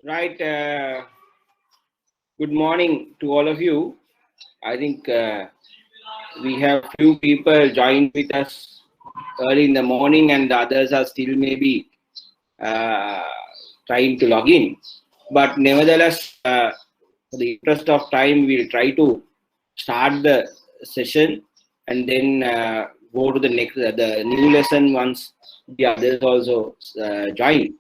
Right. Good morning to all of you. I think we have few people joined with us early in the morning, and the others are still maybe uh, trying to log in. But nevertheless, for the interest of time, we'll try to start the session and then go to the next, the new lesson once the others also join.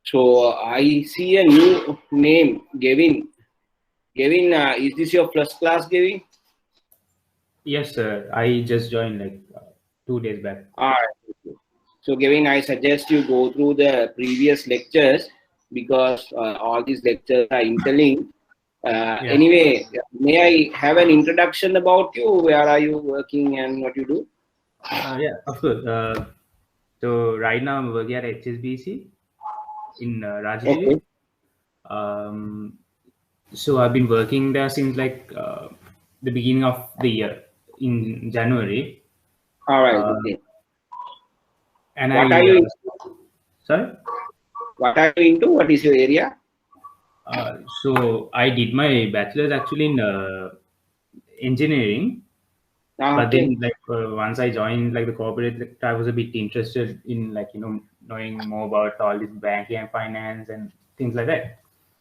So I see a new name, Gavin. Gavin, is this your first class, Gavin? Yes, sir. I just joined like 2 days back. All right. So, Gavin, I suggest you go through the previous lectures because all these lectures are interlinked. Anyway, may I have an introduction about you? Where are you working and what you do? Yeah, of course. So right now I'm working at HSBC in Rajagiri. Okay. So I've been working there since like the beginning of the year in January. All right. Uh, Okay. and What I are you? sorry. What are you into? What is your area? So I did my bachelor's actually in engineering. But Okay. then like once I joined like the corporate sector, I was a bit interested in like knowing more about all this banking and finance and things like that.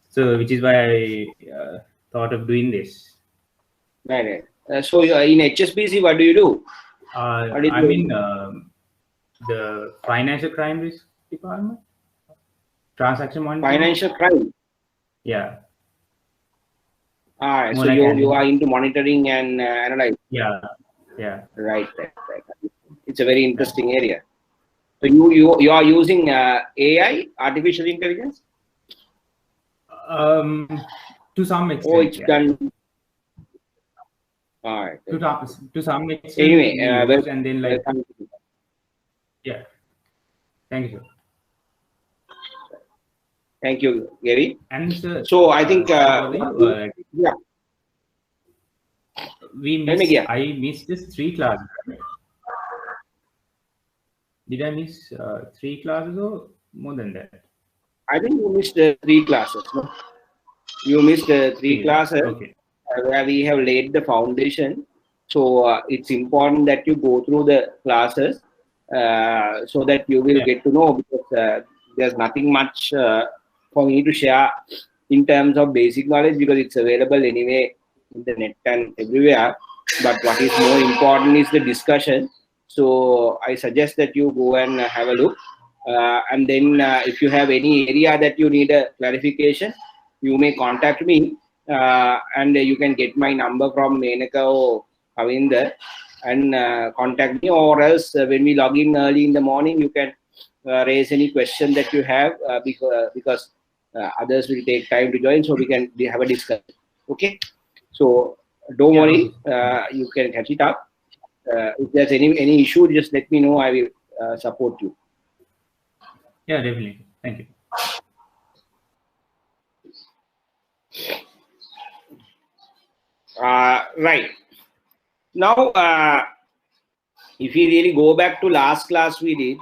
So which is why I thought of doing this. Right. So in HSBC, what do you do? What is I'm in the financial crime risk department, transaction monitoring. financial crime? Yeah, All right. more So like you are into monitoring and analyzing. yeah, yeah. Right. It's a very interesting area. So you are using AI, artificial intelligence? To some Oh, extent, it's yeah. done. All right. To some extent, Anyway, we use and then like yeah. Thank you, sir. Thank you, Gary. And sir, So I think yeah, I missed just 3 classes. Did I miss 3 classes or more than that? I think you missed 3 classes. No? You missed 3 classes okay. Where we have laid the foundation. So it's important that you go through the classes so that you will get to know, because there's nothing much for me to share in terms of basic knowledge, because it's available anyway in the net and everywhere. But what is more important is the discussion. So I suggest that you go and have a look. And then if you have any area that you need a clarification, you may contact me, and you can get my number from Menaka or Kavinder and contact me, or else when we log in early in the morning, you can raise any question that you have, because others will take time to join, so we can have a discussion. Okay, so don't worry, you can catch it up. If there's any issue, just let me know. I will support you. Yeah, definitely. Thank you. Right. Now, if we really go back to last class we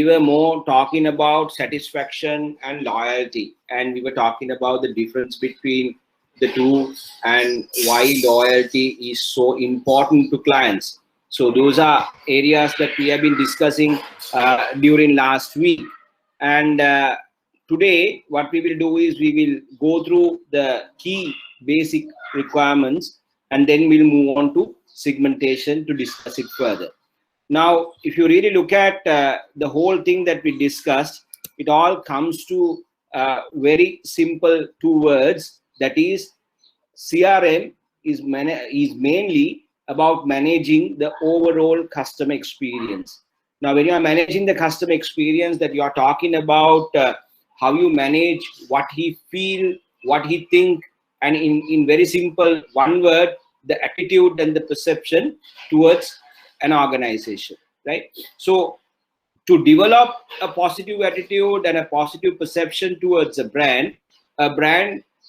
were more talking about satisfaction and loyalty, and we were talking about the difference between the two and why loyalty is so important to clients. So those are areas that we have been discussing during last week. And today, what we will do is we will go through the key basic requirements, and then we'll move on to segmentation to discuss it further. Now, if you really look at the whole thing that we discussed, it all comes to very simple 2 words. That is, CRM is mainly about managing the overall customer experience. Now, when you are managing the customer experience, that you are talking about how you manage what he feel, what he think, and in very simple 1 word, the attitude and the perception towards an organization, right? So to develop a positive attitude and a positive perception towards a brand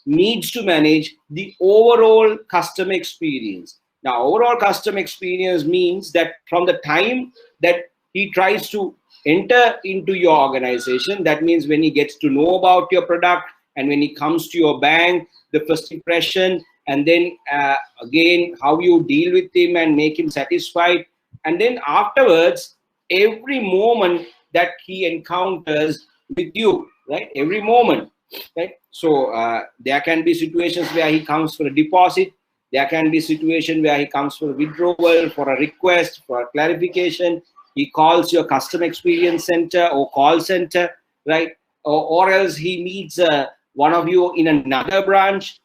needs to manage the overall customer experience. Now, overall customer experience means that from the time that he tries to enter into your organization, that means when he gets to know about your product, and when he comes to your bank, the first impression, and then again how you deal with him and make him satisfied, and then afterwards every moment that he encounters with you, right? Every moment, right? So there can be situations where he comes for a deposit, there can be situation where he comes for a withdrawal, for a request, for a clarification. He calls your customer experience center or call center, right? Or else he meets one of you in another branch.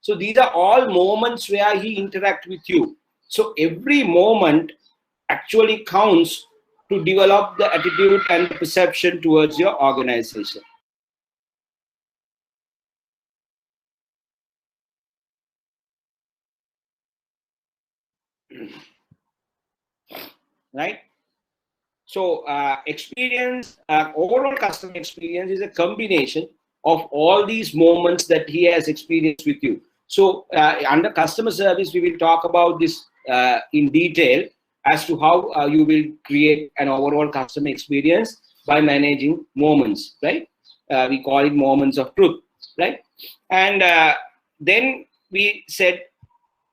So these are all moments where he interacts with you. So every moment actually counts to develop the attitude and the perception towards your organization. Right? So experience, overall customer experience is a combination of all these moments that he has experienced with you. So under customer service, we will talk about this in detail as to how you will create an overall customer experience by managing moments, right? We call it moments of truth, right? And then we said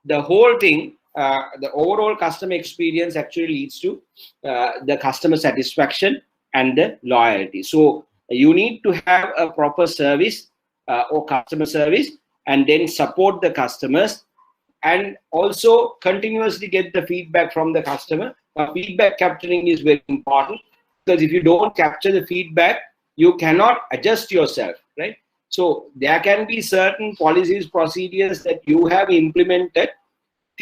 the whole thing, the overall customer experience actually leads to the customer satisfaction and the loyalty. So you need to have a proper service or customer service, and then support the customers, and also continuously get the feedback from the customer. Feedback capturing is very important, because if you don't capture the feedback, you cannot adjust yourself, right? So there can be certain policies, procedures that you have implemented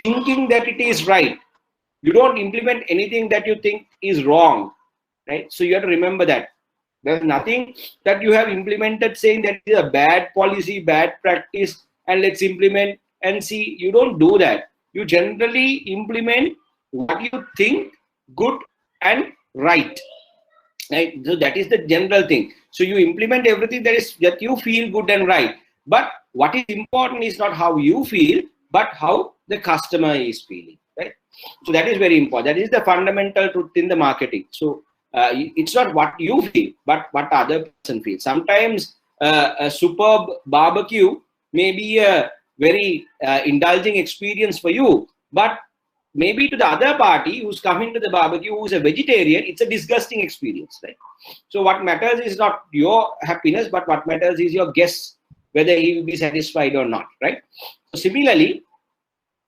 thinking that it is right. You don't implement anything that you think is wrong, right? So you have to remember that. There's nothing that you have implemented saying that it is a bad policy, bad practice, and let's implement and see. You don't do that. You generally implement what you think good and right. Right? So that is the general thing. So you implement everything that you feel good and right. But what is important is not how you feel, but how the customer is feeling, right? So that is very important. That is the fundamental truth in the marketing. So it's not what you feel, but what other person feels. Sometimes a superb barbecue may be a very indulging experience for you, but maybe to the other party who's coming to the barbecue, who's a vegetarian, it's a disgusting experience, right? So what matters is not your happiness, but what matters is your guess, whether he will be satisfied or not, right? So similarly,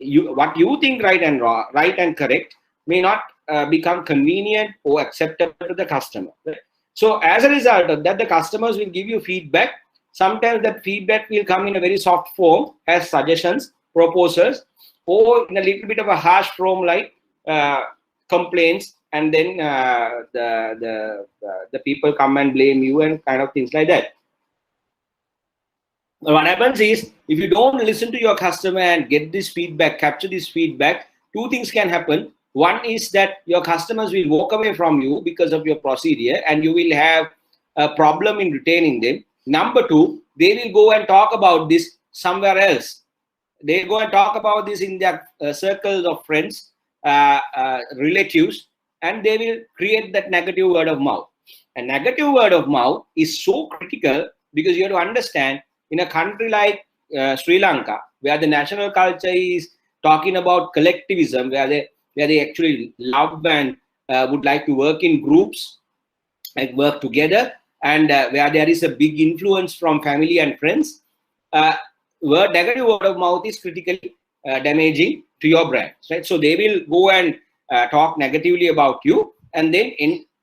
what you think right and correct may not become convenient or acceptable to the customer, right? So as a result of that, the customers will give you feedback. Sometimes that feedback will come in a very soft form as suggestions, proposals, or in a little bit of a harsh form like complaints, and then the people come and blame you and kind of things like that. What happens is, if you don't listen to your customer and get this feedback, capture this feedback, two things can happen. One is that your customers will walk away from you because of your procedure, and you will have a problem in retaining them. Number two, they will go and talk about this somewhere else. They go and talk about this in their circles of friends, relatives, and they will create that negative word of mouth. A negative word of mouth is so critical, because you have to understand, in a country like Sri Lanka, where the national culture is talking about collectivism, where they actually love and would like to work in groups and work together, and where there is a big influence from family and friends, negative word of mouth is critically damaging to your brand, right? So they will go and talk negatively about you, and then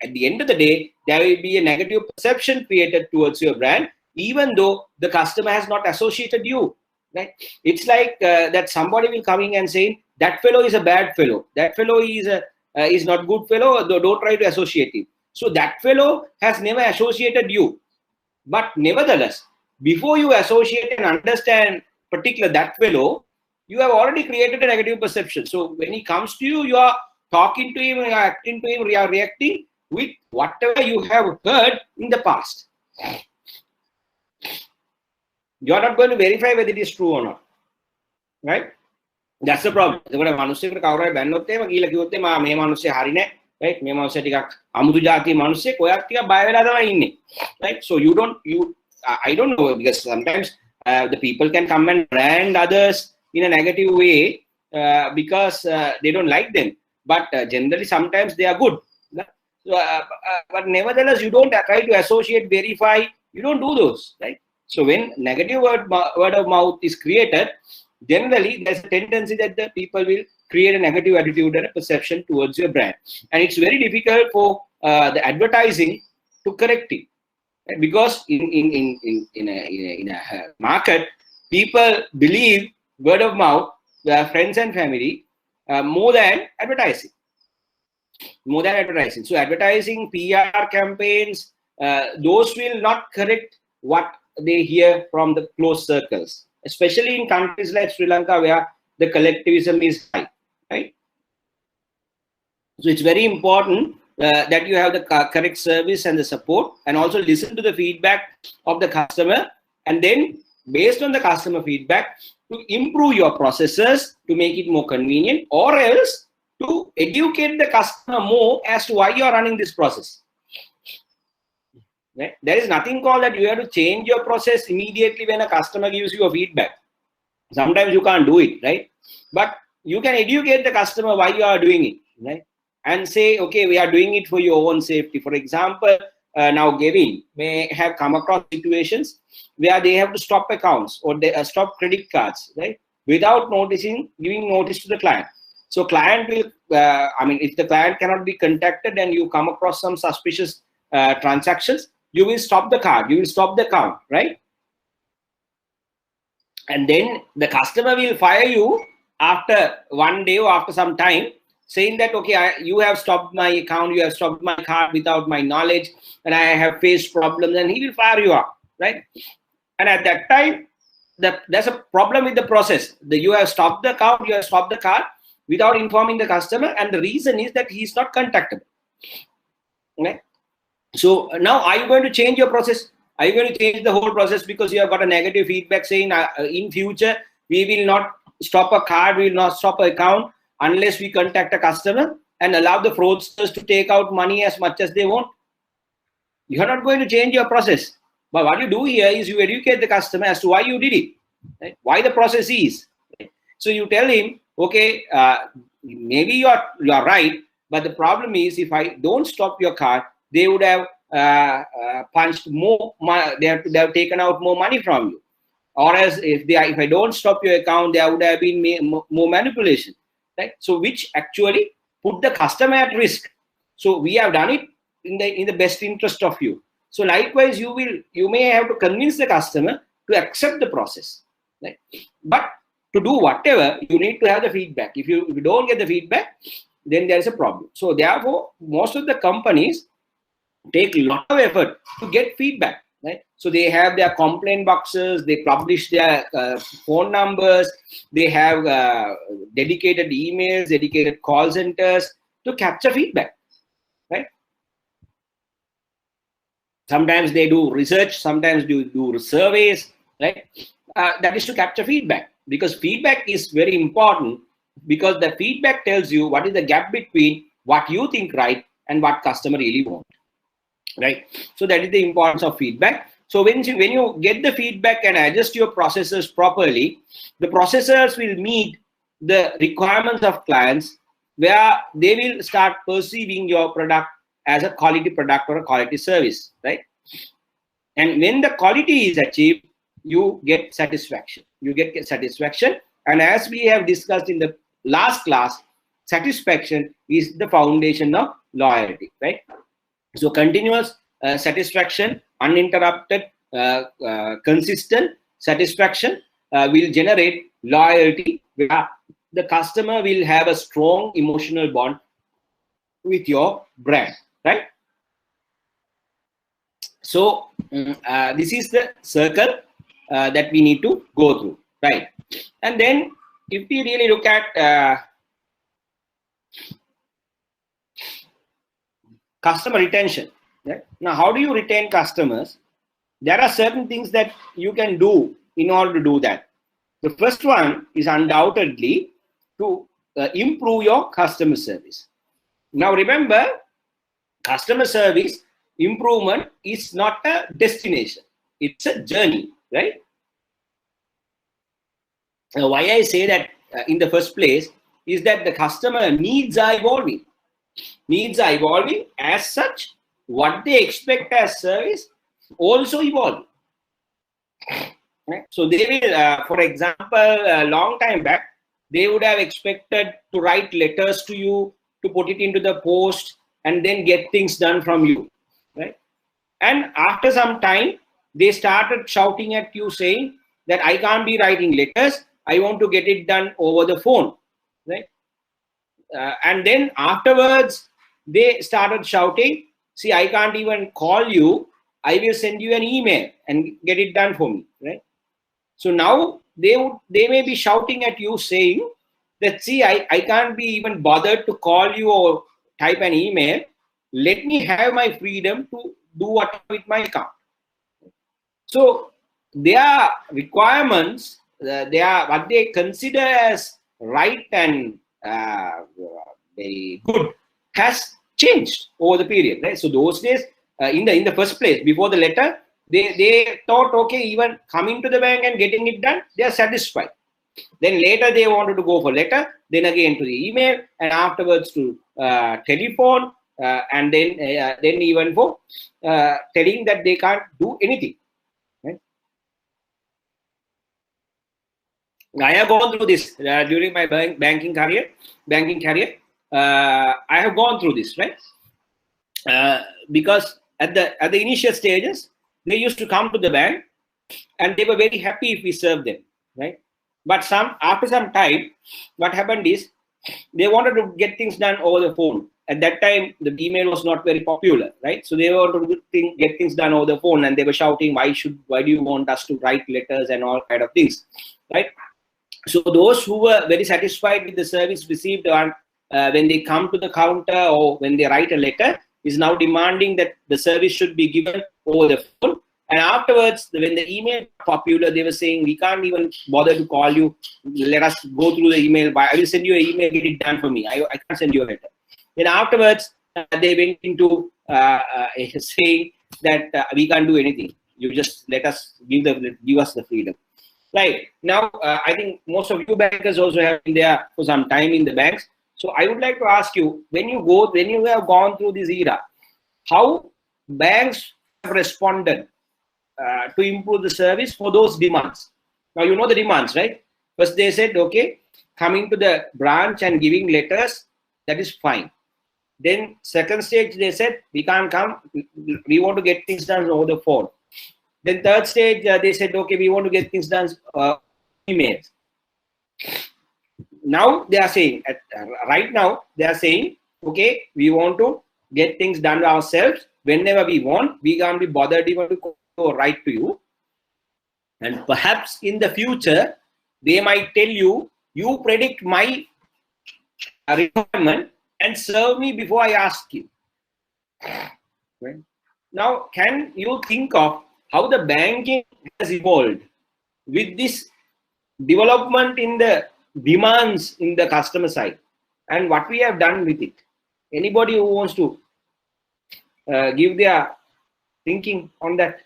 at the end of the day, there will be a negative perception created towards your brand, even though the customer has not associated you, right? It's like that somebody will coming and saying, that fellow is a bad fellow, that fellow is not good fellow, don't try to associate him. So that fellow has never associated you, but nevertheless, before you associate and understand particular that fellow, you have already created a negative perception. So when he comes to you, you are talking to him, you are acting to him, you are reacting with whatever you have heard in the past. You are not going to verify whether it is true or not, right? That's the problem. මනුස්සයෙකුට කවුරු හරි බැන්නොත් එහෙම කියලා කිව්වොත් එහම මේ මනුස්සයා හරි නෑ, right? මේ මනුස්සයා ටිකක් අමුතු જાතිය මනුස්සයෙක්, ඔයා ටිකක් බය වෙලා තමයි ඉන්නේ, right? So you I don't know, because sometimes the people can come and brand others in a negative way because they don't like them. But generally, sometimes they are good. But nevertheless, you don't try to associate, verify. You don't do those, right? So when negative word of mouth is created, generally there's a tendency that the people will create a negative attitude and a perception towards your brand, and it's very difficult for the advertising to correct it, right? Because in a market, people believe word of mouth, their friends and family, more than advertising. So advertising, PR campaigns, those will not correct what they hear from the close circles, especially in countries like Sri Lanka, where the collectivism is high, right? So it's very important that you have the correct service and the support, and also listen to the feedback of the customer, and then based on the customer feedback to improve your processes to make it more convenient, or else to educate the customer more as to why you are running this process. Right? There is nothing called that you have to change your process immediately when a customer gives you a feedback. Sometimes you can't do it, right? But you can educate the customer why you are doing it, right? And say, okay, we are doing it for your own safety. For example, now Gavin may have come across situations where they have to stop accounts or they stop credit cards, right? Without giving notice to the client. So client will, if the client cannot be contacted and you come across some suspicious transactions, you will stop the card, you will stop the account, right? And then the customer will fire you after one day or after some time, saying that, okay, you have stopped my account, you have stopped my card without my knowledge, and I have faced problems, and he will fire you up, right? And at that time, there's a problem with the process. You have stopped the account, you have stopped the card without informing the customer, and the reason is that he's not contactable, right? So now, are you going to change your process? Are you going to change the whole process because you have got a negative feedback saying in future we will not stop a card, we will not stop an account unless we contact a customer and allow the fraudsters to take out money as much as they want? You are not going to change your process. But what you do here is you educate the customer as to why you did it, right? Why the process is. Right? So you tell him, okay, maybe you are right, but the problem is if I don't stop your card, they would have punched more money, they have taken out more money from you. Or as if I don't stop your account, there would have been more manipulation, right? So which actually put the customer at risk. So we have done it in the best interest of you. So likewise, you may have to convince the customer to accept the process, right? But to do whatever, you need to have the feedback. If you don't get the feedback, then there is a problem. So therefore, most of the companies take a lot of effort to get feedback, right? So they have their complaint boxes, they publish their phone numbers, they have dedicated emails, dedicated call centers to capture feedback, right? Sometimes they do research, sometimes they do surveys, right? That is to capture feedback, because feedback is very important, because the feedback tells you what is the gap between what you think right and what customer really wants. Right, so that is the importance of feedback. So when you get the feedback and adjust your processes properly, the processors will meet the requirements of clients, where they will start perceiving your product as a quality product or a quality service, right? And when the quality is achieved, you get satisfaction. And as we have discussed in the last class, satisfaction is the foundation of loyalty, right? So continuous satisfaction, uninterrupted, consistent satisfaction will generate loyalty, where the customer will have a strong emotional bond with your brand, right? So this is the circle that we need to go through, right? And then if we really look at customer retention, right? Now, how do you retain customers? There are certain things that you can do in order to do that. The first one is undoubtedly to improve your customer service. Now, remember, customer service improvement is not a destination. it's a journey, right? Why I say that in the first place is that the customer needs are evolving. Needs are evolving. As such, what they expect as service also evolving. Right? So they will, for example, a long time back, they would have expected to write letters to you, to put it into the post, and then get things done from you, right? And after some time, they started shouting at you saying that I can't be writing letters. I want to get it done over the phone, right? And then afterwards, they started shouting, see, I can't even call you. I will send you an email and get it done for me, right? So now they may be shouting at you saying that, see, I can't be even bothered to call you or type an email. Let me have my freedom to do what with my account. So their requirements, they are what they consider as right and very good, has changed over the period, right? So those days, in the first place, before the letter, they thought, okay, even coming to the bank and getting it done, they are satisfied. Then later they wanted to go for letter, then again to the email, and afterwards to telephone, and then even for telling that they can't do anything. Right? I have gone through this during my banking career. I have gone through this, right? Because at the initial stages, they used to come to the bank, and they were very happy if we served them, right? But after some time, what happened is they wanted to get things done over the phone. At that time, the email was not very popular, right? So they wanted to get things done over the phone, and they were shouting, "Why do you want us to write letters and all kind of things?" Right? So those who were very satisfied with the service received when they come to the counter or when they write a letter, is now demanding that the service should be given over the phone. And afterwards, when the email popular, they were saying, we can't even bother to call you. Let us go through the email. I will send you an email, get it done for me. I can't send you a letter. Then afterwards, they went into saying that we can't do anything. You just let us give us the freedom. Right. Now, I think most of you bankers also have been there for some time in the banks. So I would like to ask you, when you have gone through this era, how banks have responded to improve the service for those demands? Now, you know the demands, right? First, they said, okay, coming to the branch and giving letters, that is fine. Then second stage, they said, we can't come. We want to get things done over the phone. Then third stage, they said, okay, we want to get things done emails. Now they are saying, right now, they are saying, okay, we want to get things done ourselves whenever we want. We can't be bothered even to go or write to you. And perhaps in the future, they might tell you, you predict my requirement and serve me before I ask you. Right? Now, can you think of how the banking has evolved with this development in the demands in the customer side and what we have done with it? Anybody who wants to give their thinking on that?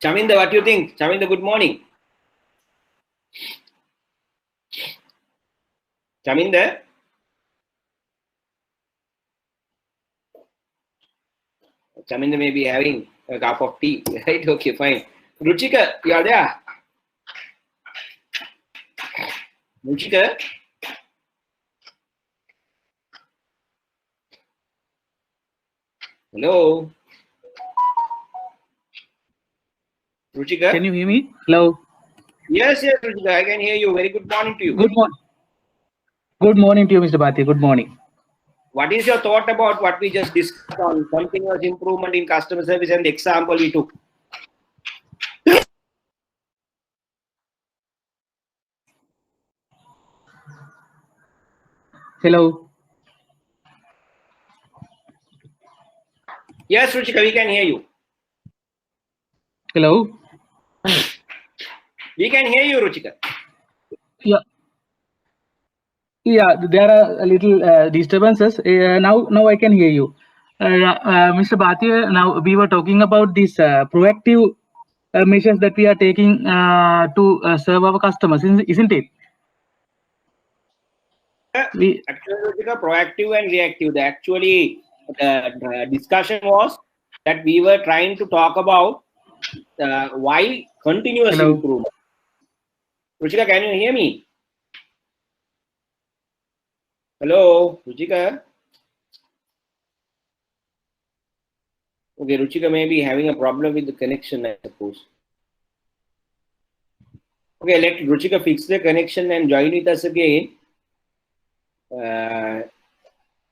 Chaminda, what do you think? Chaminda, good morning. Chaminda? Chaminda may be having a cup of tea, right? Okay, fine. Ruchika, you are there? Ruchika? Hello? Ruchika? Can you hear me? Hello? Yes, Ruchika, I can hear you. Very good morning to you. Good morning. Good morning to you, Mr. Bhatia. Good morning. What is your thought about what we just discussed on continuous improvement in customer service and the example we took? Hello? Yes, Ruchika, we can hear you. Hello? We can hear you, Ruchika. Yeah. Yeah, there are a little disturbances. Now I can hear you. Mr. Bhatia, now we were talking about these proactive measures that we are taking to serve our customers, isn't it? We Actually, Ruchika, proactive and reactive. The discussion was that we were trying to talk about why continuous Hello. improvement. Ruchika, can you hear me? Hello, Ruchika. Okay, Ruchika may be having a problem with the connection, I suppose. Okay, let Ruchika fix the connection and join with us again.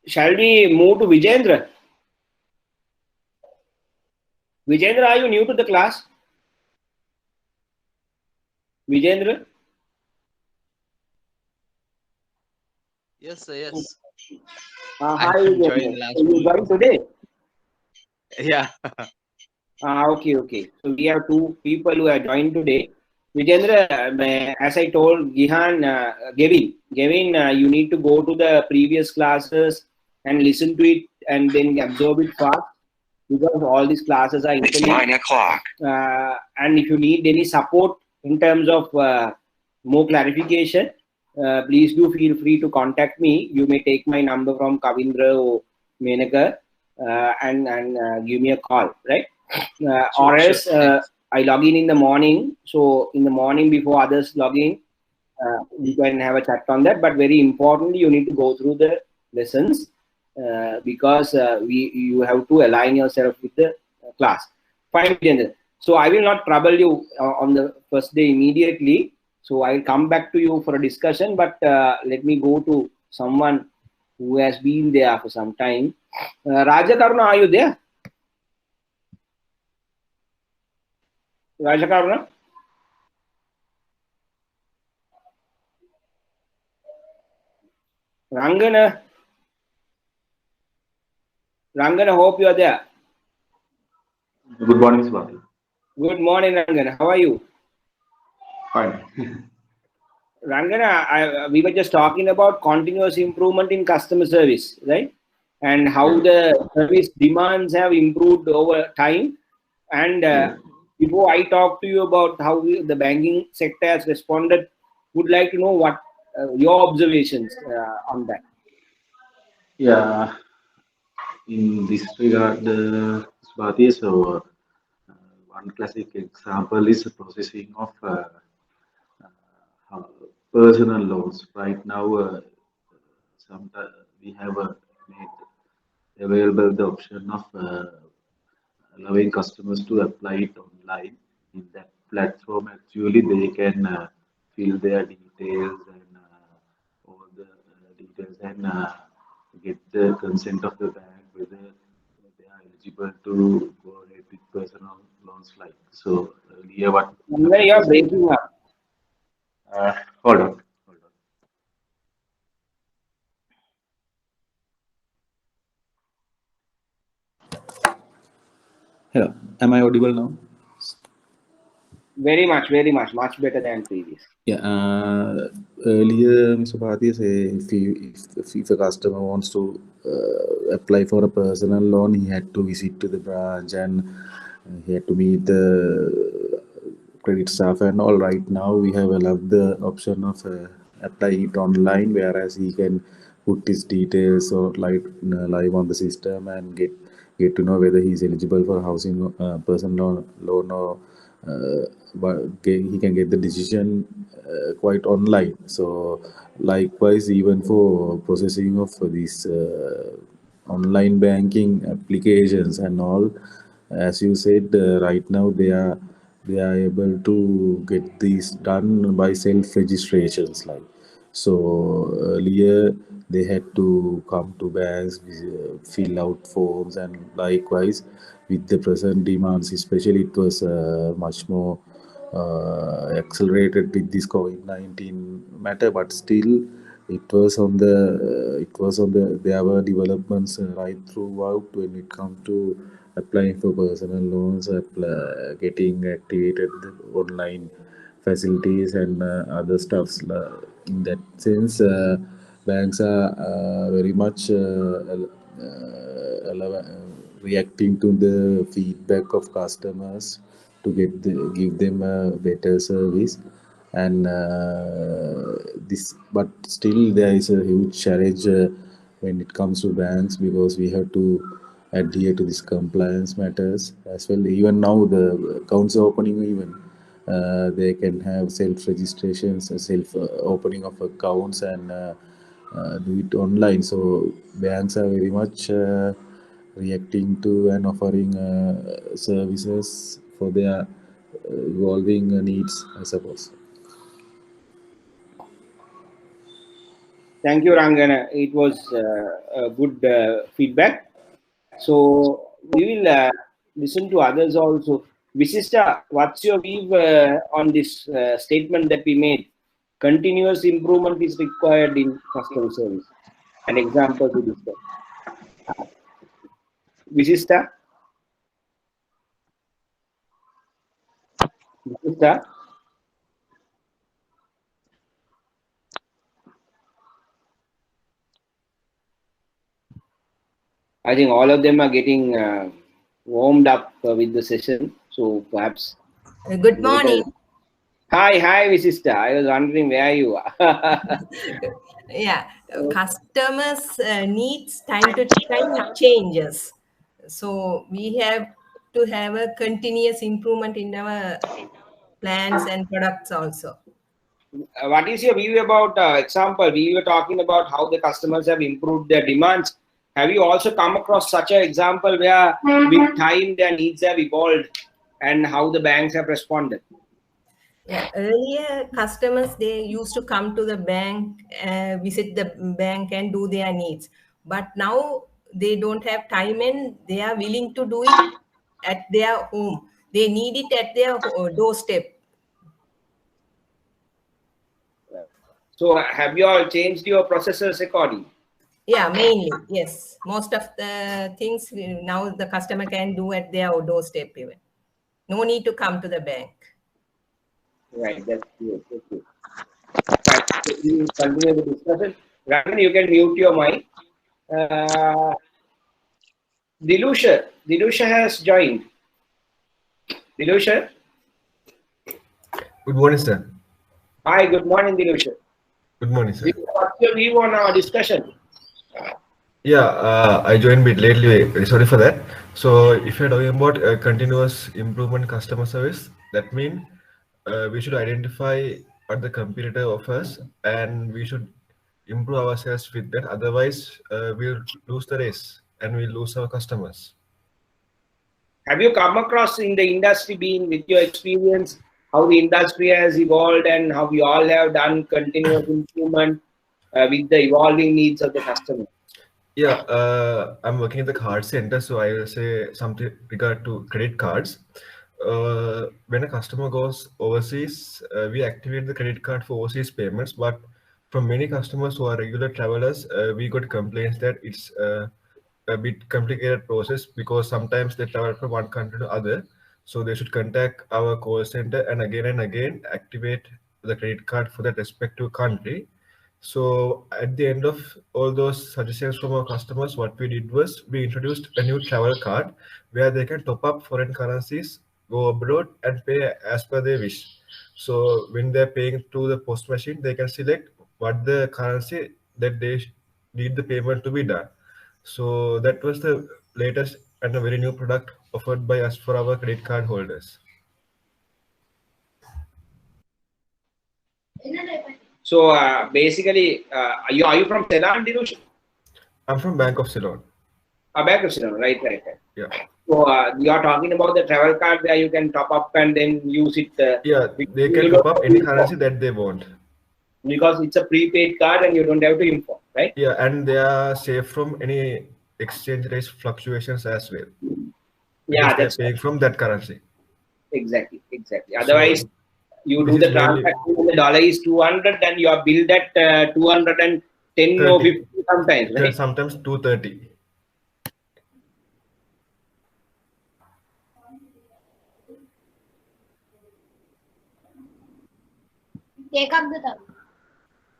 Shall we move to Vijendra? Vijendra, are you new to the class? Vijendra? Yes, sir, yes. Hi, I Vijendra. joined last So you week. joined today? Yeah. Okay. So we have two people who have joined today. Vijendra, as I told Gavin, you need to go to the previous classes and listen to it and then absorb it fast because all these classes are It's interlinked. 9 o'clock. And if you need any support in terms of more clarification, please do feel free to contact me. You may take my number from Kavindra or Menaka and give me a call, right? Or else I log in the morning. So in the morning before others log in, we can have a chat on that. But very importantly, you need to go through the lessons because you have to align yourself with the class. Fine, Vijendra. So I will not trouble you on the first day immediately. So I'll come back to you for a discussion. But let me go to someone who has been there for some time. Raja Karuna, are you there? Raja Karuna? Rangana, hope you are there. Good morning, Swati. Good morning, Rangana. How are you? Fine. Rangana, we were just talking about continuous improvement in customer service, right? And how the service demands have improved over time. And before I talk to you about how the banking sector has responded, would like to know what your observations on that. Yeah, in this regard, Swati, so one classic example is the processing of personal loans. Right now, sometimes we have made available the option of allowing customers to apply it online. In that platform, actually, they can fill their details and all the details and get the consent of the bank whether they are eligible to go ahead with personal loans like. So earlier what Rangana, you are breaking up. hold on. Hello, am I audible now? Very much, much better than previous. Yeah, earlier, Mr. Bhatia say if a customer wants to apply for a personal loan, he had to visit to the branch and he had to meet the credit staff and all. Right now, we have allowed the option of applying it online, whereas he can put his details or live on the system and get to know whether he's eligible for housing personal loan or he can get the decision quite online. So likewise, even for processing of these online banking applications and all, as you said, right now they are able to get these done by self registrations. Like, so earlier they had to come to banks, fill out forms, and likewise with the present demands, especially it was much more accelerated with this COVID-19 matter. But still, there were developments right throughout when it comes to applying for personal loans, getting activated the online facilities and other stuffs. In that sense, banks are very much reacting to the feedback of customers to give them a better service. And but still there is a huge challenge when it comes to banks, because we have to adhere to this compliance matters as well. Even now, the accounts opening, even they can have self registrations, self opening of accounts, and do it online. So banks are very much reacting to and offering services for their evolving needs, I suppose. Thank you, Rangana. It was a good feedback. So we will listen to others also. Visista, what's your view on this statement that we made? Continuous improvement is required in customer service. An example to discuss. Visista? Visista? I think all of them are getting warmed up with the session. So perhaps. Good morning. Hi, Visista. I was wondering where you are. Yeah, customers needs time to time changes. So we have to have a continuous improvement in our plans and products also. What is your view about example? We were talking about how the customers have improved their demands. Have you also come across such an example where with time their needs have evolved and how the banks have responded? Yeah, earlier customers, they used to come to the bank, visit the bank and do their needs. But now they don't have time and they are willing to do it at their home. They need it at their doorstep. So have you all changed your processes accordingly? Yeah, mainly, yes. Most of the things now the customer can do at their doorstep even. No need to come to the bank. Right, that's good. Right, so we will continue the discussion. Raman, you can mute your mic. Dilusha has joined. Dilusha? Good morning, sir. Hi, good morning, Dilusha. Good morning, sir. What's your view on our discussion? Yeah, I joined a bit lately. Sorry for that. So, if you're talking about continuous improvement customer service, that means we should identify what the competitor offers and we should improve ourselves with that. Otherwise, we'll lose the race and we'll lose our customers. Have you come across in the industry, being with your experience, how the industry has evolved and how we all have done continuous improvement with the evolving needs of the customer? Yeah, I'm working in the card center, so I will say something regard to credit cards. When a customer goes overseas, we activate the credit card for overseas payments. But from many customers who are regular travelers, we got complaints that it's a bit complicated process because sometimes they travel from one country to other. So they should contact our call center and again activate the credit card for that respective country. So at the end of all those suggestions from our customers, what we did was we introduced a new travel card where they can top up foreign currencies, go abroad and pay as per their wish. So when they're paying to the post machine, they can select what the currency that they need the payment to be done. So that was the latest and a very new product offered by us for our credit card holders. So basically, are you from Ceylon, Dilush? I'm from Bank of Ceylon. Bank of Ceylon, right. Yeah. So you are talking about the travel card where you can top up and then use it. Yeah, they can top up any currency that they want. Because it's a prepaid card and you don't have to inform, right? Yeah, and they are safe from any exchange rate fluctuations as well. Yeah, they're paying from that currency. Exactly. Otherwise, So, you do the transaction when the dollar is 200 and you are billed at 210 or 50 sometimes, right? Sometimes 230.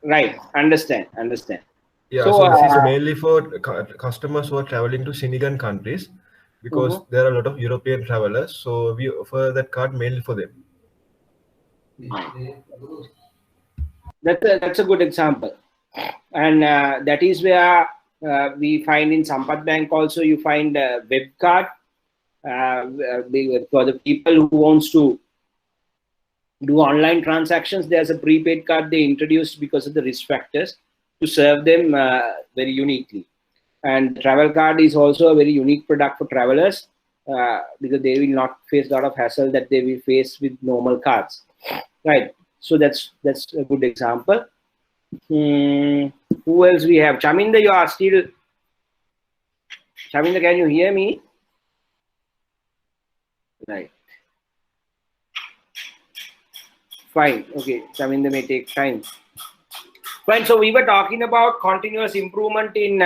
Right. Understand. Yeah, So, so this is mainly for customers who are traveling to Schengen countries, because there are a lot of European travelers. So we offer that card mainly for them. that's a good example, and that is where we find in Sampath Bank also you find a web card for the people who wants to do online transactions. There's a prepaid card they introduced because of the risk factors to serve them very uniquely. And travel card is also a very unique product for travelers because they will not face a lot of hassle that they will face with normal cards, right? So that's a good example. Who else we have? Chaminda, you are still. Chaminda, can you hear me? Right. Fine. Okay. Chaminda may take time. Fine. So we were talking about continuous improvement in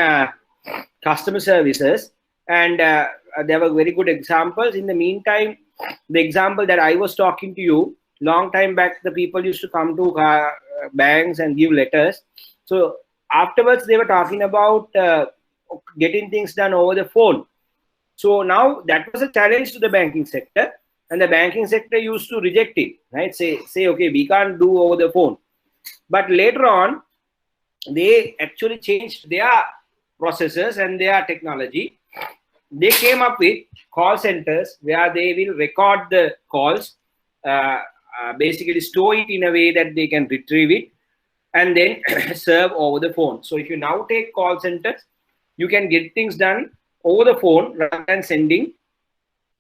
customer services, and there were very good examples. In the meantime, the example that I was talking to you long time back, the people used to come to banks and give letters. So afterwards, they were talking about getting things done over the phone. So now that was a challenge to the banking sector, and the banking sector used to reject it, right? Say, okay, we can't do over the phone. But later on, they actually changed their processes and their technology. They came up with call centers where they will record the calls, basically store it in a way that they can retrieve it, and then serve over the phone. So if you now take call centers, you can get things done over the phone rather than sending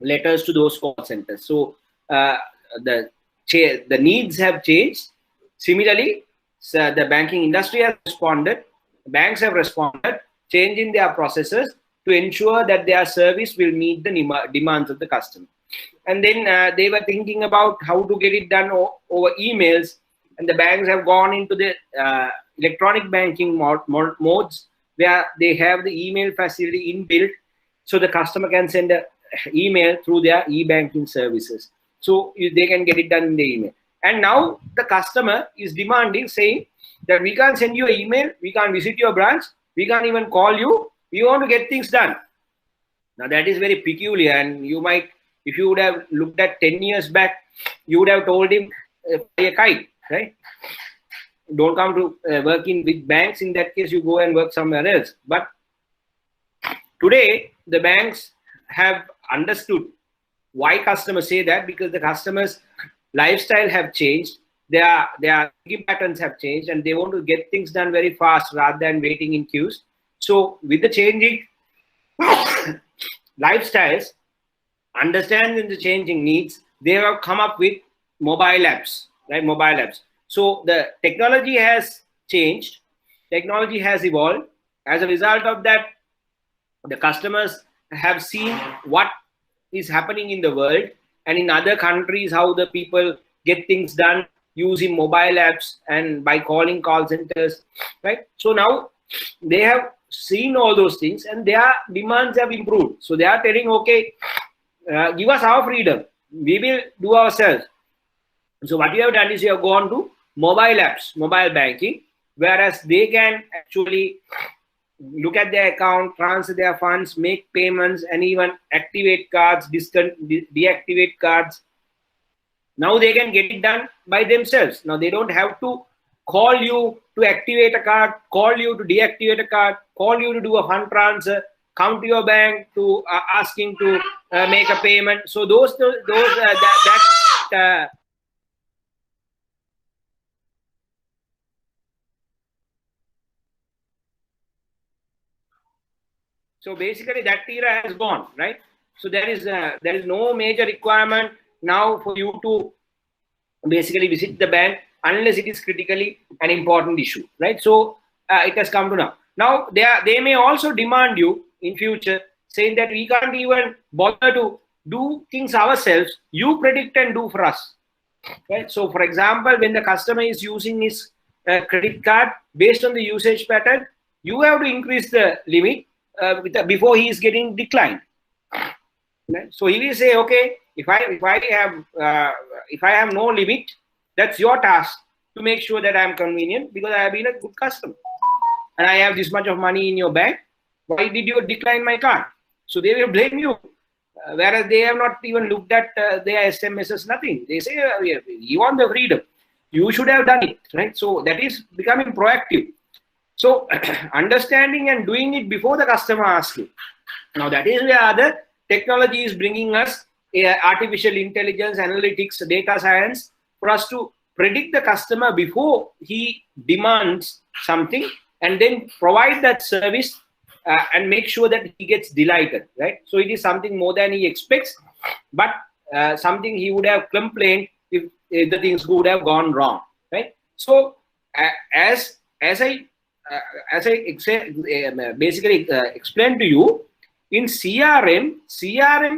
letters to those call centers. So the needs have changed. Similarly, the banking industry has responded, banks have responded, changing their processes to ensure that their service will meet the demands of the customer. And then they were thinking about how to get it done over emails, and the banks have gone into the electronic banking modes where they have the email facility inbuilt, so the customer can send an email through their e-banking services. So they can get it done in the email. And now the customer is demanding, saying that we can't send you an email, we can't visit your branch, we can't even call you, we want to get things done. Now that is very peculiar, and you might, if you would have looked at 10 years back, you would have told him, fly a kite, right? Don't come to working with banks. In that case, you go and work somewhere else. But today, the banks have understood why customers say that, because the customers' lifestyle have changed, their thinking patterns have changed, and they want to get things done very fast rather than waiting in queues. So with the changing lifestyles, understanding the changing needs, they have come up with mobile apps, right? Mobile apps. So the technology has changed, technology has evolved. As a result of that, the customers have seen what is happening in the world and in other countries, how the people get things done using mobile apps and by calling call centers, right? So now they have seen all those things and their demands have improved. So they are telling, okay, give us our freedom, we will do ourselves. So what you have done is you have gone to mobile apps, mobile banking, whereas they can actually look at their account, transfer their funds, make payments, and even activate cards, deactivate cards. Now they can get it done by themselves. Now they don't have to call you to activate a card, call you to deactivate a card, call you to do a fund transfer, come to your bank to asking to make a payment. So so basically that era has gone, right? So there is no major requirement now for you to basically visit the bank unless it is critically an important issue, right? So it has come to now. Now they may also demand you in future, saying that we can't even bother to do things ourselves. You predict and do for us, right? So for example, when the customer is using his credit card, based on the usage pattern, you have to increase the limit before he is getting declined. Right? So he will say, okay, if I have no limit, that's your task to make sure that I am convenient because I have been a good customer. and I have this much of money in your bank. Why did you decline my card? So they will blame you, whereas they have not even looked at their SMSs, nothing. They say, you want the freedom, you should have done it, right? So that is becoming proactive. So understanding and doing it before the customer asks you. Now that is where the technology is bringing us artificial intelligence, analytics, data science, for us to predict the customer before he demands something, and then provide that service and make sure that he gets delighted, right? So it is something more than he expects, but something he would have complained if the things would have gone wrong, right? So as I basically explained to you, in CRM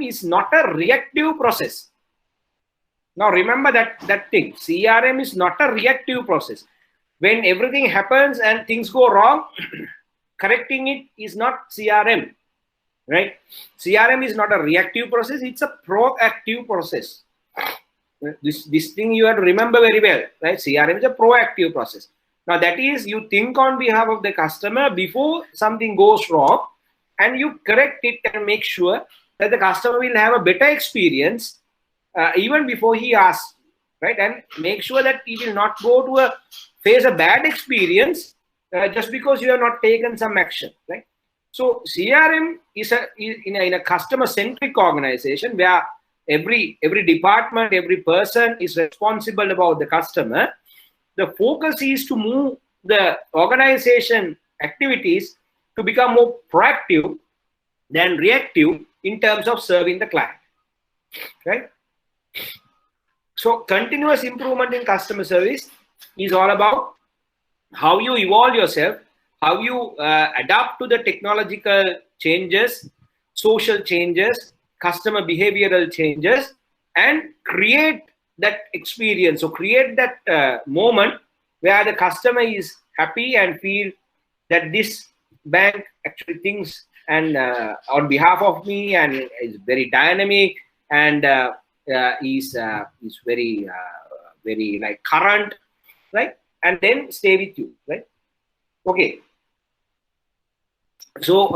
is not a reactive process. Now remember that thing. CRM is not a reactive process. When everything happens and things go wrong, correcting it is not CRM, right? CRM is not a reactive process, it's a proactive process. This thing you have to remember very well, right? CRM is a proactive process. Now that is, you think on behalf of the customer before something goes wrong, and you correct it and make sure that the customer will have a better experience even before he asks, right? And make sure that he will not go to face a bad experience just because you have not taken some action, right? So CRM is in a customer-centric organization where every department, every person is responsible about the customer. The focus is to move the organization activities to become more proactive than reactive in terms of serving the client, right? So continuous improvement in customer service is all about how you evolve yourself, how you adapt to the technological changes, social changes, customer behavioral changes, and create that experience. So create that moment where the customer is happy and feel that this bank actually thinks and on behalf of me, and is very dynamic, and is very like current, right? And then stay with you, right? Okay. So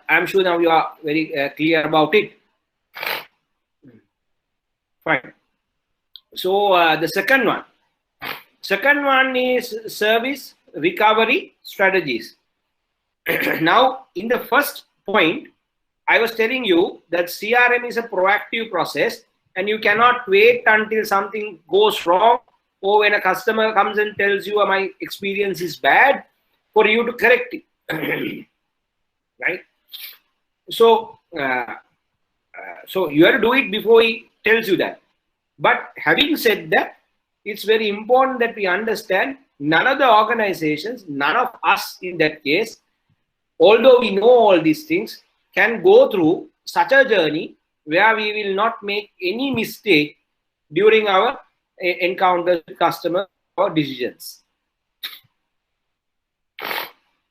I'm sure now you are very clear about it. Fine. So the second one is service recovery strategies. Now, in the first point, I was telling you that CRM is a proactive process, and you cannot wait until something goes wrong, or when a customer comes and tells you my experience is bad, for you to correct it, right? So, so you have to do it before he tells you that. But having said that, it's very important that we understand none of the organizations, none of us in that case, although we know all these things, can go through such a journey where we will not make any mistake during our encounters with customers or decisions.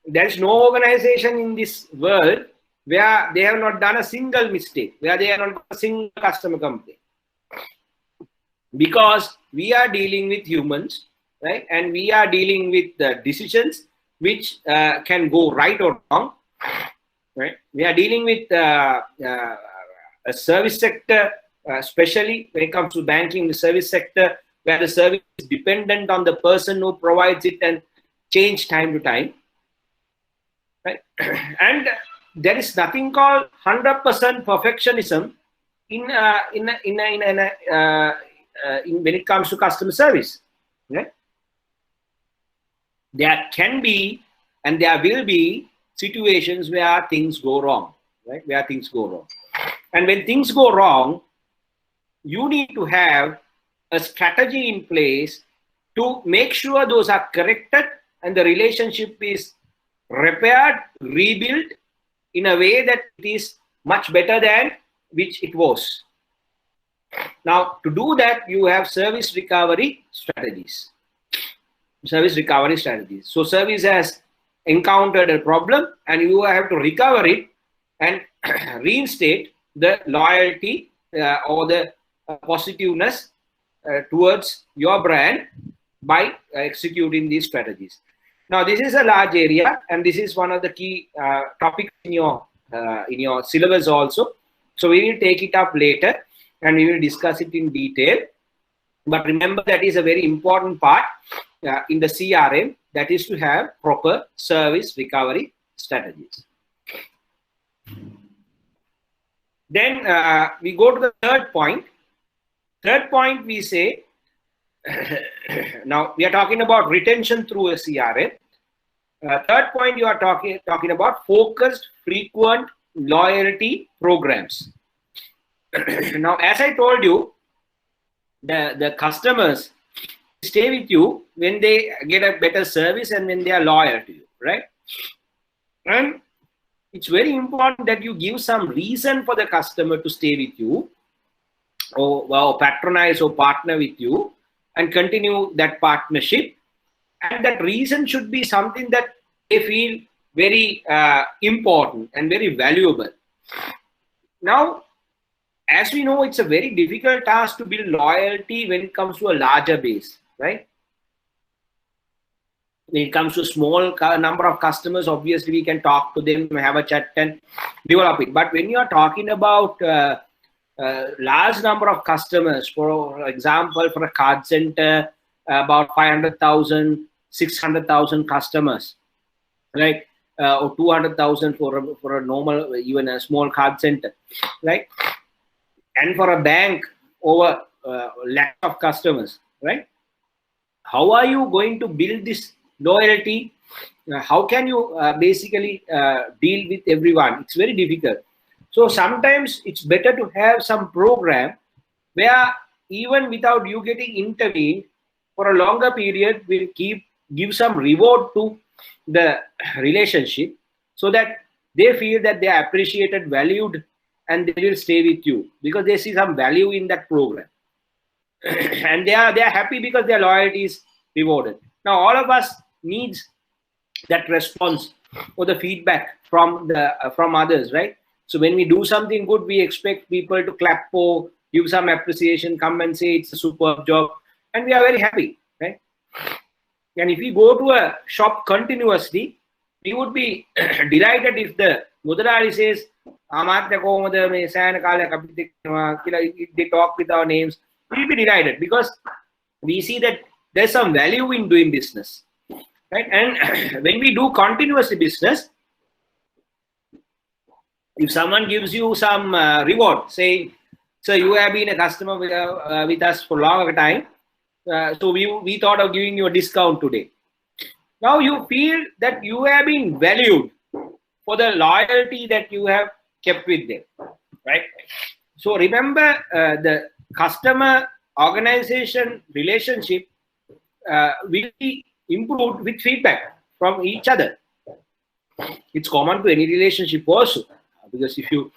There is no organization in this world where they have not done a single mistake, where they have not done a single customer complaint. Because we are dealing with humans, right? And we are dealing with the decisions which can go right or wrong, right? We are dealing with a service sector, especially when it comes to banking, the service sector, where the service is dependent on the person who provides it and change time to time, right? And there is nothing called 100% perfectionism in when it comes to customer service, right? There can be and there will be situations where things go wrong, right? Where things go wrong. And when things go wrong, you need to have a strategy in place to make sure those are corrected and the relationship is repaired, rebuilt in a way that it is much better than which it was. Now, to do that, you have service recovery strategies. Service recovery strategies. So service has encountered a problem and you have to recover it and reinstate the loyalty or the positiveness towards your brand by executing these strategies. Now, this is a large area, and this is one of the key topics in your syllabus also. So we will take it up later, and we will discuss it in detail. But remember, that is a very important part in the CRM, that is to have proper service recovery strategies. Then we go to the third point. Third point, we say, now we are talking about retention through a CRM. Third point, you are talking about focused, frequent loyalty programs. Now, as I told you, the customers stay with you when they get a better service and when they are loyal to you, right? And it's very important that you give some reason for the customer to stay with you, or patronize or partner with you and continue that partnership. And that reason should be something that they feel very important and very valuable. Now, as we know, it's a very difficult task to build loyalty when it comes to a larger base, right? When it comes to small number of customers, obviously we can talk to them, have a chat and develop it. But when you are talking about large number of customers, for example, for a card center, about 500,000, 600,000 customers, right? Or 200,000 for a normal, even a small card center, right? And for a bank, over lakhs of customers, right? How are you going to build this loyalty? How can you basically deal with everyone? It's very difficult. So sometimes it's better to have some program where even without you getting intervened for a longer period, we'll give some reward to the relationship so that they feel that they are appreciated, valued, and they will stay with you because they see some value in that program. And they are happy because their loyalty is rewarded. Now, all of us needs that response or the feedback from others, right? So when we do something good, we expect people to clap for, give some appreciation, come and say it's a superb job, and we are very happy, right? And if we go to a shop continuously, we would be delighted if the Mudalari says, they talk with our names. We'll be delighted because we see that there's some value in doing business, right? And when we do continuously business, if someone gives you some reward, saying, "Sir, you have been a customer with us for a longer time, so we thought of giving you a discount today." Now you feel that you have been valued for the loyalty that you have kept with them, right? So remember, the customer organization relationship will be improved with feedback from each other. It's common to any relationship also, because if you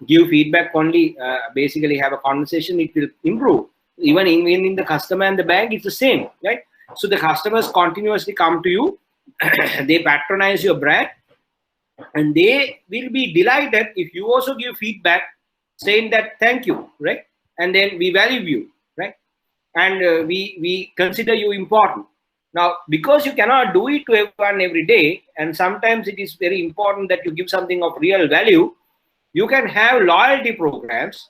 give feedback only, basically have a conversation, it will improve. Even in the customer and the bank, it's the same, right? So the customers continuously come to you, they patronize your brand, and they will be delighted if you also give feedback saying that thank you, right? And then we value you, right? And we consider you important. Now, because you cannot do it to everyone every day, and sometimes it is very important that you give something of real value, you can have loyalty programs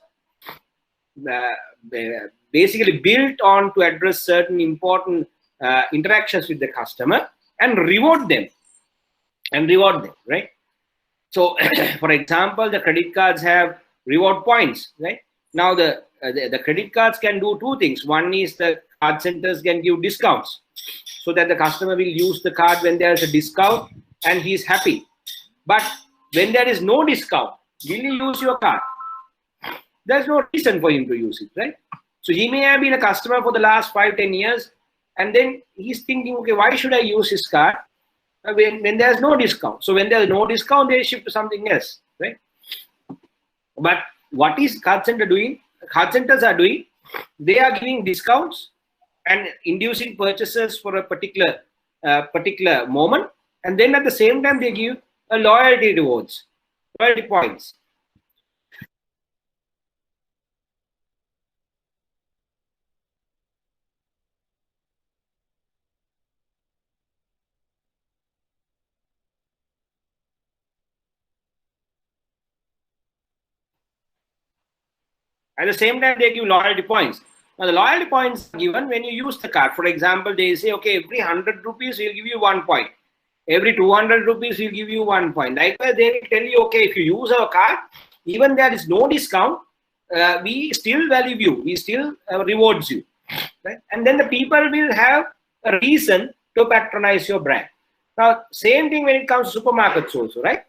basically built on to address certain important interactions with the customer and reward them, right? So, for example, the credit cards have reward points, right? Now, the credit cards can do two things. One is the card centers can give discounts so that the customer will use the card when there is a discount and he is happy. But when there is no discount, will he use your card? There's no reason for him to use it, right? So he may have been a customer for the last 5-10 years, and then he's thinking, okay, why should I use his card when there's no discount? So when there's no discount, they shift to something else, right? But what is card center doing? Card centers are doing, they are giving discounts and inducing purchases for a particular moment, and then at the same time they give a loyalty rewards, loyalty points. At the same time, they give loyalty points. Now, the loyalty points are given when you use the card. For example, they say, okay, every 100 rupees, we'll give you 1 point. Every 200 rupees, we'll give you 1 point. Likewise, they will tell you, okay, if you use our card, even there is no discount, we still value you. We still rewards you. Right? And then the people will have a reason to patronize your brand. Now, same thing when it comes to supermarkets also, right?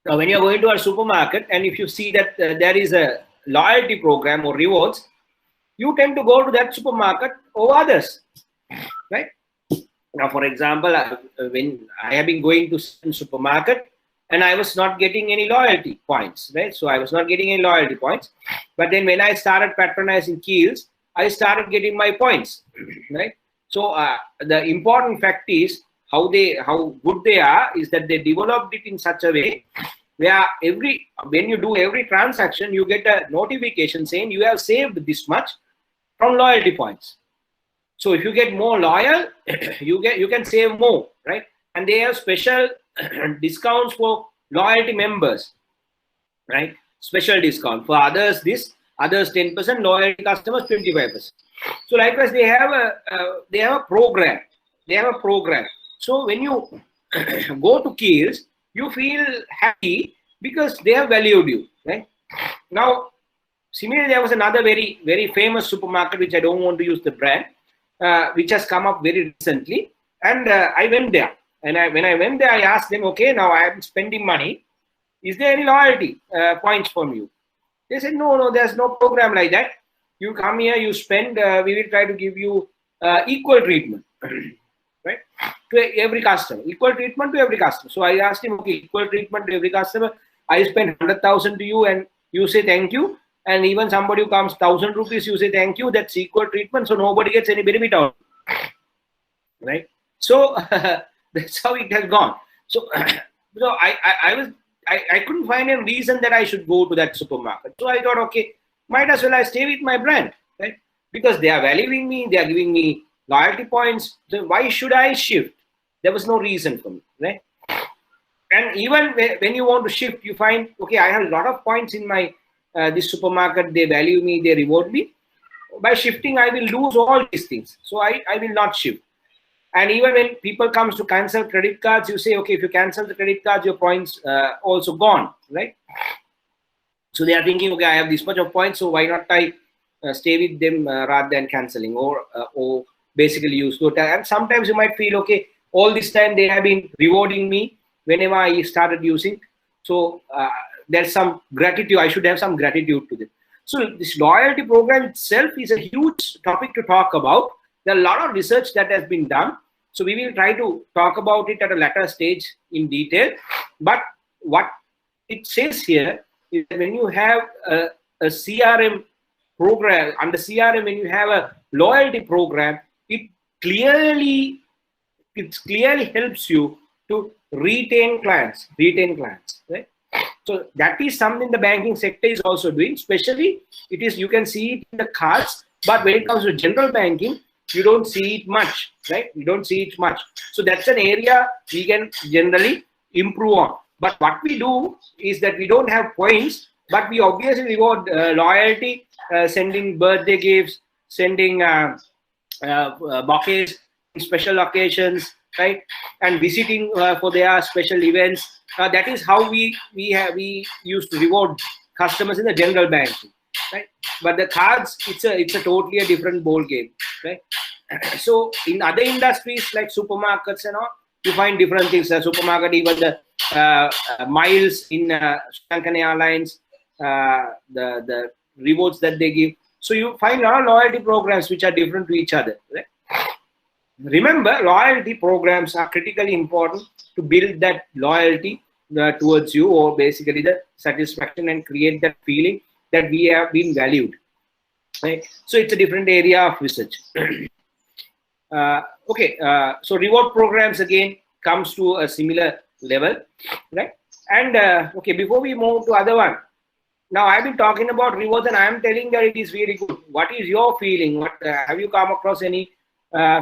Now, when you're going to a supermarket and if you see that there is a loyalty program or rewards, you tend to go to that supermarket over others, right? Now, for example, when I have been going to some supermarket and I was not getting any loyalty points, right? So I was not getting any loyalty points. But then when I started patronizing Kiehl's, I started getting my points, right? So the important fact is how good they are is that they developed it in such a way where when you do every transaction, you get a notification saying you have saved this much from loyalty points. So if you get more loyal, you can save more, right? And they have special discounts for loyalty members, right? Special discount for others. Others 10%, loyalty customers 25%. So likewise, they have a program. They have a program. So when you go to Kiehl's, you feel happy because they have valued you, right? Now, similarly, there was another very, very famous supermarket, which I don't want to use the brand, which has come up very recently. And I went there. And when I went there, I asked them, okay, now I am spending money. Is there any loyalty points from you? They said, no, there's no program like that. You come here, you spend, we will try to give you equal treatment, right? To every customer, equal treatment to every customer. So I asked him, okay, equal treatment to every customer. I spend 100,000 to you and you say thank you. And even somebody who comes 1,000 rupees, you say thank you. That's equal treatment. So nobody gets any benefit out, right? So that's how it has gone. So, I couldn't find a reason that I should go to that supermarket. So I thought, okay, might as well I stay with my brand, right? Because they are valuing me, they are giving me loyalty points. So why should I shift? There was no reason for me, right? And even when you want to shift, you find, okay, I have a lot of points in my this supermarket. They value me, they reward me. By shifting, I will lose all these things. So I will not shift. And even when people comes to cancel credit cards, you say, okay, if you cancel the credit cards, your points also gone, right? So they are thinking, okay, I have this much of points, so why not I stay with them rather than canceling or basically use to. And sometimes you might feel, okay, all this time they have been rewarding me whenever I started using. So there's some gratitude. I should have some gratitude to them. So this loyalty program itself is a huge topic to talk about. There are a lot of research that has been done. So we will try to talk about it at a later stage in detail. But what it says here is that when you have a CRM program, under CRM, when you have a loyalty program, it clearly helps you to retain clients, right? So that is something the banking sector is also doing. Especially, you can see it in the cards, but when it comes to general banking, you don't see it much, right? You don't see it much. So that's an area we can generally improve on. But what we do is that we don't have points, but we obviously reward loyalty, sending birthday gifts, sending bouquets in special occasions, right? And visiting for their special events. That is how we used to reward customers in the general banking, right? But the cards, it's a totally a different ball game, right? So in other industries like supermarkets and all, you find different things. Supermarket, even the miles in Sri Lankan Airlines, the rewards that they give. So you find a lot of loyalty programs which are different to each other, right? Remember, loyalty programs are critically important to build that loyalty towards you, or basically the satisfaction, and create that feeling that we have been valued, right? So it's a different area of research. So reward programs again comes to a similar level, right? And okay, before we move to other one, now I've been talking about rewards and I am telling that it is really good. What is your feeling? What have you come across any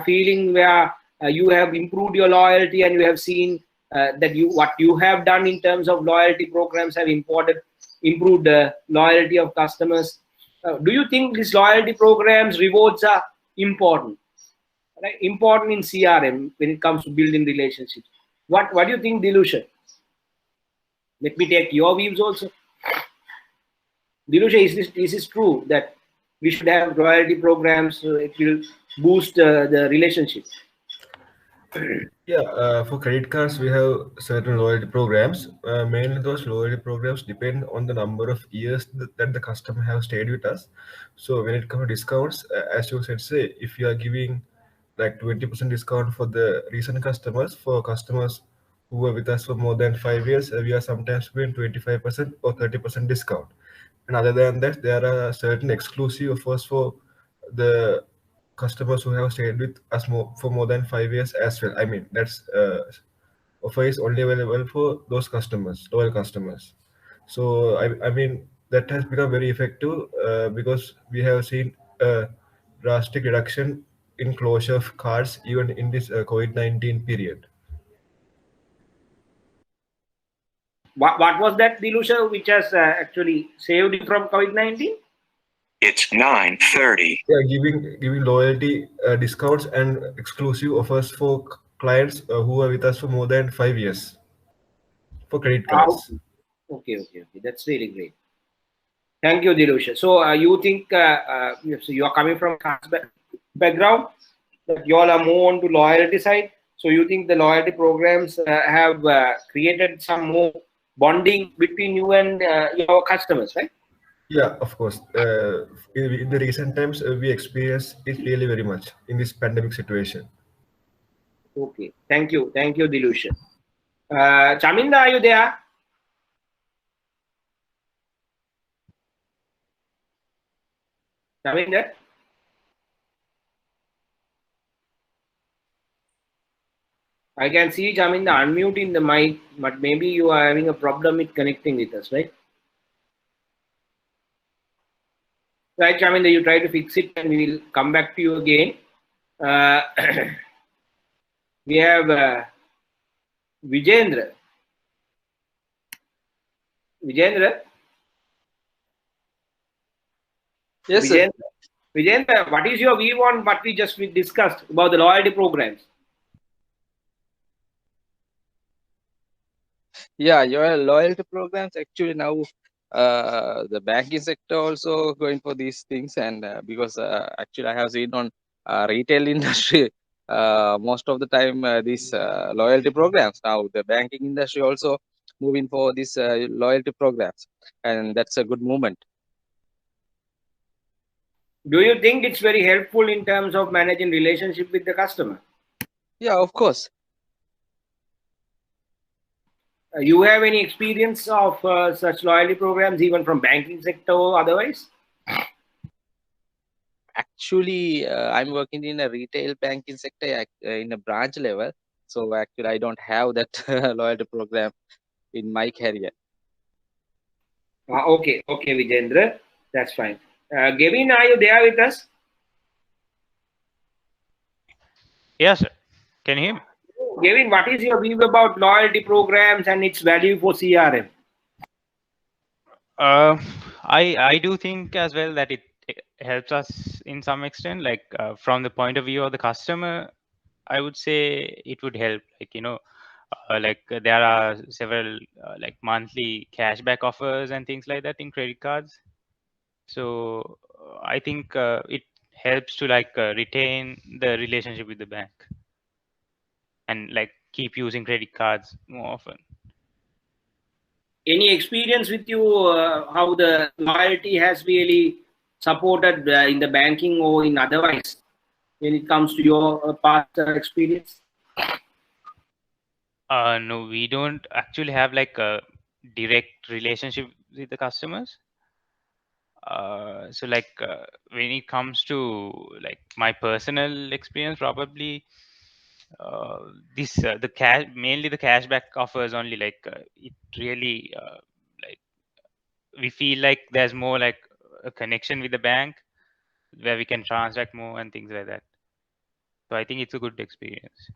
feeling where you have improved your loyalty and you have seen that what you have done in terms of loyalty programs have improved the loyalty of customers. Do you think these loyalty programs rewards are important, right? Important in CRM when it comes to building relationships. What do you think, Dilusha? Let me take your views also. Dilusha, is this true that we should have loyalty programs so it will boost the relationship? Yeah, for credit cards, we have certain loyalty programs. Mainly, those loyalty programs depend on the number of years that the customer have stayed with us. So when it comes to discounts, as you said, say if you are giving like 20% discount for the recent customers, for customers who were with us for more than 5 years, we are sometimes giving 25% or 30% discount. And other than that, there are certain exclusive offers for the customers who have stayed with us for more than 5 years as well. I mean, that's offer is only available for those customers, loyal customers. So I mean that has become very effective because we have seen a drastic reduction in closure of cards even in this COVID-19 period. What was that, Dilusha, which has actually saved you from COVID-19? It's 9:30. Yeah, giving loyalty discounts and exclusive offers for clients who are with us for more than 5 years for credit cards. Okay. That's really great. Thank you, Dilusha. So you think so you are coming from background that you all are more on to loyalty side. So you think the loyalty programs have created some more bonding between you and your customers, right? Yeah, of course. In the recent times, we experience it really very much in this pandemic situation. Okay. Thank you, Dilusha. Chaminda, are you there? Chaminda? I can see Chaminda unmuting the mic, but maybe you are having a problem with connecting with us, right? Right, Chaminda, you try to fix it and we will come back to you again. We have Vijendra. Vijendra? Yes, sir. Vijendra, what is your view on what we just discussed about the loyalty programs? Yeah, your loyalty programs actually now the banking sector also going for these things, and because actually I have seen on retail industry most of the time these loyalty programs. Now the banking industry also moving for these loyalty programs, and that's a good movement. Do you think it's very helpful in terms of managing relationship with the customer? Yeah, of course. You have any experience of such loyalty programs, even from banking sector or otherwise? Actually, I'm working in a retail banking sector in a branch level. So actually, I don't have that loyalty program in my career. Okay, Vijendra, that's fine. Gavin, are you there with us? Yes, sir. Can you hear me? Gavin, what is your view about loyalty programs and its value for CRM? I do think as well that it helps us in some extent, like from the point of view of the customer, I would say it would help, like there are several like monthly cashback offers and things like that in credit cards. So I think it helps to retain the relationship with the bank and like keep using credit cards more often. Any experience with you how the loyalty has really supported in the banking or in otherwise when it comes to your past experience? No, we don't actually have like a direct relationship with the customers. So when it comes to like my personal experience, probably the cash, mainly the cashback offers only, it really like we feel like there's more like a connection with the bank where we can transact more and things like that. So I think it's a good experience.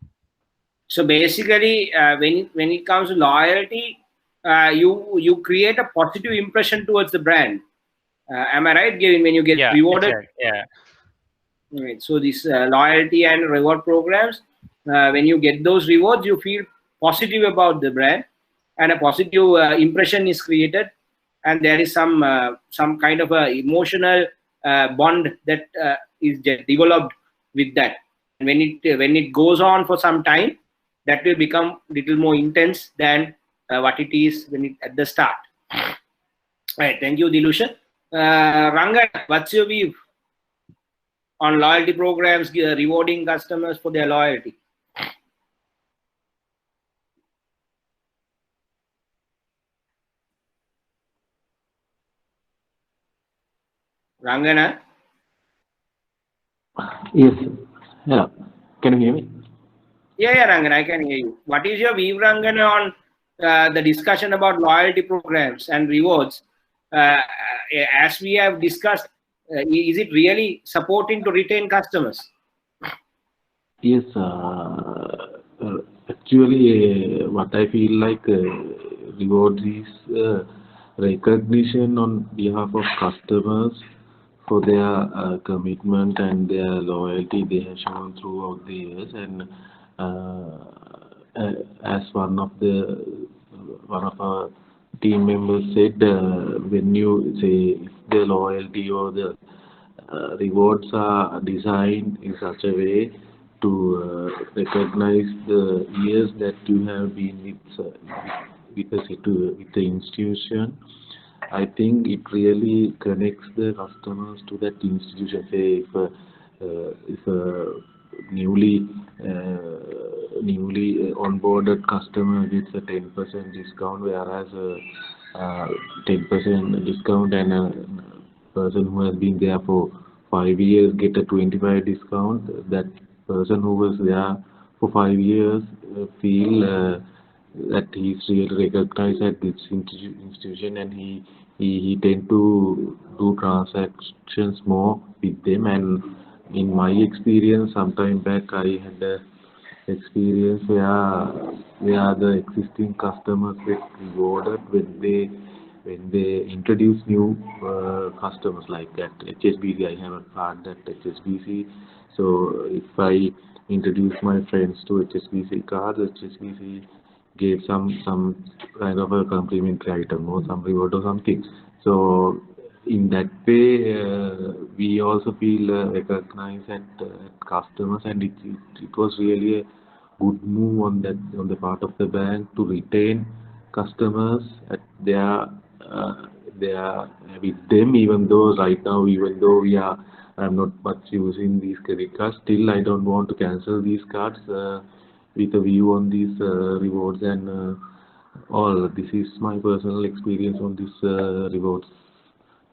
So basically, when it comes to loyalty, you create a positive impression towards the brand. Am I right, Gavin? When you get rewarded, yeah. Right. So this loyalty and reward programs, when you get those rewards, you feel positive about the brand, and a positive impression is created, and there is some kind of a emotional bond that is developed with that. When it goes on for some time, that will become little more intense than what it is when it at the start. Right. Thank you, Dilushan. Ranga, what's your view on loyalty programs, rewarding customers for their loyalty? Rangana? Yes. Yeah. Can you hear me? Yeah, Rangana, I can hear you. What is your view, Rangana, on the discussion about loyalty programs and rewards? As we have discussed, is it really supporting to retain customers? Yes. Actually, what I feel like rewards is recognition on behalf of customers for their commitment and their loyalty they have shown throughout the years. And as one of our team members said, when you say if the loyalty or the rewards are designed in such a way to recognize the years that you have been with the institution, I think it really connects the customers to that institution. Say if a newly onboarded customer gets a 10% discount, whereas a 10% discount and a person who has been there for 5 years get a 25 discount, that person who was there for 5 years feel that he's really recognized at this institution, and he tend to do transactions more with them. And in my experience, sometime back I had a experience where the existing customers get rewarded when they introduce new customers. Like at HSBC, I have a card at HSBC. So if I introduce my friends to HSBC cards, HSBC gave some kind of a complimentary item or some reward or something. So in that way, we also feel recognized at customers, and it was really a good move on the part of the bank to retain customers at their with them. Even though right now, I'm not much using these credit cards, still I don't want to cancel these cards with a view on these rewards and all. This is my personal experience on this rewards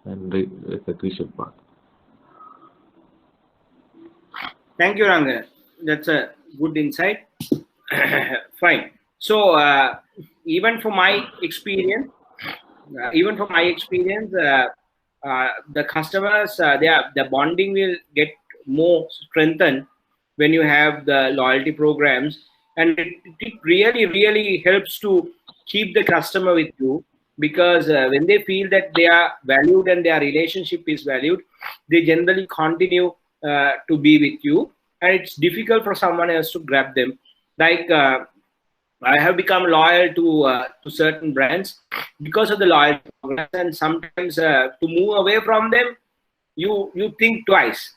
and recognition part. Thank you, Ranga. That's a good insight. Fine. So even from my experience, the customers, the bonding will get more strengthened when you have the loyalty programs, and it really helps to keep the customer with you, because when they feel that they are valued and their relationship is valued, they generally continue to be with you, and it's difficult for someone else to grab them. Like I have become loyal to certain brands because of the loyalty programs, and sometimes to move away from them, you think twice.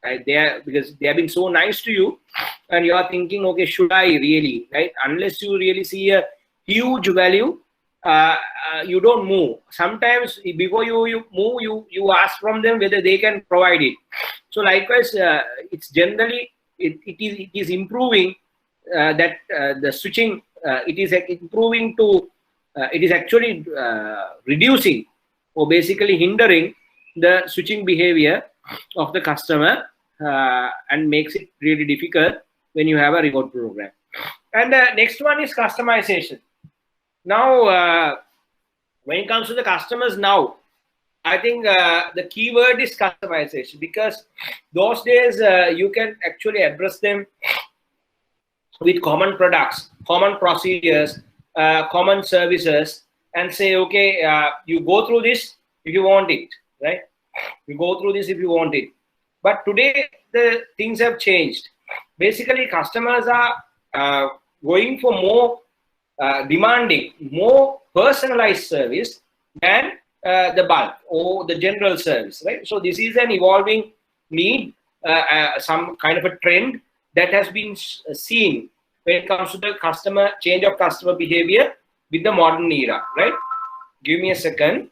Right? Because they have been so nice to you, and you are thinking, okay, should I really? Right? Unless you really see a huge value, you don't move. Sometimes before you move, you ask from them whether they can provide it. So likewise, it's generally it is improving that the switching. It is improving to. It is actually reducing or basically hindering the switching behavior of the customer, and makes it really difficult when you have a reward program. And the next one is customization. Now, when it comes to the customers now, I think the keyword is customization, because those days you can actually address them with common products, common procedures, common services, and say, okay, you go through this if you want it, right? You go through this if you want it. But today, the things have changed. Basically, customers are going for more demanding, more personalized service than the bulk or the general service, right? So this is an evolving need, some kind of a trend that has been seen when it comes to the customer change of customer behavior with the modern era, right? Give me a second.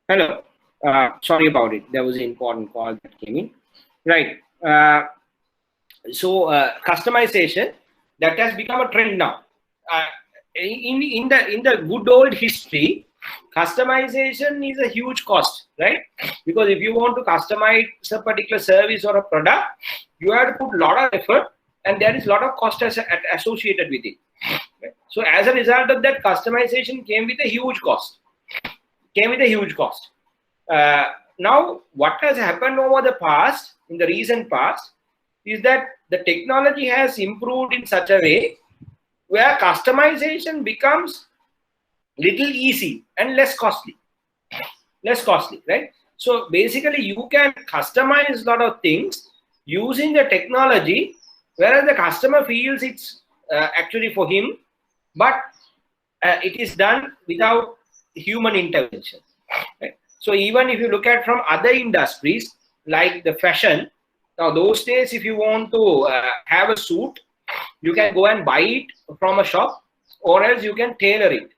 Hello. Sorry about it. There was an important call that came in. Right. So customization, that has become a trend now. In the good old history, customization is a huge cost, right? Because if you want to customize a particular service or a product, you have to put a lot of effort, and there is a lot of cost associated with it. Right? So as a result of that, customization came with a huge cost. Now, what has happened over the past, in the recent past, is that the technology has improved in such a way where customization becomes little easy and less costly, right? So basically, you can customize a lot of things using the technology, whereas the customer feels it's actually for him, but it is done without human intervention. Right? So even if you look at from other industries like the fashion, now those days if you want to have a suit, you can go and buy it from a shop, or else you can tailor it.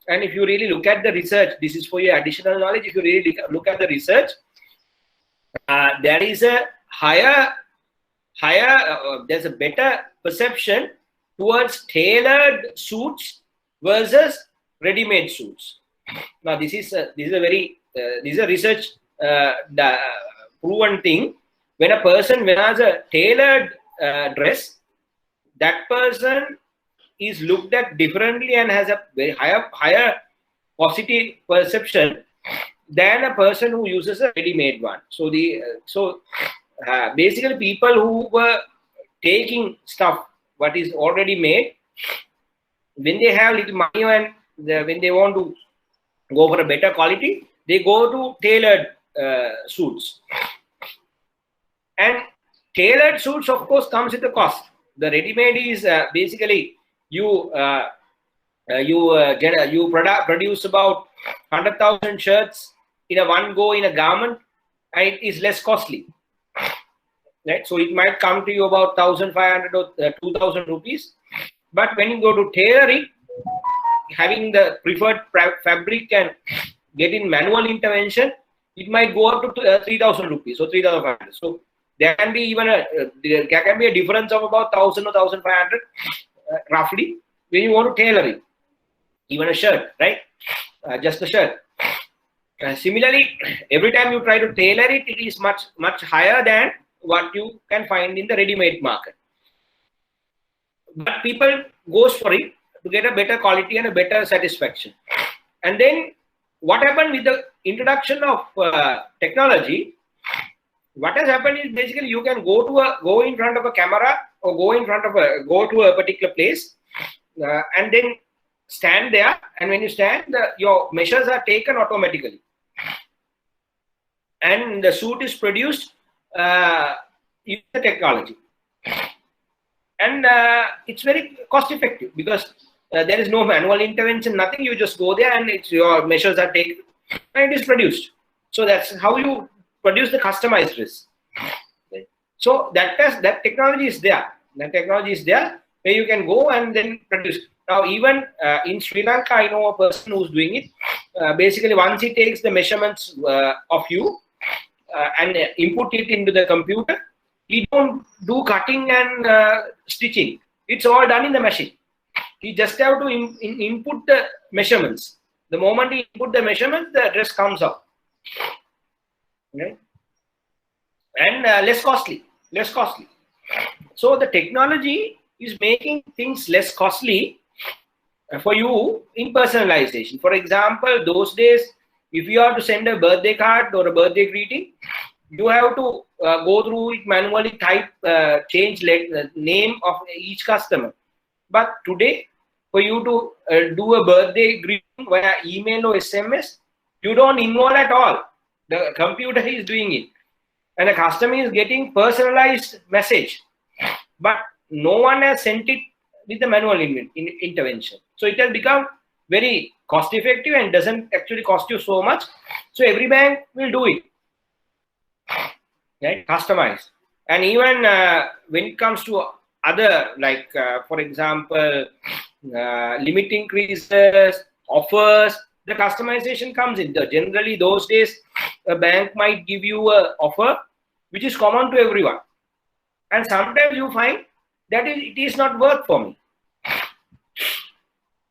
And if you really look at the research, this is for your additional knowledge, if you really look at the research, there is a there's a better perception towards tailored suits versus ready-made suits. Now this is a research proven thing. When a person wears a tailored dress, that person is looked at differently and has a very higher positive perception than a person who uses a ready-made one. So basically people who were taking stuff what is already made, when they have little money and when they want to go for a better quality, they go to tailored suits. And tailored suits, of course, comes with a cost. The ready-made is basically you produce about 100,000 shirts in a one go in a garment, and it is less costly, right? So it might come to you about 1,500 or 2,000 rupees. But when you go to tailor it, having the preferred fabric and getting manual intervention, it might go up to 3,000 rupees or 3,500. So there can be even there can be a difference of about 1,000 or 1,500 roughly when you want to tailor it, even a shirt, right? Just a shirt. Similarly, every time you try to tailor it, it is much higher than what you can find in the ready-made market. But people goes for it to get a better quality and a better satisfaction. And then what happened with the introduction of technology? What has happened is basically you can go in front of a camera or go to a particular place and then stand there. And when you stand, your measures are taken automatically, and the suit is produced using the technology. And it's very cost effective because there is no manual intervention, nothing. You just go there and your measures are taken and it is produced. So that's how you produce the customized dress. So that technology is there. That technology is there where you can go and then produce. Now even in Sri Lanka, I know a person who's doing it. Basically, once he takes the measurements of you and input it into the computer, he don't do cutting and stitching. It's all done in the machine. He just have to input the measurements. The moment he input the measurements, the dress comes out. Okay? And less costly. So the technology is making things less costly for you in personalization. For example, those days, if you have to send a birthday card or a birthday greeting, you have to go through it manually, type, change name of each customer. But today, for you to do a birthday greeting via email or SMS, you don't involve at all. The computer is doing it. And the customer is getting personalized message. But no one has sent it with the manual intervention. So it has become very cost effective and doesn't actually cost you so much. So every bank will do it. Right? Customized. And even when it comes to other, like for example, limit increases, offers, the customization comes in. Generally, those days, a bank might give you an offer which is common to everyone. And sometimes you find that it is not worth for me.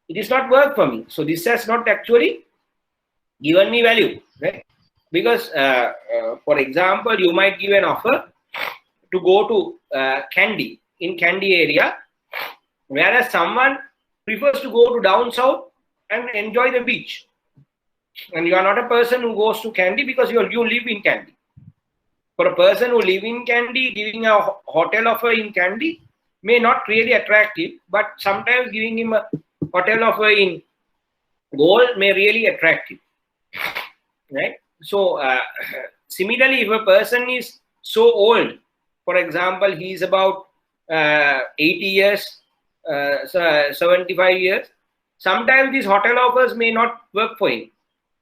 It is not worth for me. So this has not actually given me value, right? Because, for example, you might give an offer to go to Kandy, in Kandy area, whereas someone prefers to go to down south and enjoy the beach. And you are not a person who goes to Kandy because you live in Kandy. For a person who live in Kandy, giving a hotel offer in Kandy may not really attractive, but sometimes giving him a hotel offer in Gold may really attractive, right? So similarly, if a person is so old, for example, he is about 80 years, 75 years, sometimes these hotel offers may not work for him.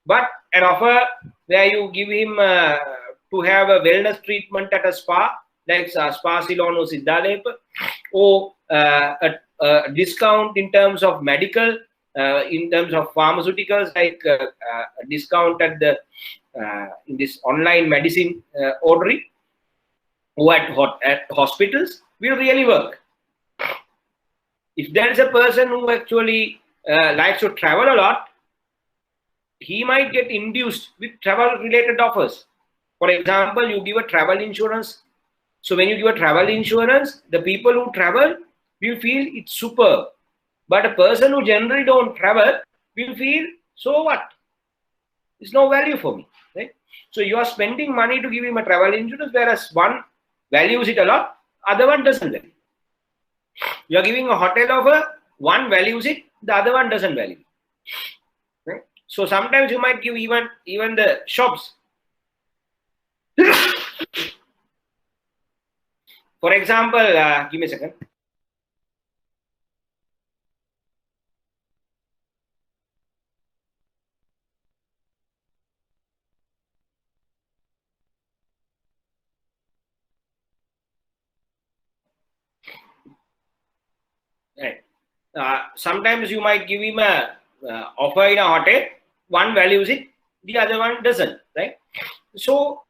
But an offer where you give him to have a wellness treatment at a spa, like Spa Ceylon or Siddhalepa, or a discount in terms of medical, in terms of pharmaceuticals, like a discount at the in this online medicine ordering, or at hospitals, will really work. If there is a person who actually likes to travel a lot, he might get induced with travel related offers. For example, you give a travel insurance. So when you give a travel insurance, the people who travel will feel it's superb. But a person who generally don't travel will feel, so what? It's no value for me, right? So you are spending money to give him a travel insurance, whereas one values it a lot, other one doesn't value. You are giving a hotel offer, one values it, the other one doesn't value it. Right? So sometimes you might give even the shops. For example, give me a second. Right. Sometimes you might give him a offer in a hotel. One values it, the other one doesn't. Right. So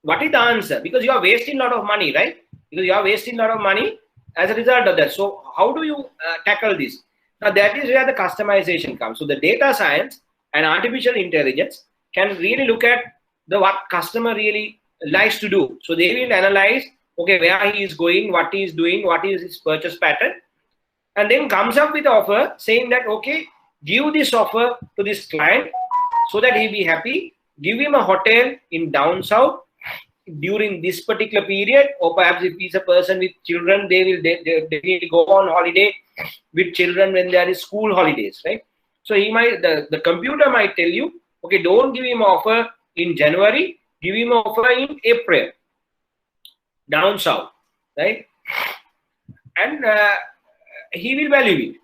what is the answer? Because you are wasting a lot of money, right? Because you are wasting a lot of money as a result of that. So how do you tackle this? Now that is where the customization comes. So the data science and artificial intelligence can really look at what customer really likes to do. So they will analyze, okay, where he is going, what he is doing, what is his purchase pattern, and then comes up with offer saying that, okay, give this offer to this client so that he'll be happy. Give him a hotel in down south during this particular period, or perhaps if he's a person with children, they will go on holiday with children when there is school holidays, right? So he might, the computer might tell you, okay, don't give him offer in January, give him offer in April, down south, right? And he will value it.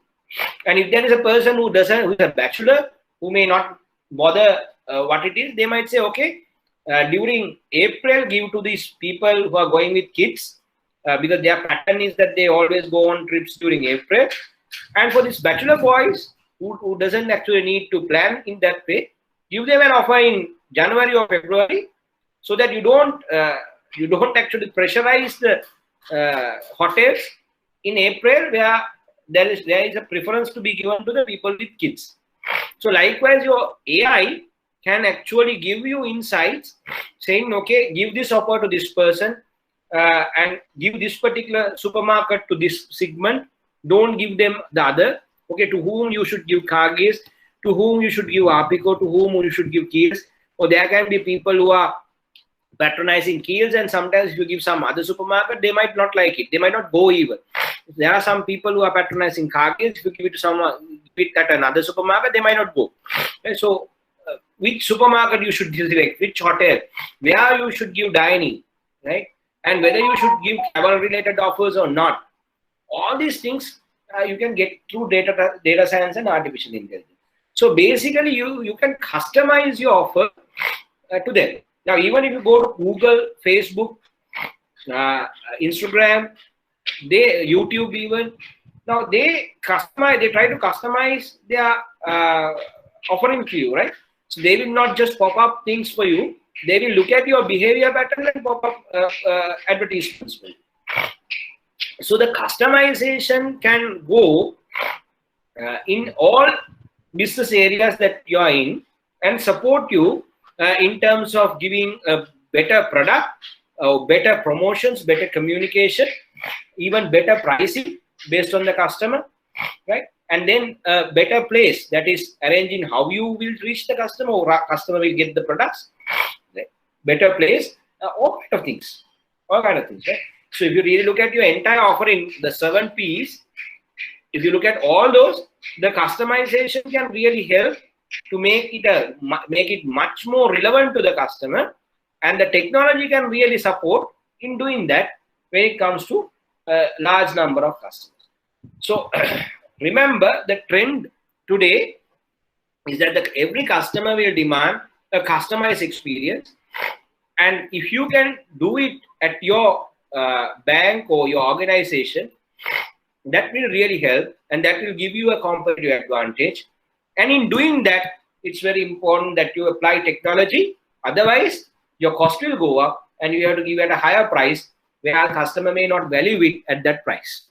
And if there is a person who's a bachelor, who may not bother what it is, they might say, okay, during April, give to these people who are going with kids, because their pattern is that they always go on trips during April. And for this bachelor boys who doesn't actually need to plan in that way, give them an offer in January or February, so that you don't actually pressurize the hotels in April, where there is a preference to be given to the people with kids. So likewise, your AI can actually give you insights saying, okay, give this offer to this person and give this particular supermarket to this segment. Don't give them the other. Okay, to whom you should give Kargis, to whom you should give Apico, to whom you should give Keels. Or there can be people who are patronizing Keels, and sometimes if you give some other supermarket, they might not like it. They might not go even. There are some people who are patronizing Kargis. If you give it to someone at another supermarket, they might not go. Okay, so which supermarket you should select, which hotel, where you should give dining, right? And whether you should give travel related offers or not. All these things you can get through data science and artificial intelligence. So basically you can customize your offer to them. Now, even if you go to Google, Facebook, Instagram, YouTube even, now they try to customize their offering to you, right? So they will not just pop up things for you. They will look at your behavior pattern and pop up advertisements for you. So the customization can go in all business areas that you are in and support you in terms of giving a better product, better promotions, better communication, even better pricing based on the customer, right? And then a better place, that is arranging how you will reach the customer, or customer will get the products, right? Better place, all kind of things, right? So if you really look at your entire offering, the 7 P's, if you look at all those, the customization can really help to make it much more relevant to the customer, and the technology can really support in doing that when it comes to a large number of customers. So remember, the trend today is that every customer will demand a customized experience, and if you can do it at your bank or your organization, that will really help, and that will give you a competitive advantage. And in doing that, it's very important that you apply technology. Otherwise, your cost will go up, and you have to give at a higher price, where a customer may not value it at that price.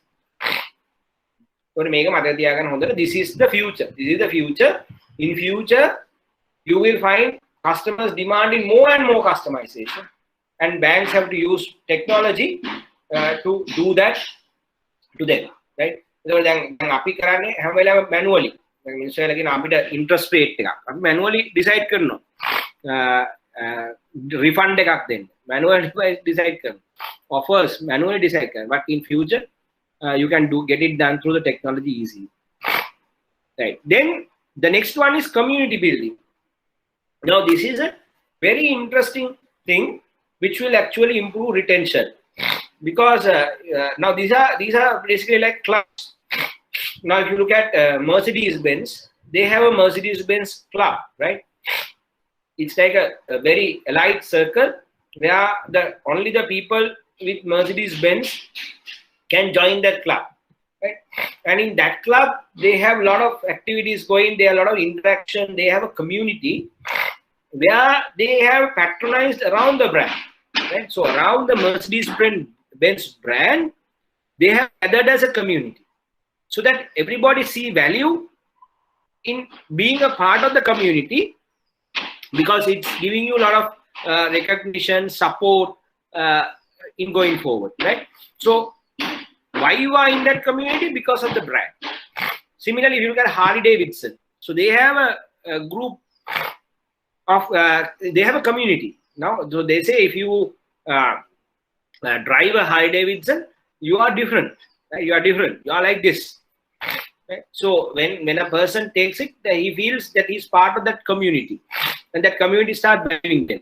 This is the future. This is the future. In future, you will find customers demanding more and more customization, and banks have to use technology to do that to them, right? Manually, interest rate manually decide refund manually decide offers manually decide, but in future you can get it done through the technology easily, right? Then The next one is community building. Now, this is a very interesting thing which will actually improve retention, because now these are basically like clubs. Now, if you look at Mercedes-Benz, they have a Mercedes-Benz club, right? It's like a very elite circle where only the people with Mercedes-Benz can join that club, right? And in that club, they have a lot of activities going. There are a lot of interaction. They have a community where they have patronized around the brand, right? So around the Mercedes-Benz brand, they have gathered as a community, so that everybody see value in being a part of the community, because it's giving you a lot of recognition, support in going forward, right? So why you are in that community? Because of the brand. Similarly, if you look at Harley-Davidson, so they have a group of, they have a community. Now, so they say if you drive a Harley-Davidson, you are different. Right? You are different. You are like this. Right? So when a person takes it, he feels that he's part of that community, and that community starts valuing them.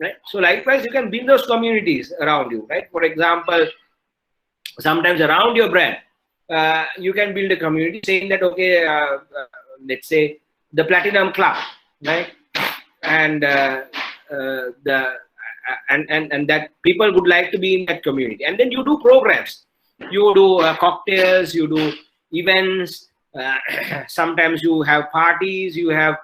Right? So likewise, you can build those communities around you. Right? For example, sometimes around your brand, you can build a community saying that, okay, let's say the Platinum Club, right? And and that people would like to be in that community, and then you do programs, you do cocktails, you do events, sometimes you have parties, you have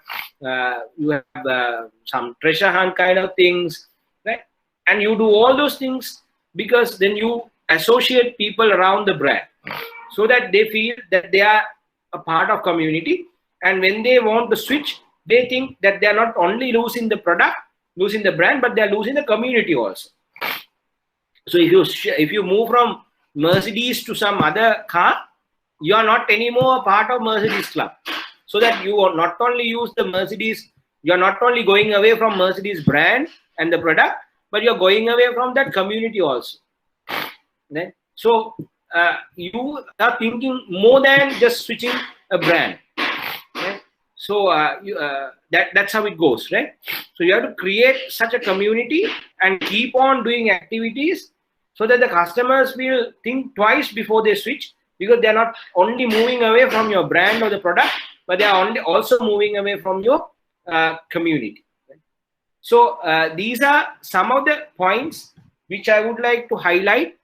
some treasure hunt kind of things, right? And you do all those things because then you associate people around the brand, so that they feel that they are a part of community, and when they want to switch, they think that they are not only losing the product, losing the brand, but they are losing the community also. So if you move from Mercedes to some other car, you are not anymore a part of Mercedes club. So that you are not only use the Mercedes, you are not only going away from Mercedes brand and the product, but you are going away from that community also. Right? So you are thinking more than just switching a brand. Right? So that's how it goes, right? So you have to create such a community and keep on doing activities, so that the customers will think twice before they switch, because they are not only moving away from your brand or the product, but they are also moving away from your community. Right? So these are some of the points which I would like to highlight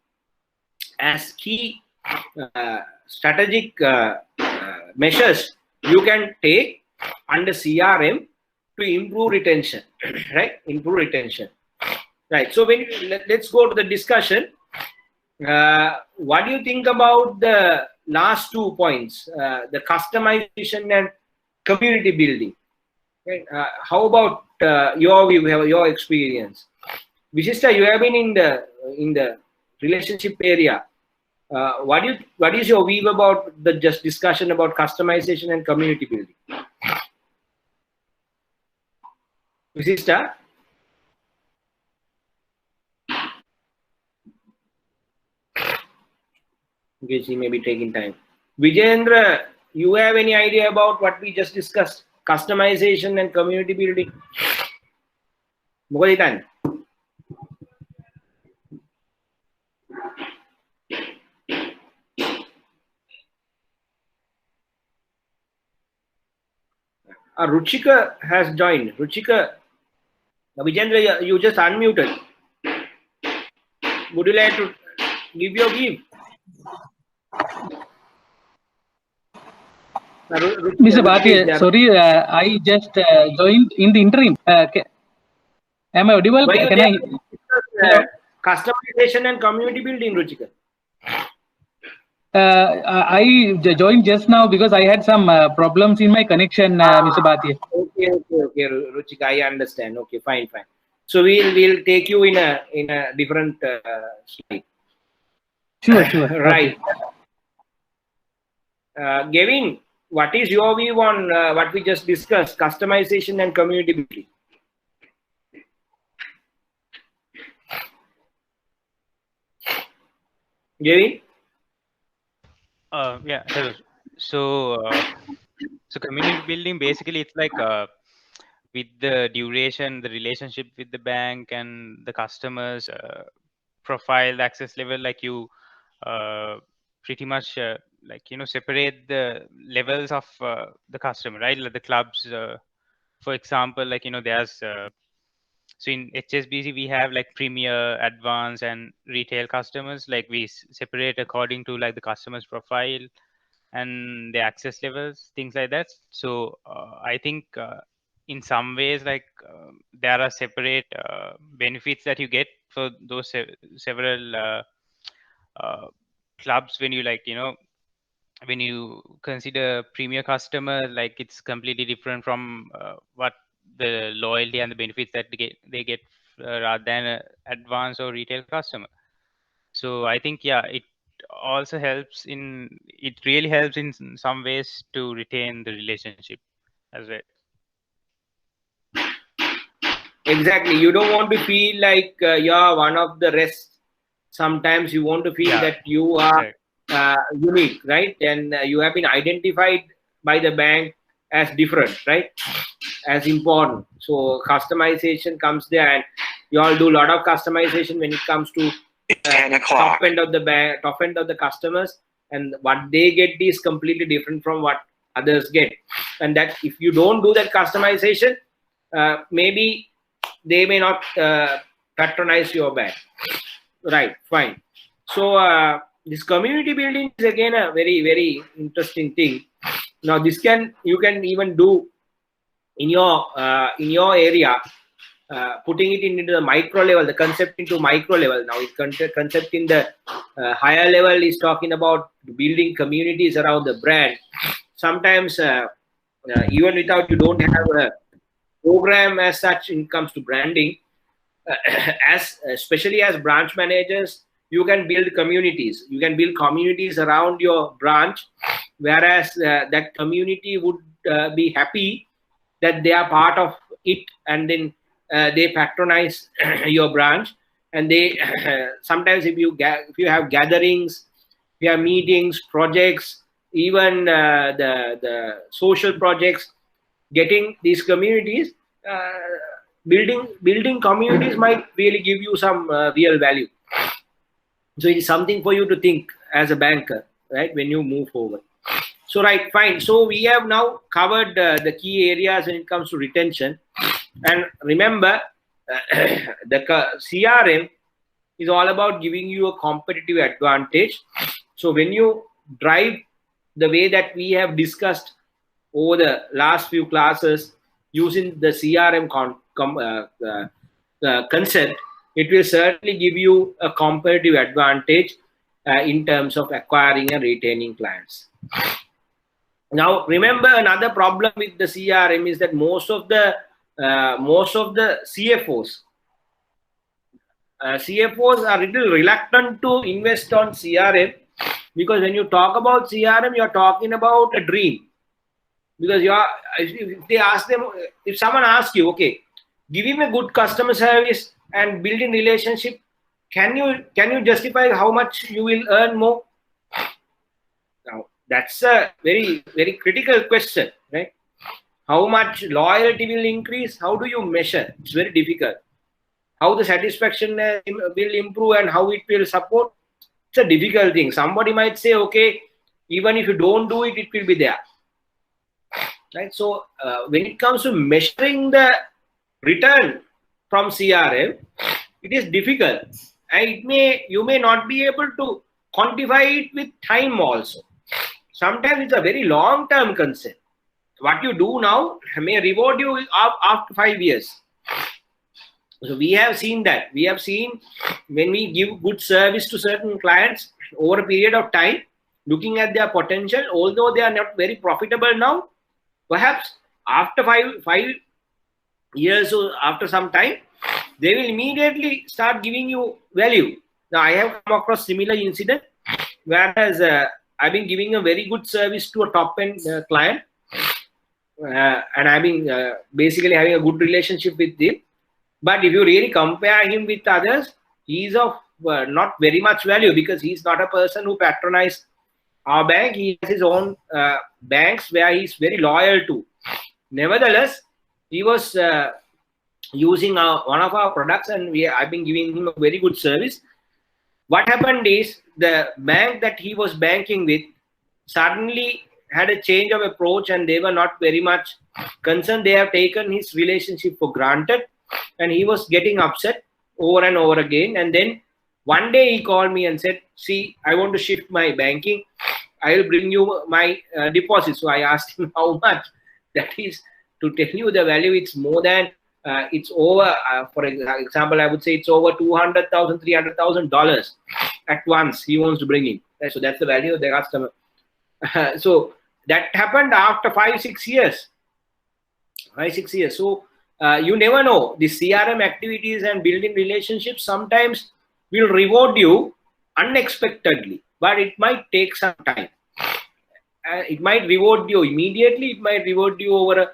as key strategic measures you can take under CRM to improve retention, right? Improve retention, right? So when let's go to the discussion. What do you think about the last 2 points, the customization and community building? Right? How about your experience? Vishishta, you have been in the relationship area. What is your view about the discussion about customization and community building? Vishishta? Okay, she may be taking time. Vijayendra, you have any idea about what we just discussed? Customization and community building? Mukaditan. Ruchika has joined. Ruchika, Vijayendra, you just unmuted. Would you like to give your view? Mr. Bhatia, sorry, I just joined in the interim. Am I audible? Can I? Customization and community building, Ruchika. I joined just now because I had some problems in my connection, Mr. Bhatia. Okay, Ruchika, I understand. Okay, fine. So we'll take you in a different slide. Sure. Right. Gavin, what is your view on what we just discussed, customization and community building? Gavin? Yeah, hello. So So community building, basically, it's like with the duration, the relationship with the bank and the customers, profile, the access level, like you pretty much like, you know, separate the levels of the customer, right? Like the clubs, for example, like, you know, there's so in HSBC we have like premier, advanced, and retail customers. Like we separate according to like the customer's profile and the access levels, things like that. So I think in some ways, like there are separate benefits that you get for those several clubs when you, like, you know, when you consider premier customer, like it's completely different from what the loyalty and the benefits that they get rather than a advanced or retail customer. So I think, yeah, it also helps in, it really helps in some ways to retain the relationship as well. Exactly. You don't want to feel like you're one of the rest. Sometimes you want to feel that you are unique, right? And you have been identified by the bank as different, right? As important. So customization comes there, and you all do a lot of customization when it comes to 10 o'clock. top end of the bank, top end of the customers, and what they get is completely different from what others get. And that if you don't do that customization, maybe they may not patronize your bank. Right, fine. So this community building is again a very, very interesting thing. Now this you can even do in your area, putting it into the micro level, the concept into micro level. Now it concept in the higher level is talking about building communities around the brand. Sometimes even without, you don't have a program as such when it comes to branding, especially as branch managers, you can build communities. You can build communities around your branch, whereas that community would be happy that they are part of it, and then they patronize your branch. And they sometimes if you have gatherings, if you have meetings, projects, even the social projects, getting these communities, building communities might really give you some real value. So it is something for you to think as a banker, right, when you move forward. So right, fine. So we have now covered the key areas when it comes to retention. And remember, the CRM is all about giving you a competitive advantage. So when you drive the way that we have discussed over the last few classes using the CRM concept, it will certainly give you a competitive advantage in terms of acquiring and retaining clients. Now, remember, another problem with the CRM is that most of the CFOs are a little reluctant to invest on CRM, because when you talk about CRM, you're talking about a dream. Because if they ask them, if someone asks you, okay, give him a good customer service and building relationship, can you justify how much you will earn more? Now that's a very, very critical question, right? How much loyalty will increase? How do you measure? It's very difficult. How the satisfaction will improve and how it will support? It's a difficult thing. Somebody might say, okay, even if you don't do it, it will be there. Right? So when it comes to measuring the return from CRM, it is difficult, and you may not be able to quantify it with time also. Sometimes it's a very long-term concept. What you do now may reward you after 5 years. So we have seen that. We have seen when we give good service to certain clients over a period of time, looking at their potential, although they are not very profitable now, perhaps after five years or after some time, they will immediately start giving you value. Now, I have come across similar incident, whereas I've been giving a very good service to a top-end client, and I've been basically having a good relationship with him. But if you really compare him with others, he's of not very much value, because he's not a person who patronizes our bank, he has his own banks where he's very loyal to. Nevertheless, he was using one of our products, and I've been giving him a very good service. What happened is the bank that he was banking with suddenly had a change of approach, and they were not very much concerned. They have taken his relationship for granted, and he was getting upset over and over again. And then one day he called me and said, see, I want to shift my banking. I will bring you my deposit. So I asked him how much. That is, to tell you the value, it's more than it's over, for example, I would say it's over $200,000, $300,000 at once he wants to bring in. So that's the value of the customer. So that happened after 5-6 years. 5-6 years. So you never know. The CRM activities and building relationships sometimes will reward you unexpectedly, but it might take some time. It might reward you immediately. It might reward you over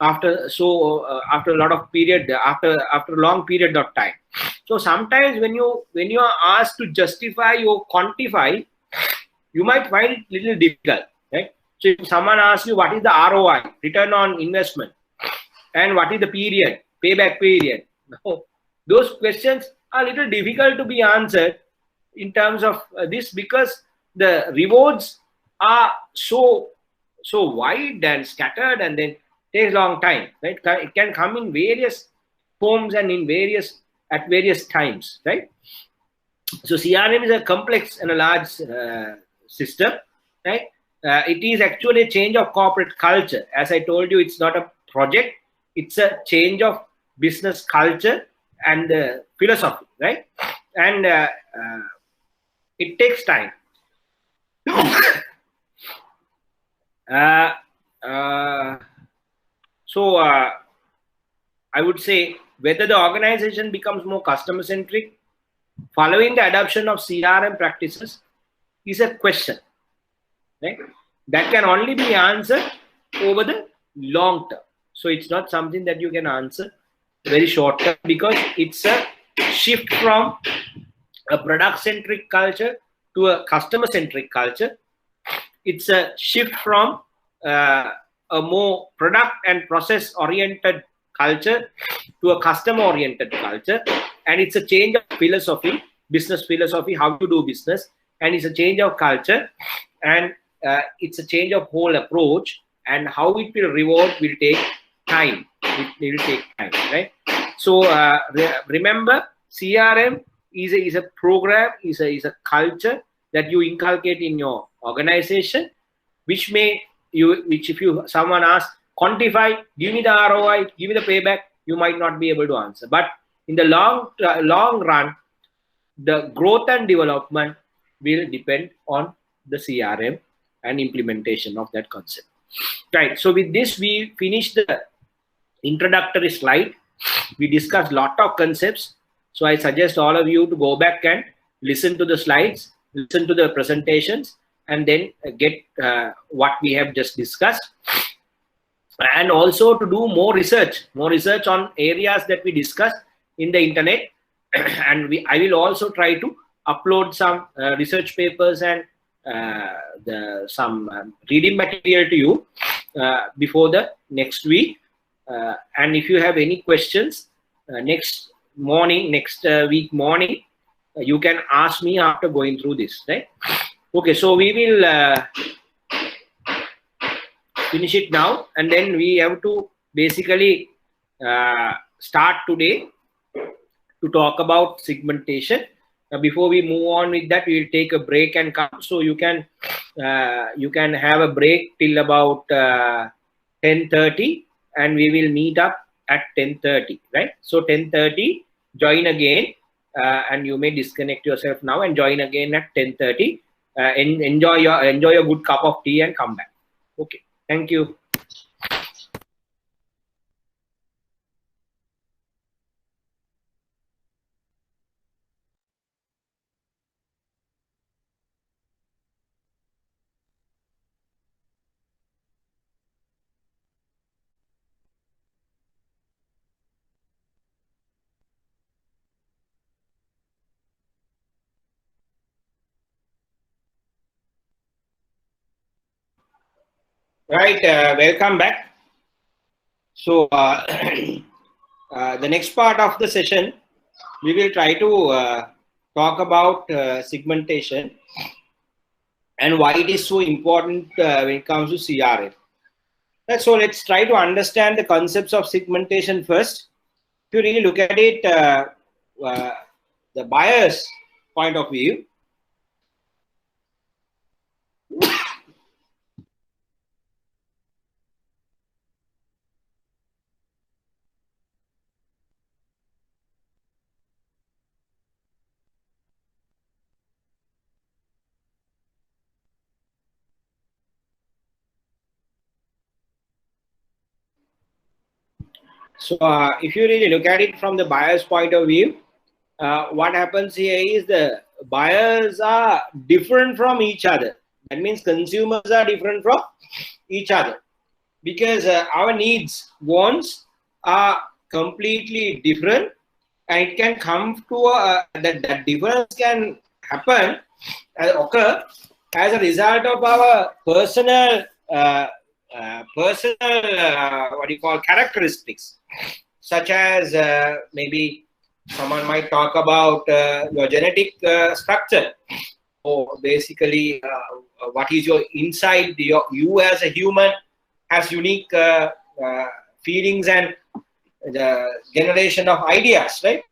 after a lot of period, after a long period of time. So sometimes when you are asked to justify or quantify, you might find it little difficult, right? So if someone asks you what is the ROI, return on investment, and what is the period, payback period, those questions are a little difficult to be answered in terms of this, because the rewards are so wide and scattered, and then takes a long time, right? It can come in various forms and at various times, right? So CRM is a complex and a large system, right? It is actually a change of corporate culture. As I told you, it's not a project, it's a change of business culture and philosophy, right? And it takes time. So I would say whether the organization becomes more customer centric following the adoption of CRM practices is a question, right? That can only be answered over the long term. So it's not something that you can answer very short term, because it's a shift from a product centric culture to a customer centric culture. It's a shift from a more product and process oriented culture to a customer oriented culture. And it's a change of philosophy, business philosophy, how to do business. And it's a change of culture, and it's a change of whole approach, and how it will reward will take time. It will take time, right? So remember, CRM is a program, is a culture that you inculcate in your organization, which if someone asks, quantify, give me the ROI, give me the payback, you might not be able to answer. But in the long run, the growth and development will depend on the CRM and implementation of that concept. Right. So with this, we finished the introductory slide. We discussed a lot of concepts. So I suggest all of you to go back and listen to the slides, listen to the presentations, and then get what we have just discussed. And also to do more research on areas that we discussed in the internet. And I will also try to upload some research papers and some reading material to you before the next week. And if you have any questions next week morning, you can ask me after going through this, right? Okay, so we will finish it now, and then we have to basically start today to talk about segmentation. Before we move on with that, we will take a break and come. So you can have a break till about 10:30, and we will meet up at 10:30, right? So 10:30, join again, and you may disconnect yourself now and join again at 10:30. Enjoy your good cup of tea and come back. Okay, thank you. Right, welcome back. So the next part of the session, we will try to talk about segmentation and why it is so important when it comes to CRM. So let's try to understand the concepts of segmentation first. If you really look at it, the buyer's point of view, so if you really look at it from the buyer's point of view, what happens here is the buyers are different from each other. That means consumers are different from each other because our needs, wants are completely different, and it can come to that difference can happen occur as a result of our personal what do you call characteristics, such as maybe someone might talk about your genetic structure, or basically what is your inside. You as a human has unique feelings and the generation of ideas, right?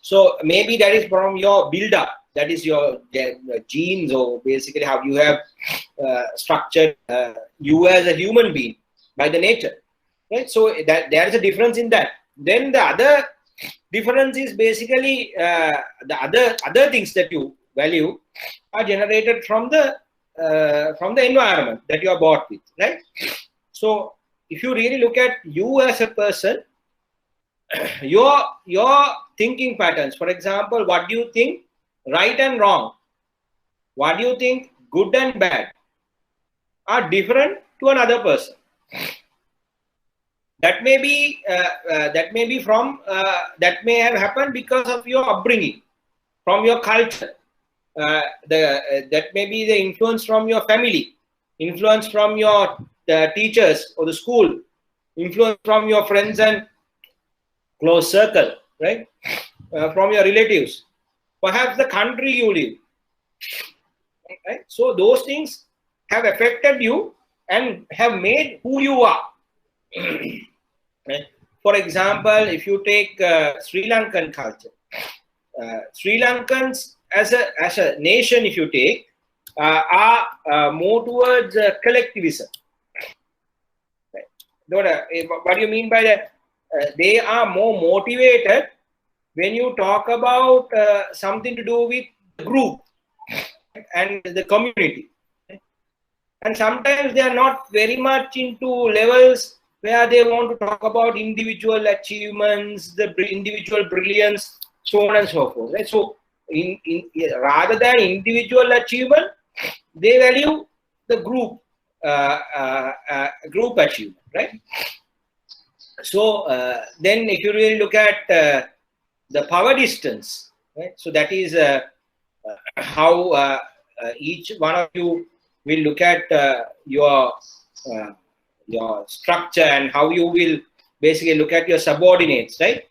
So maybe that is from your build-up, that is your genes, or basically how you have structured you as a human being by the nature, right? So that there is a difference in that. Then the other difference is basically the other things that you value are generated from the environment that you are bought with, right? So if you really look at you as a person, your thinking patterns, for example, what do you think right and wrong, what do you think good and bad, are different to another person. That may be from that may have happened because of your upbringing, from your culture. That may be the influence from your family, influence from your teachers or the school, influence from your friends and close circle, right? From your relatives, perhaps the country you live, right? So those things have affected you and have made who you are. Right? For example, if you take Sri Lankan culture, Sri Lankans as a nation, if you take, are more towards collectivism. Right? What do you mean by that? They are more motivated when you talk about something to do with the group and the community. And sometimes they are not very much into levels where they want to talk about individual achievements, the individual brilliance, so on and so forth. Right? So rather than individual achievement, they value the group achievement, right? So then if you really look at the power distance, right? So that is how each one of you will look at your structure and how you will basically look at your subordinates, right?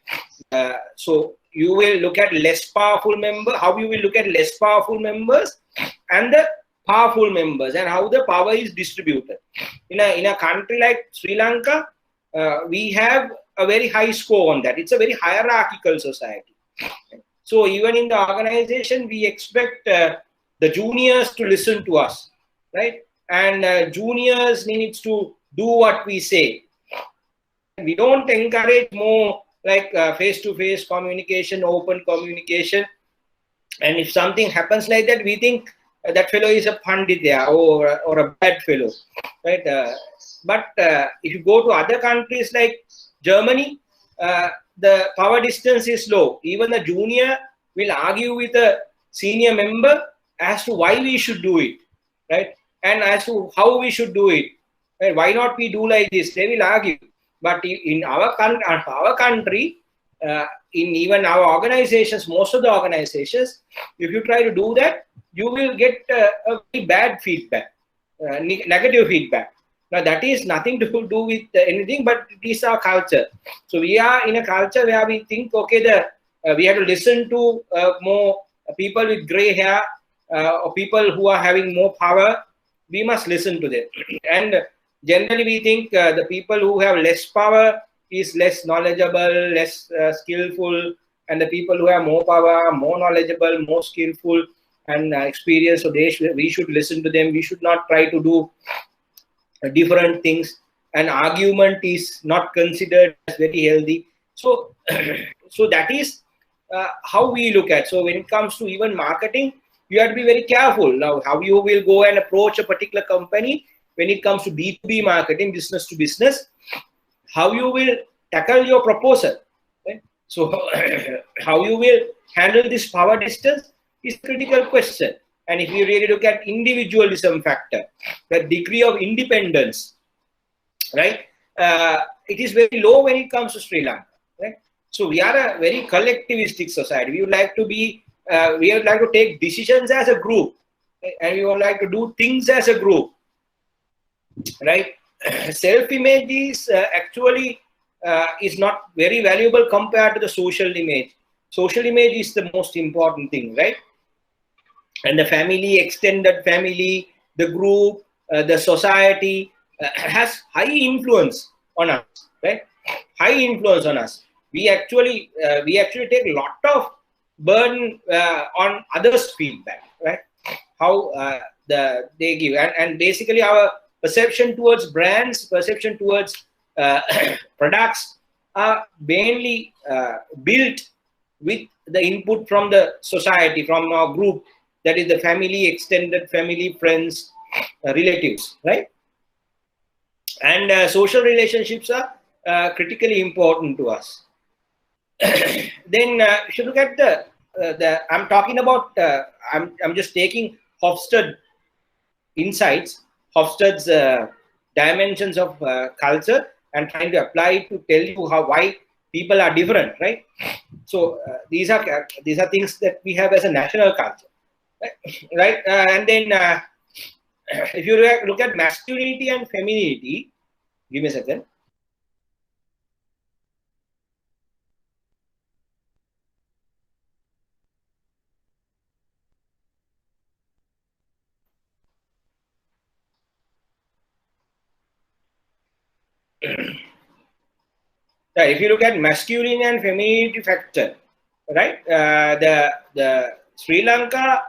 So you will look at less powerful members, how you will look at less powerful members and the powerful members, and how the power is distributed. In a country like Sri Lanka, we have a very high score on that. It's a very hierarchical society. So even in the organization, we expect the juniors to listen to us, right? And juniors needs to do what we say. We don't encourage more like face-to-face communication, open communication. And if something happens like that, we think that fellow is a panditya or a bad fellow, right? But if you go to other countries like Germany, the power distance is low. Even the junior will argue with a senior member as to why we should do it, right? And as to how we should do it. Right? Why not we do like this? They will argue. But in our country, in even our organizations, most of the organizations, if you try to do that, you will get a very bad feedback, negative feedback. Now that is nothing to do with anything, but it is our culture. So we are in a culture where we think, okay, we have to listen to more people with gray hair or people who are having more power. We must listen to them. And generally we think the people who have less power is less knowledgeable, less skillful, and the people who have more power are more knowledgeable, more skillful and experienced. So we should listen to them. We should not try to do different things. An argument is not considered as very healthy. So, so that is how we look at. So when it comes to even marketing, you have to be very careful. Now, how you will go and approach a particular company when it comes to B2B marketing, business to business, how you will tackle your proposal. Right? So how you will handle this power distance is a critical question. And if you really look at individualism factor, the degree of independence, right, it is very low when it comes to Sri Lanka. Right? So we are a very collectivistic society. We would like to be, we would like to take decisions as a group, right? And we would like to do things as a group, right? Self-image is actually is not very valuable compared to the social image. Social image is the most important thing, right? And the family, extended family, the group, the society has high influence on us, right? High influence on us. We actually take a lot of burden on others' feedback, right? How they give, and basically our perception towards brands, perception towards products are mainly built with the input from the society, from our group, that is the family, extended family, friends, relatives, right? And social relationships are critically important to us. Then if you look at I'm talking about, I'm just taking Hofstede insights, Hofstede's dimensions of culture, and trying to apply it to tell you why people are different, right? So these are things that we have as a national culture, right? And then if you look at masculinity and femininity, give me a second. If you look at masculine and femininity factor, right? The Sri Lanka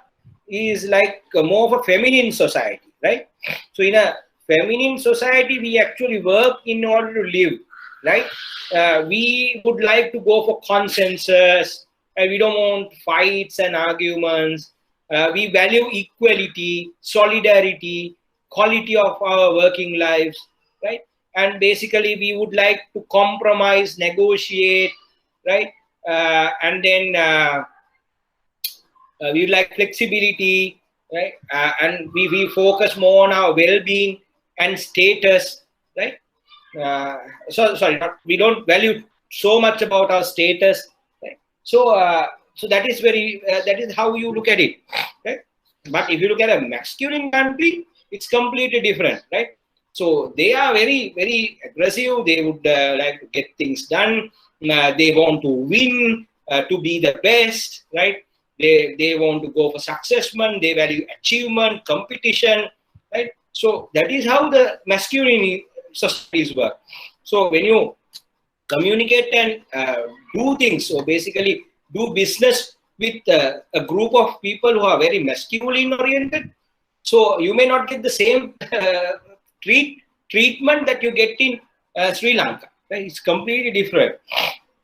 is like more of a feminine society, right? So in a feminine society, we actually work in order to live, right? We would like to go for consensus, and we don't want fights and arguments. We value equality, solidarity, quality of our working lives, right? And basically, we would like to compromise, negotiate, right? And then we would like flexibility, right? And we focus more on our well-being and status, right? We don't value so much about our status, right? So that is that is how you look at it, right? But if you look at a masculine country, it's completely different, right? So they are very, very aggressive. They would like to get things done. They want to win, to be the best, right? They want to go for successment. They value achievement, competition, right? So that is how the masculine societies work. So when you communicate and do things, so basically do business with a group of people who are very masculine oriented, so you may not get the same treatment that you get in Sri Lanka, right? It's completely different.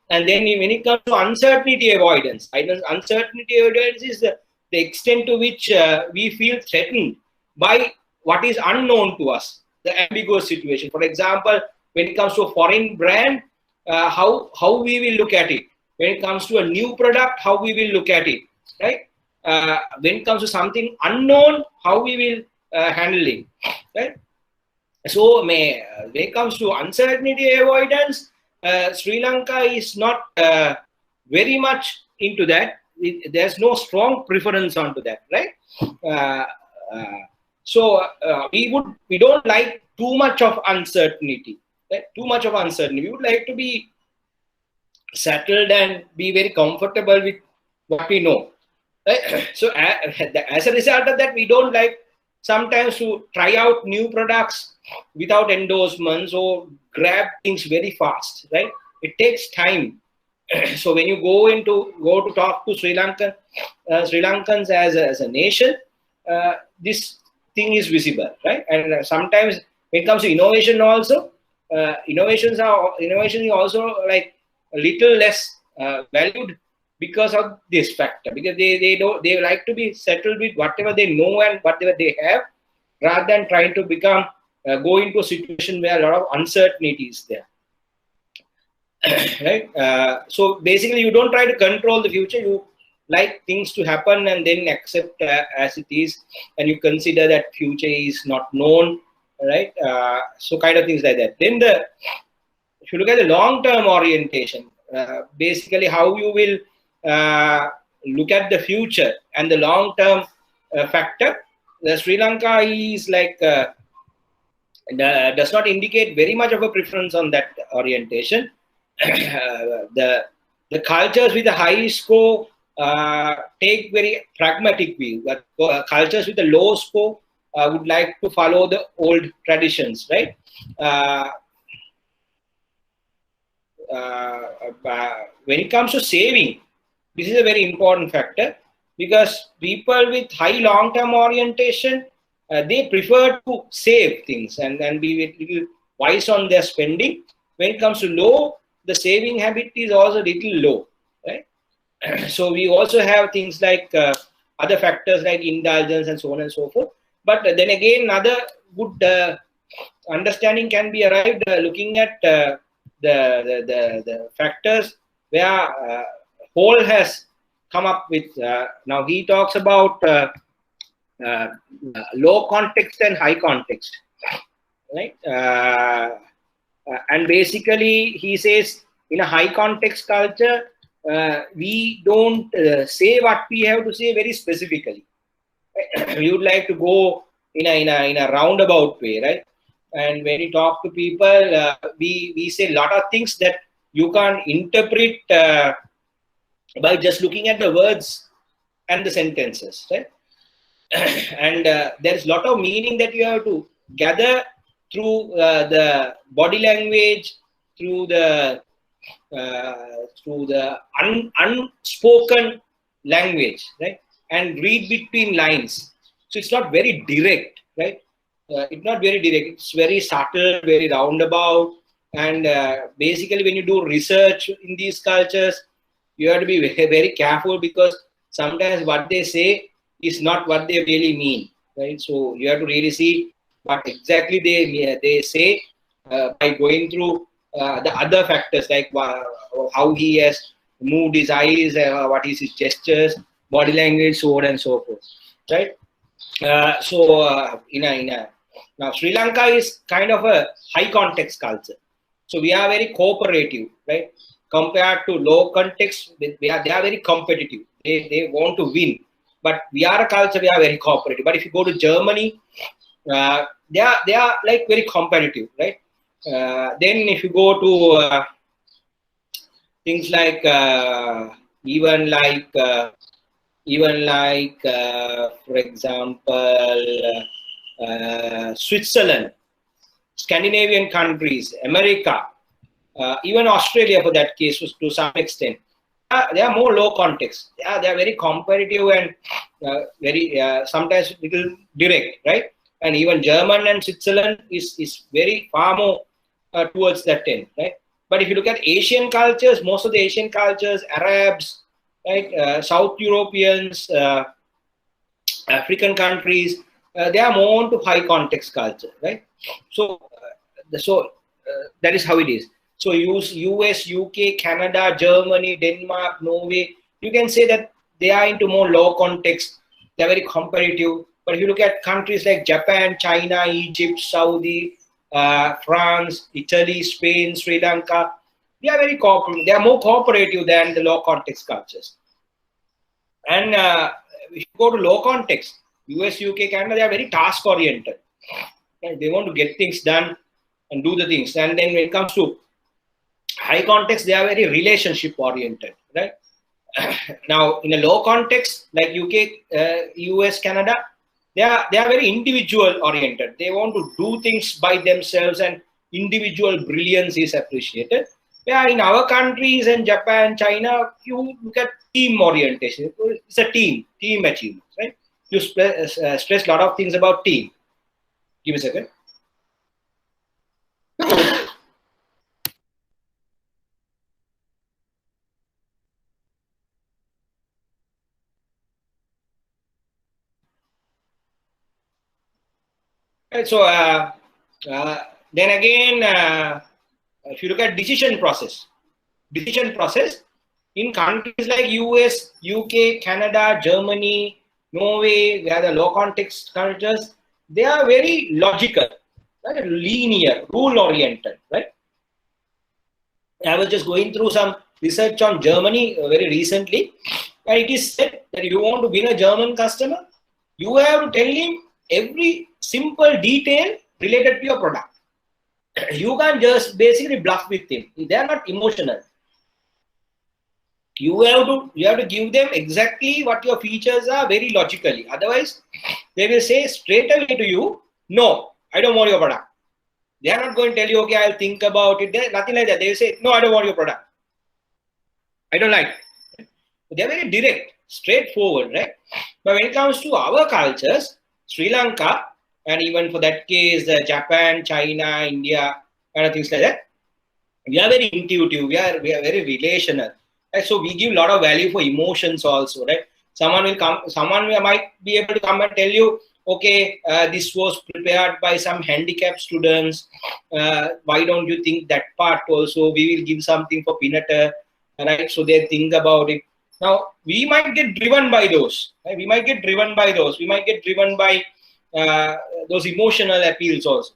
And then when it comes to uncertainty avoidance, uncertainty avoidance is the extent to which we feel threatened by what is unknown to us, the ambiguous situation. For example, when it comes to a foreign brand, how we will look at it. When it comes to a new product, how we will look at it, right? When it comes to something unknown, how we will handle it, right? So when it comes to uncertainty avoidance, Sri Lanka is not very much into that. There's no strong preference onto that, right? So we don't like too much of uncertainty, right? Too much of uncertainty. We would like to be settled and be very comfortable with what we know. Right? So as a result of that, we don't like sometimes to try out new products without endorsements or grab things very fast, right? It takes time. So when you go to talk to Sri Lankans as a nation, this thing is visible, right? And sometimes when it comes to innovation also, innovation is also like a little less valued because of this factor, because they like to be settled with whatever they know and whatever they have, rather than trying to become go into a situation where a lot of uncertainty is there. Right? So basically, you don't try to control the future. You like things to happen and then accept as it is, and you consider that future is not known, right? So kind of things like that. Then if you look at the long-term orientation, basically how you will look at the future and the long-term factor. The Sri Lanka is like does not indicate very much of a preference on that orientation. The cultures with a high score take very pragmatic view, but cultures with a low score would like to follow the old traditions, right? When it comes to saving, this is a very important factor, because people with high long-term orientation, they prefer to save things and be a little wise on their spending. When it comes to low, the saving habit is also a little low, right? So we also have things like other factors like indulgence and so on and so forth. But then again, another good understanding can be arrived looking at the factors where Hall has come up with. Now he talks about low context and high context, right? And basically he says in a high context culture, we don't say what we have to say very specifically. We would like to go in a roundabout way, right? And when you talk to people, we say a lot of things that you can't interpret by just looking at the words and the sentences, right? And there's a lot of meaning that you have to gather through the body language, through the unspoken language, right? And read between lines. So it's not very direct, right? It's not very direct. It's very subtle, very roundabout. And basically, when you do research in these cultures, you have to be very, very careful, because sometimes what they say is not what they really mean, right? So you have to really see what exactly they say by going through the other factors, like how he has moved his eyes, what is his gestures, body language, so on and so forth, right? Now Sri Lanka is kind of a high context culture, so we are very cooperative, right? Compared to low context, they are very competitive. They want to win, but we are a culture, we are very cooperative. But if you go to Germany, they are like very competitive, right? Then if you go to things like for example, Switzerland, Scandinavian countries, America, even Australia for that case was to some extent. They are more low context. They are very competitive and very sometimes little direct, right? And even German and Switzerland is very far more towards that end, right? But if you look at Asian cultures, most of the Asian cultures, Arabs, right, South Europeans, African countries, they are more into high context culture, right? So, that is how it is. So use US, UK, Canada, Germany, Denmark, Norway. You can say that they are into more low context. They're very competitive. But if you look at countries like Japan, China, Egypt, Saudi, France, Italy, Spain, Sri Lanka, they are very cooperative. They are more cooperative than the low context cultures. And if you go to low context, US, UK, Canada, they are very task oriented. Right? They want to get things done and do the things. And then when it comes to high context, they are very relationship oriented, right? Now, in a low context like UK, US, Canada, they are very individual oriented. They want to do things by themselves, and individual brilliance is appreciated. Yeah, in our countries and Japan, China, you look at team orientation. It's a team achievement, right? You stress a lot of things about team. Give me a second. Right, so then again, if you look at decision process in countries like US, UK, Canada, Germany, Norway, where the low context cultures, they are very logical, right? Linear, rule oriented, right? I was just going through some research on Germany very recently, and it is said that if you want to win a German customer, you have to tell him every simple detail related to your product. You can't just basically bluff with him. They are not emotional. You have to give them exactly what your features are very logically. Otherwise, they will say straight away to you, no, I don't want your product. They are not going to tell you, okay, I'll think about it. Nothing like that. They will say, no, I don't want your product. I don't like it. They are very direct, straightforward, right? But when it comes to our cultures, Sri Lanka, and even for that case, Japan, China, India, kind of things like that, we are very intuitive. We are very relational. Right? So we give a lot of value for emotions also, right? Someone might be able to come and tell you, okay, this was prepared by some handicapped students. Why don't you think that part also? We will give something for Pinata, right? So they think about it. Now, we might get driven by those. Right? We might get driven by those. We might get driven by those emotional appeals also.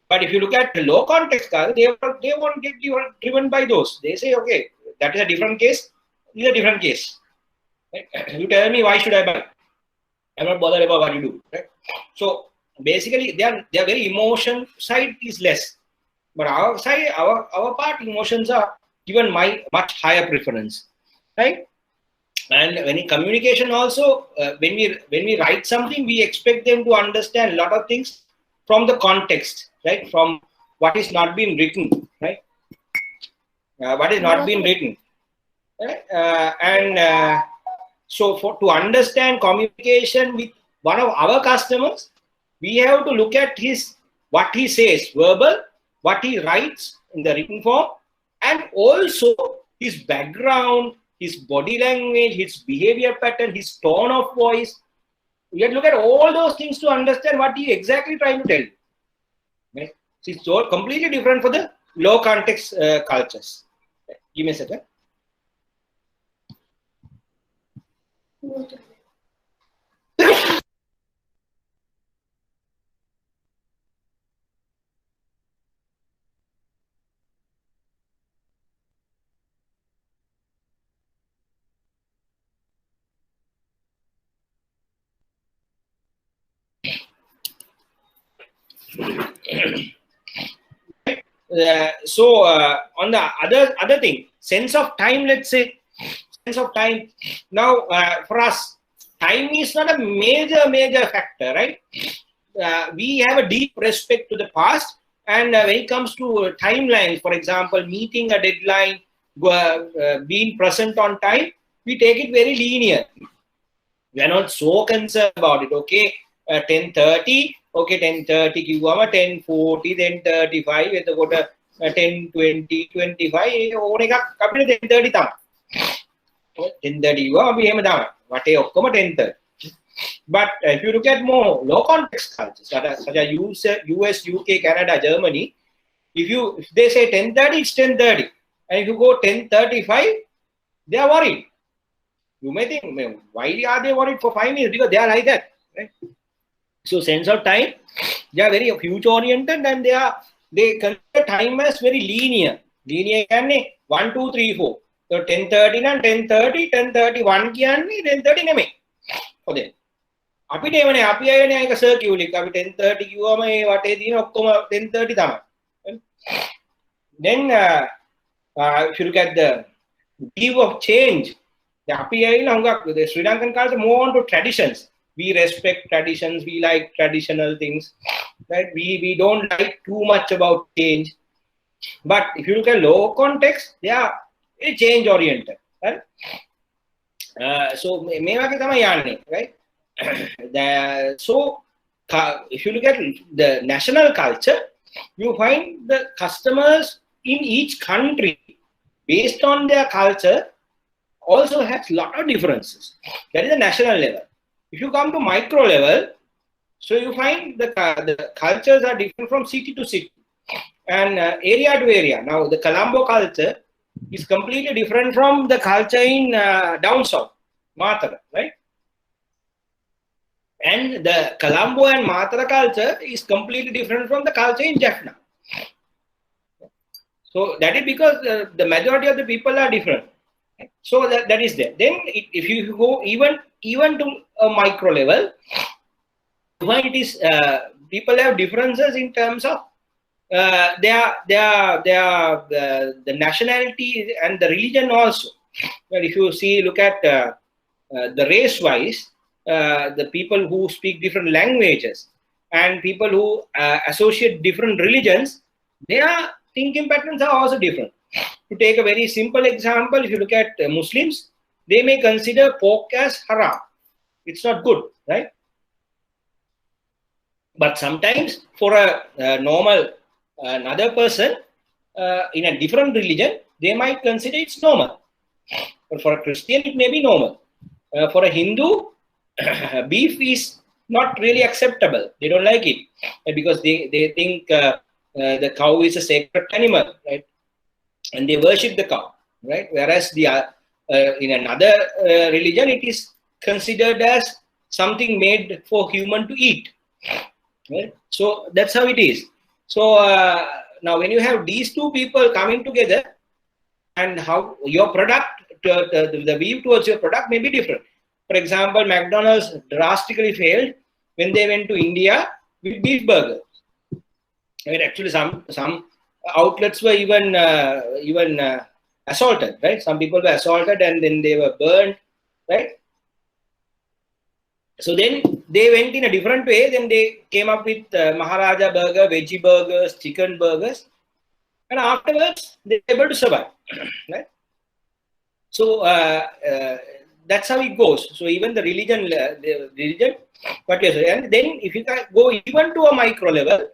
But if you look at the low context, they won't get driven by those. They say, okay, that is a different case. This is a different case. Right? You tell me, why should I buy? I'm not bothered about what you do. Right? So basically, their very emotion side is less. But our side, our part, emotions are given much higher preference. Right? And when in communication also, when we write something, we expect them to understand a lot of things from the context, right? From what is not being written, right? What is not being written, right? So to understand communication with one of our customers, we have to look at what he says verbal, what he writes in the written form, and also his background, his body language, his behavior pattern, his tone of voice. We have to look at all those things to understand what he exactly trying to tell you. Right? So it's all completely different for the low context cultures. Give me a second. So on the other thing, sense of time, let's say, sense of time. Now for us, time is not a major factor, right? We have a deep respect to the past, and when it comes to timelines, for example, meeting a deadline, being present on time, we take it very linear. We are not so concerned about it. Okay, 10:30. Okay, 10:30 කිව්වම 10:40 10:35 එතකොට 10:20 25 ඕන එකක් අපිට 10:30 තමයි. 10:30 කිව්වම අපි එහෙම තමයි. වටේ ඔක්කොම 10:30. But if you look at more low context cultures such as US, UK, Canada, Germany, if they say 10:30, it's 10:30. And if you go 10:35, they are worried. You may think, why are they worried for 5 minutes? Because they are like that. Right? So sense of time, they are very future oriented, and they consider time as very linear. Linear can 1, 2, 3, 4. So 10:30 and 10:30, 10:31 can 10:30 name for them. අපිට එවනේ අපි අයනේ අයක සර්කියුල් එක අපි 10:30 කිව්වම ඒ වටේ තියෙන ඔක්කොම 10:30 තමයි. Then if you look at the view of change, අපි ඇවිල්ලා හුඟක් the Sri Lankan culture more on to traditions. We respect traditions, we like traditional things, right? We don't like too much about change. But if you look at low context, they are very change oriented, right? So මේ වගේ තමයි යන්නේ, right? So if you look at the national culture, you find the customers in each country based on their culture also has a lot of differences. That is the national level. If you come to micro level, so you find the cultures are different from city to city and area to area. Now the Colombo culture is completely different from the culture in down south, Matara, right? And the Colombo and Matara culture is completely different from the culture in Jaffna. So that is because the majority of the people are different. So that is there. Then if you go even to a micro level, you find it is people have differences in terms of the nationality and the religion also. Well, if you look at the race wise, the people who speak different languages and people who associate different religions, their thinking patterns are also different. To take a very simple example, if you look at Muslims, they may consider pork as haram. It's not good, right? But sometimes for a normal another person in a different religion, they might consider it's normal. But for a Christian, it may be normal. For a Hindu, beef is not really acceptable. They don't like it because they think the cow is a sacred animal, right? And they worship the cow, right? Whereas in another religion, it is considered as something made for human to eat, right? So that's how it is. So now when you have these two people coming together, and how your product, the view towards your product may be different. For example, McDonald's drastically failed when they went to India with beef burgers. And actually, some outlets were even assaulted, right? Some people were assaulted and then they were burned, right? So then they went in a different way. Then they came up with Maharaja burger, veggie burgers, chicken burgers, and afterwards they were able to survive, right? So that's how it goes. So even the religion, but yes, and then if you can go even to a micro level,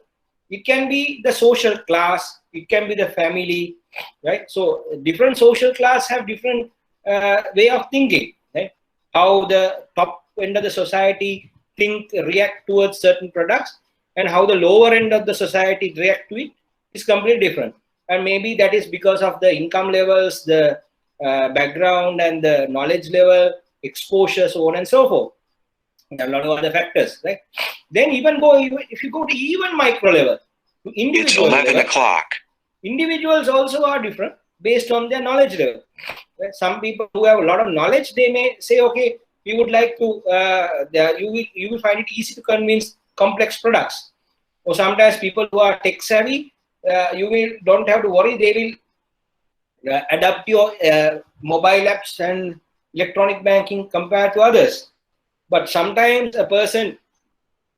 it can be the social class, it can be the family, right? So different social class have different way of thinking, right? How the top end of the society react towards certain products, and how the lower end of the society react to it is completely different. And maybe that is because of the income levels, the background and the knowledge level, exposure, so on and so forth. There are a lot of other factors, right? Then if you go to even micro level, to individual it's 11 level, o'clock. Individuals also are different based on their knowledge level. Right? Some people who have a lot of knowledge, they may say, okay, we would like to, you will find it easy to convince complex products. Or sometimes people who are tech savvy, you don't have to worry, they will adapt your mobile apps and electronic banking compared to others. But sometimes a person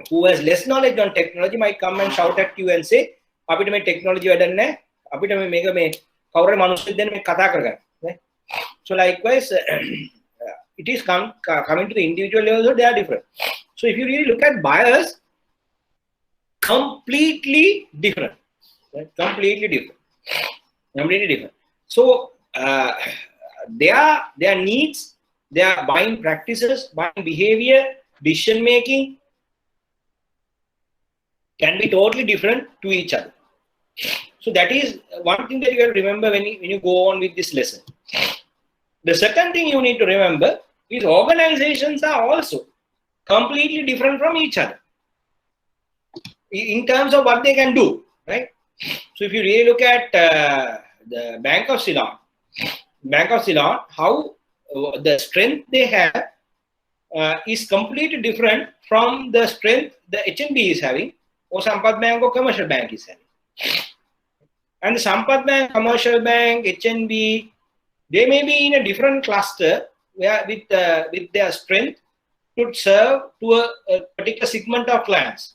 who has less knowledge on technology might come and shout at you and say, "Apita me technology වැඩක් නැහැ. අපිට මේක මේ කවුරුහරි මිනිස්සුත් දෙන්න මේ කතා කරගන්න." Right? So likewise, it is coming to the individual level, so they are different. So if you really look at buyers, completely different, right? Completely different. So their needs, their buying practices, buying behavior, decision making can be totally different to each other. So that is one thing that you have to remember when you go on with this lesson. The second thing you need to remember is organizations are also completely different from each other in terms of what they can do, right? So if you really look at the Bank of Ceylon, how the strength they have is completely different from the strength the HNB is having or Sampath Bank or commercial bank is having. And the Sampath Bank, commercial bank, HNB, they may be in a different cluster where with their strength to serve to a particular segment of clients.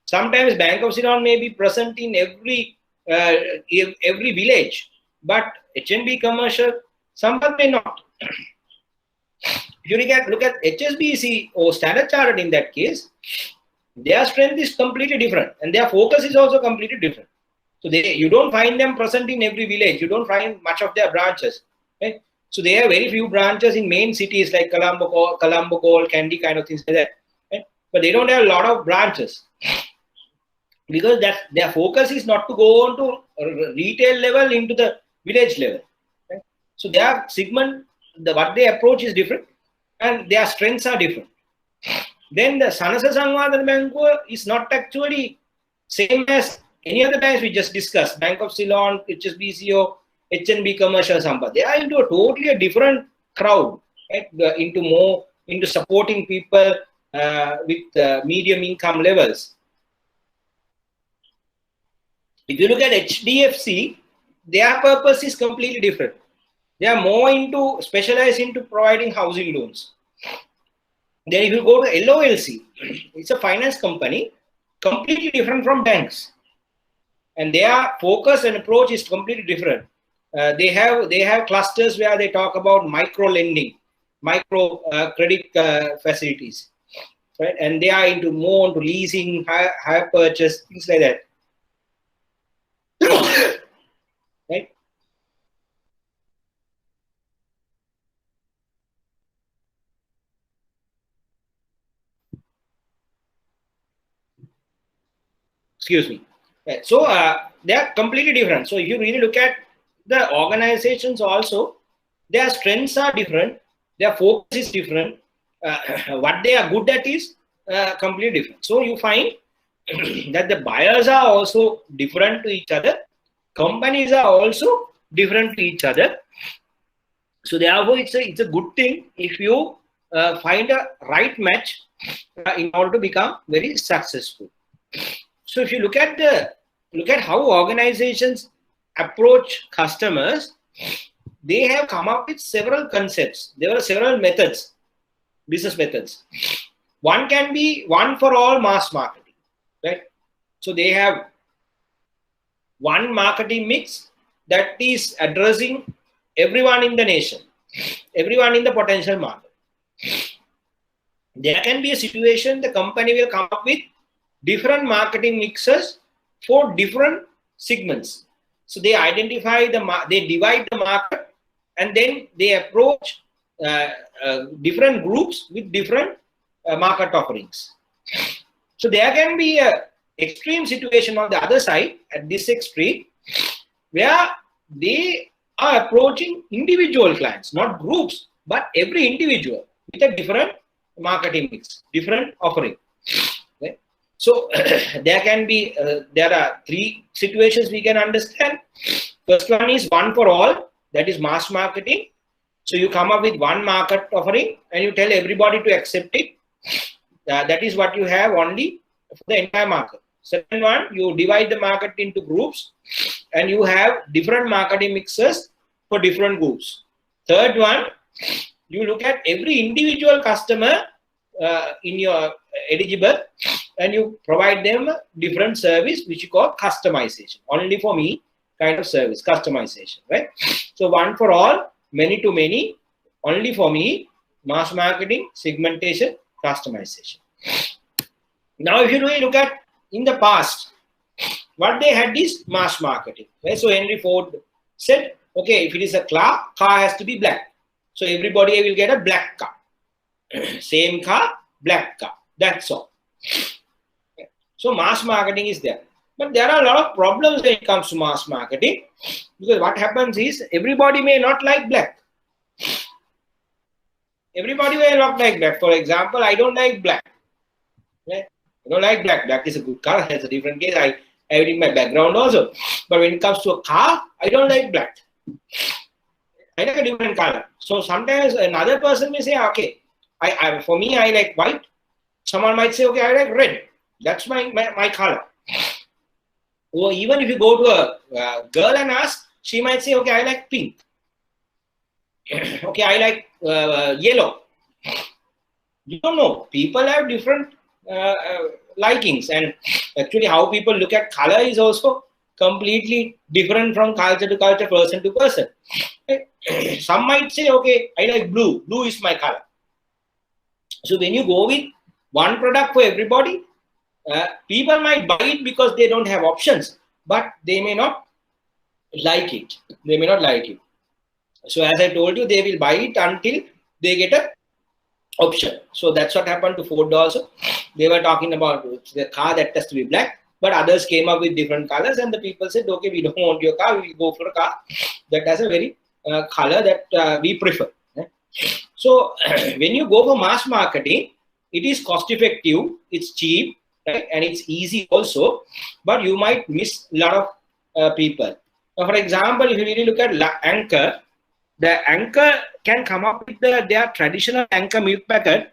Sometimes Bank of Ceylon may be present in every village, but HNB commercial, Sampath may not. If you look at HSBC or Standard Chartered in that case, their strength is completely different and their focus is also completely different. So you don't find them present in every village. You don't find much of their branches. Right? So they have very few branches in main cities like Colombo, Kandy, kind of things like that. Right? But they don't have a lot of branches because their focus is not to go on to retail level into the village level. Right? So their segment, what they approach is different and their strengths are different. Then the Sanasa Sangwadana Bank is not actually same as any other banks we just discussed, Bank of Ceylon, HSBC, or HNB Commercial Sampath. They are into a totally different crowd, right? into supporting people with medium income levels. If you look at HDFC, their purpose is completely different. They are more specialized into providing housing loans. Then if you go to LOLC, it's a finance company, completely different from banks. And their focus and approach is completely different. They have clusters where they talk about micro lending, micro credit facilities, right? And they are more into leasing, hire purchase, things like that. Right? Excuse me. Right. So they are completely different. So if you really look at the organizations also, their strengths are different, their focus is different, what they are good at is completely different. So you find that the buyers are also different to each other, companies are also different to each other. So therefore, it's a good thing if you find a right match in order to become very successful. So if you look at how organizations approach customers, they have come up with several concepts. There are several methods, business methods. One can be one for all mass marketing, right? So they have one marketing mix that is addressing everyone in the nation, everyone in the potential market. There can be a situation the company will come up with different marketing mixes for different segments. So they identify they divide the market and then they approach different groups with different market offerings. So there can be a extreme situation on the other side at this extreme where they are approaching individual clients, not groups, but every individual with a different marketing mix, different offering. Okay? So there can be, there are three situations we can understand. First one is one for all, that is mass marketing. So you come up with one market offering and you tell everybody to accept it. That is what you have only for the entire market. Second one, you divide the market into groups and you have different marketing mixes for different groups. Third one, you look at every individual customer in your eligible and you provide them different service which you call customization. Only for me kind of service, customization, right? So one for all, many to many, only for me, mass marketing, segmentation, customization. Now if you really look at in the past, what they had is mass marketing. Right? So Henry Ford said, okay, if it is a car has to be black. So everybody will get a black car. Same car, black car. That's all. Okay. So mass marketing is there. But there are a lot of problems when it comes to mass marketing. Because what happens is everybody may not like black. Everybody may not like black. For example, I don't like black. Okay? I don't like black. Black is a good color. Has a different case. I have it in my background also. But when it comes to a car, I don't like black. I like a different color. So sometimes another person may say, okay, For me, I like white. Someone might say, okay, I like red. That's my color. Or even if you go to a girl and ask, she might say, okay, I like pink. Okay, I like yellow. You don't know. People have different likings, and actually how people look at color is also completely different from culture to culture, person to person. Some might say, okay, I like blue. Blue is my color. So when you go with one product for everybody, people might buy it because they don't have options, but they may not like it. They may not like it. So as I told you, they will buy it until they get a option. So that's what happened to Ford also. They were talking about the car that has to be black, but others came up with different colors, and the people said, okay, we don't want your car, we will go for a car that has a very color that we prefer. So when you go for mass marketing, it is cost effective, it's cheap, right? And it's easy also, but you might miss a lot of people. Now, for example, if you really look at Anchor, the Anchor can come up with their traditional Anchor milk packet,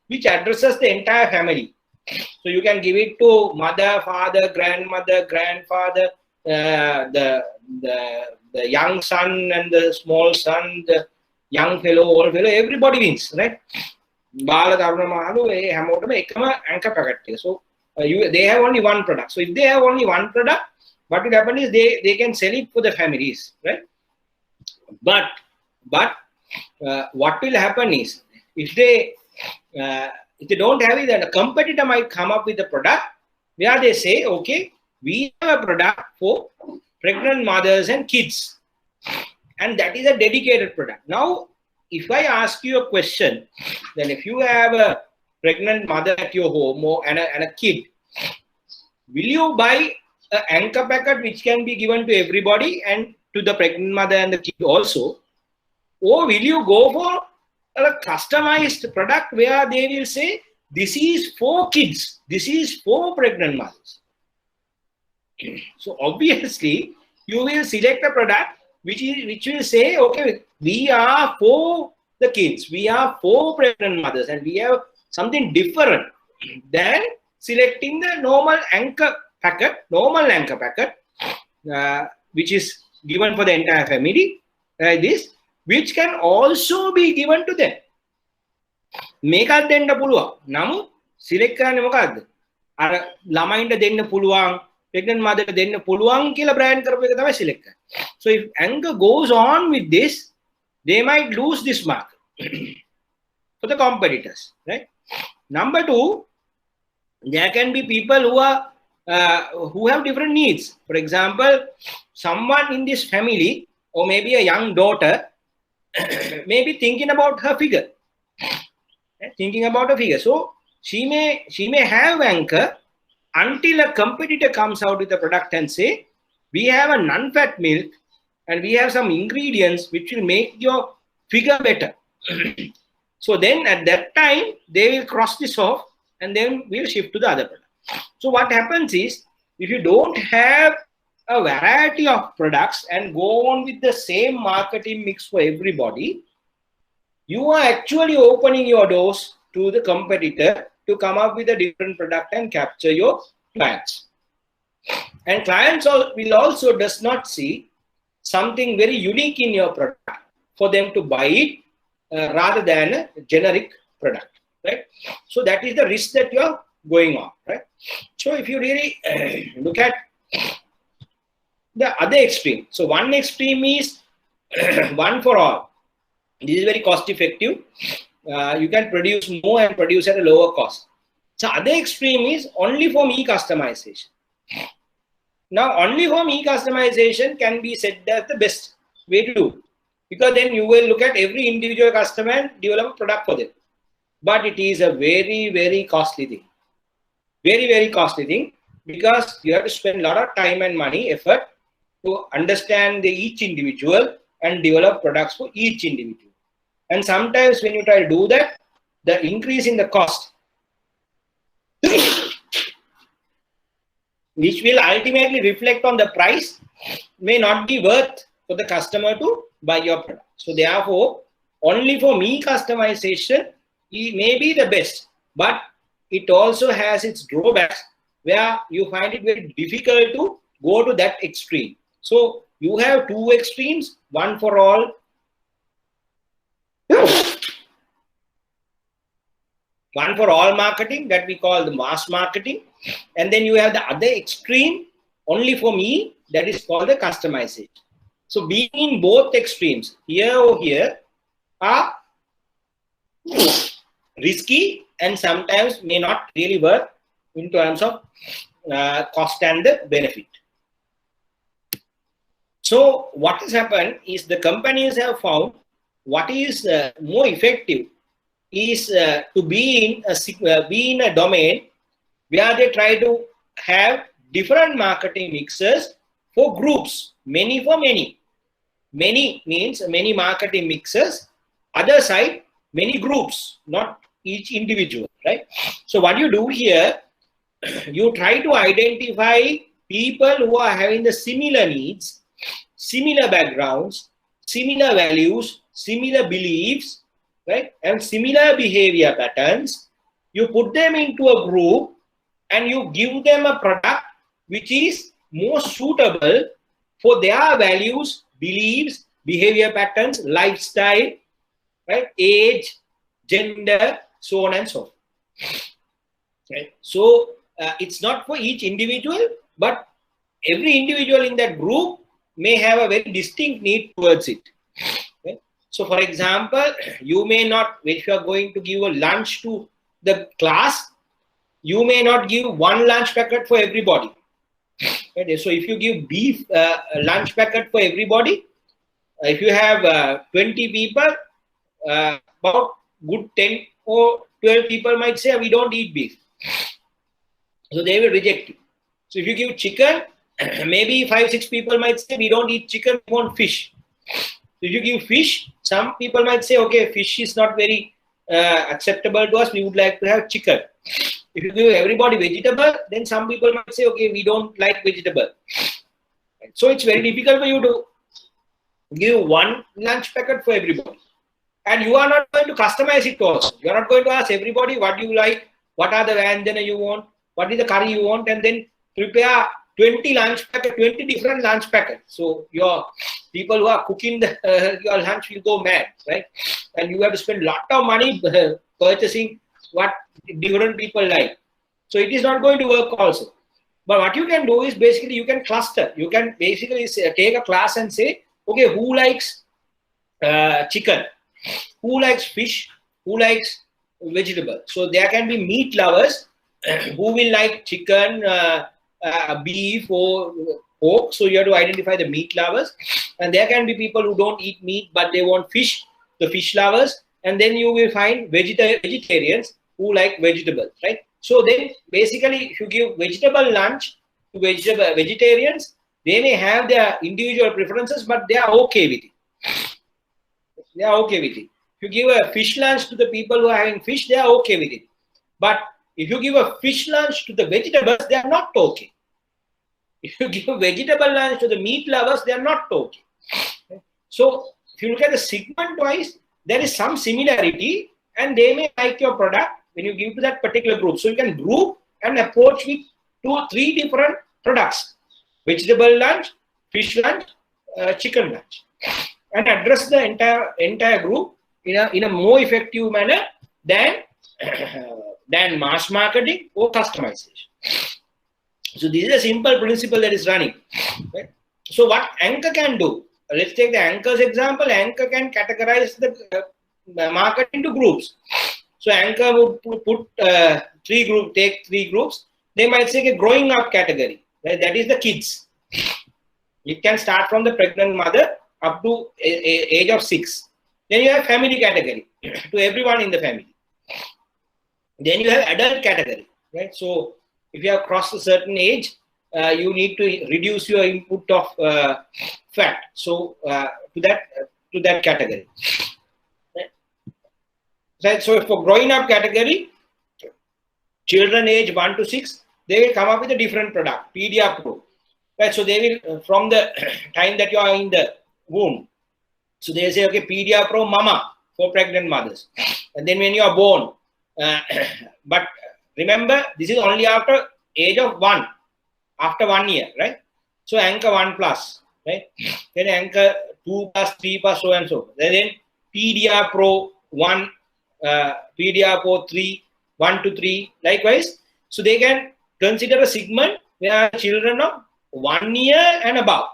which addresses the entire family. So you can give it to mother, father, grandmother, grandfather, the young son and the small son, the young fellow, old fellow, everybody wins, right? Anchor packet. So they have only one product. So if they have only one product, what will happen is they can sell it for the families, right? But what will happen is if they don't have it, then a competitor might come up with a product where they say, okay, we have a product for pregnant mothers and kids, and that is a dedicated product. Now, if I ask you a question, then if you have a pregnant mother at your home and a kid, will you buy an Anchor packet which can be given to everybody and to the pregnant mother and the kid also? Or will you go for a customized product where they will say, this is for kids, this is for pregnant mothers? So obviously, you will select a product which will say, okay, we are for the kids, we are for pregnant mothers, and we have something different than selecting the normal Anchor packet, which is given for the entire family, like this, which can also be given to them. මේකත් දෙන්න පුළුවන්. නමුත් select කරන්නේ මොකද්ද? අර ළමයින්ට දෙන්න පුළුවන්, pregnant mother දෙන්න පුළුවන් කියලා brand කරපු එක තමයි සිලෙක්ට් කරන්නේ. So if Anchor goes on with this, they might lose this market for the competitors, right? Number two, there can be people who have different needs. For example, someone in this family, or maybe a young daughter, may be thinking about her figure. So she may have Anchor until a competitor comes out with a product and say, we have a non-fat milk and we have some ingredients which will make your figure better. So then at that time, they will cross this off and then we'll shift to the other product. So what happens is, if you don't have a variety of products and go on with the same marketing mix for everybody, you are actually opening your doors to the competitor to come up with a different product and capture your clients. And clients will also does not see something very unique in your product for them to buy it rather than a generic product, right? So that is the risk that you're going on, right? So if you really look at the other extreme, so one extreme is one for all. This is very cost effective. You can produce more and produce at a lower cost. So other extreme is only for me customization. Now only for me customization can be said as the best way to do, because then you will look at every individual customer and develop a product for them. But it is a very, very costly thing. Very, very costly thing, because you have to spend a lot of time and money, effort to understand each individual and develop products for each individual. And sometimes when you try to do that, the increase in the cost, which will ultimately reflect on the price, may not be worth for the customer to buy your product. So therefore, only for me customization may be the best, but it also has its drawbacks where you find it very difficult to go to that extreme. So you have two extremes, one for all. One for all marketing that we call the mass marketing, and then you have the other extreme only for me that is called the customization. So being in both extremes, here or here, are risky and sometimes may not really work in terms of cost and the benefit. So what has happened is the companies have found what is more effective is to be in a domain where they try to have different marketing mixes for groups, many for many. Many means many marketing mixes, other side, many groups, not each individual, right? So what you do here, you try to identify people who are having the similar needs, similar backgrounds, similar values, similar beliefs, right? And similar behavior patterns. You put them into a group and you give them a product which is more suitable for their values, beliefs, behavior patterns, lifestyle, right? Age, gender, so on and so forth. Right? So it's not for each individual, but every individual in that group may have a very distinct need towards it. Okay? So for example, you may not, if you are going to give a lunch to the class, you may not give one lunch packet for everybody. Okay? So if you give beef lunch packet for everybody, if you have 20 people, about good 10 or 12 people might say, we don't eat beef. So they will reject it. So if you give chicken, maybe 5-6 people might say, we don't eat chicken, we want fish. So if you give fish, some people might say, okay, fish is not very acceptable to us, we would like to have chicken. If you give everybody vegetable, then some people might say, okay, we don't like vegetable. So it's very difficult for you to give one lunch packet for everybody. And you are not going to customize it also. You are not going to ask everybody what you like, what are the vyanjana you want, what is the curry you want, and then prepare 20 lunch packet, 20 different lunch packets. So your people who are cooking your lunch will go mad, right? And you have to spend a lot of money purchasing what different people like. So it is not going to work also. But what you can do is basically you can cluster. You can basically take a class and say, okay, who likes chicken? Who likes fish? Who likes vegetable? So there can be meat lovers who will like chicken, beef or pork. So you have to identify the meat lovers. And there can be people who don't eat meat but they want fish, the fish lovers. And then you will find vegetarians who like vegetables, right? So then basically if you give vegetable lunch to vegetarians, they may have their individual preferences, but they are okay with it. They are okay with it. If you give a fish lunch to the people who are having fish, they are okay with it. But if you give a fish lunch to the vegetables, they are not okay. If you give a vegetable lunch to the meat lovers, they are not okay. So if you look at the segment wise, there is some similarity and they may like your product when you give to that particular group. So you can group and approach with 2 or 3 different products: vegetable lunch, fish lunch, chicken lunch, and address the entire group in a more effective manner than mass marketing or customization. So this is a simple principle that is running. Right? So what Anchor can do, let's take the Anchor's example. Anchor can categorize the market into groups. So Anchor would put 3 groups, take 3 groups. They might say a growing up category. Right? That is the kids. It can start from the pregnant mother up to age of 6. Then you have family category to everyone in the family. Then you have adult category, right? So if you have crossed a certain age, you need to reduce your input of fat. So to that category. Right? So for growing up category, children age 1 to 6, they will come up with a different product, Pgedbm Pro. Right? So they will, from the time that you are in the womb, so they say, okay, Pgedbm Pro Mama for pregnant mothers. and then when you are born. But remember, this is only after age of 1, after 1 year, right? So anchor 1 plus, right? Then anchor 2 plus, 3 plus, so and so. Then PDR Pro 1, PDR Pro 3, 1 to 3, likewise. So they can consider a segment where children of 1 year and above.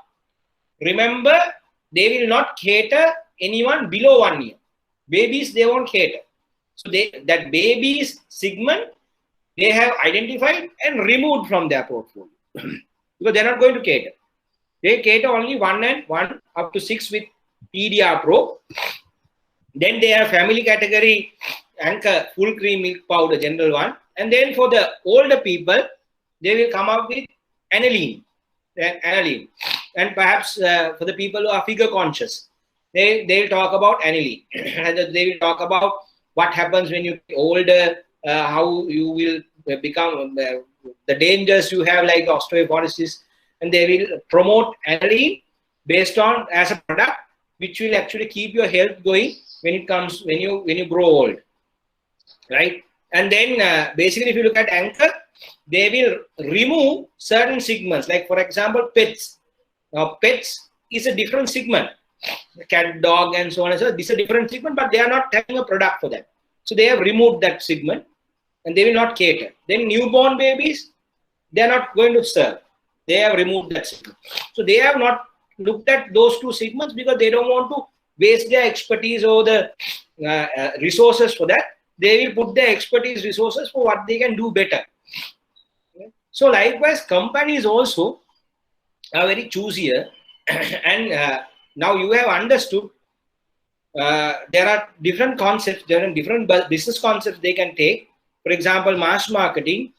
Remember, they will not cater anyone below 1 year. Babies, they won't cater. So that babies segment, they have identified and removed from their portfolio because they're not going to cater. They cater only 1 and 1 up to 6 with PDR Pro. Then they have family category anchor full cream milk powder, general one. And then for the older people, they will come up with aniline. And perhaps for the people who are figure conscious, they'll talk about aniline. And they will talk about what happens when you get older, how you will become, the dangers you have like osteoporosis, and they will promote aniline based on as a product which will actually keep your health going when it comes when you grow old, right? And then basically if you look at anchor, they will remove certain segments, like for example pets. Now pets is a different segment, cat, dog, and so on and so on. This is a different segment, but they are not having a product for that, so they have removed that segment and they will not cater. Then newborn babies, they are not going to serve. They have removed that segment. So they have not looked at those two segments because they don't want to waste their expertise or the resources for that. They will put their expertise resources for what they can do better. Okay? So likewise, companies also are very choosier. And now you have understood there are different concepts, there are different business concepts they can take. For example, mass marketing,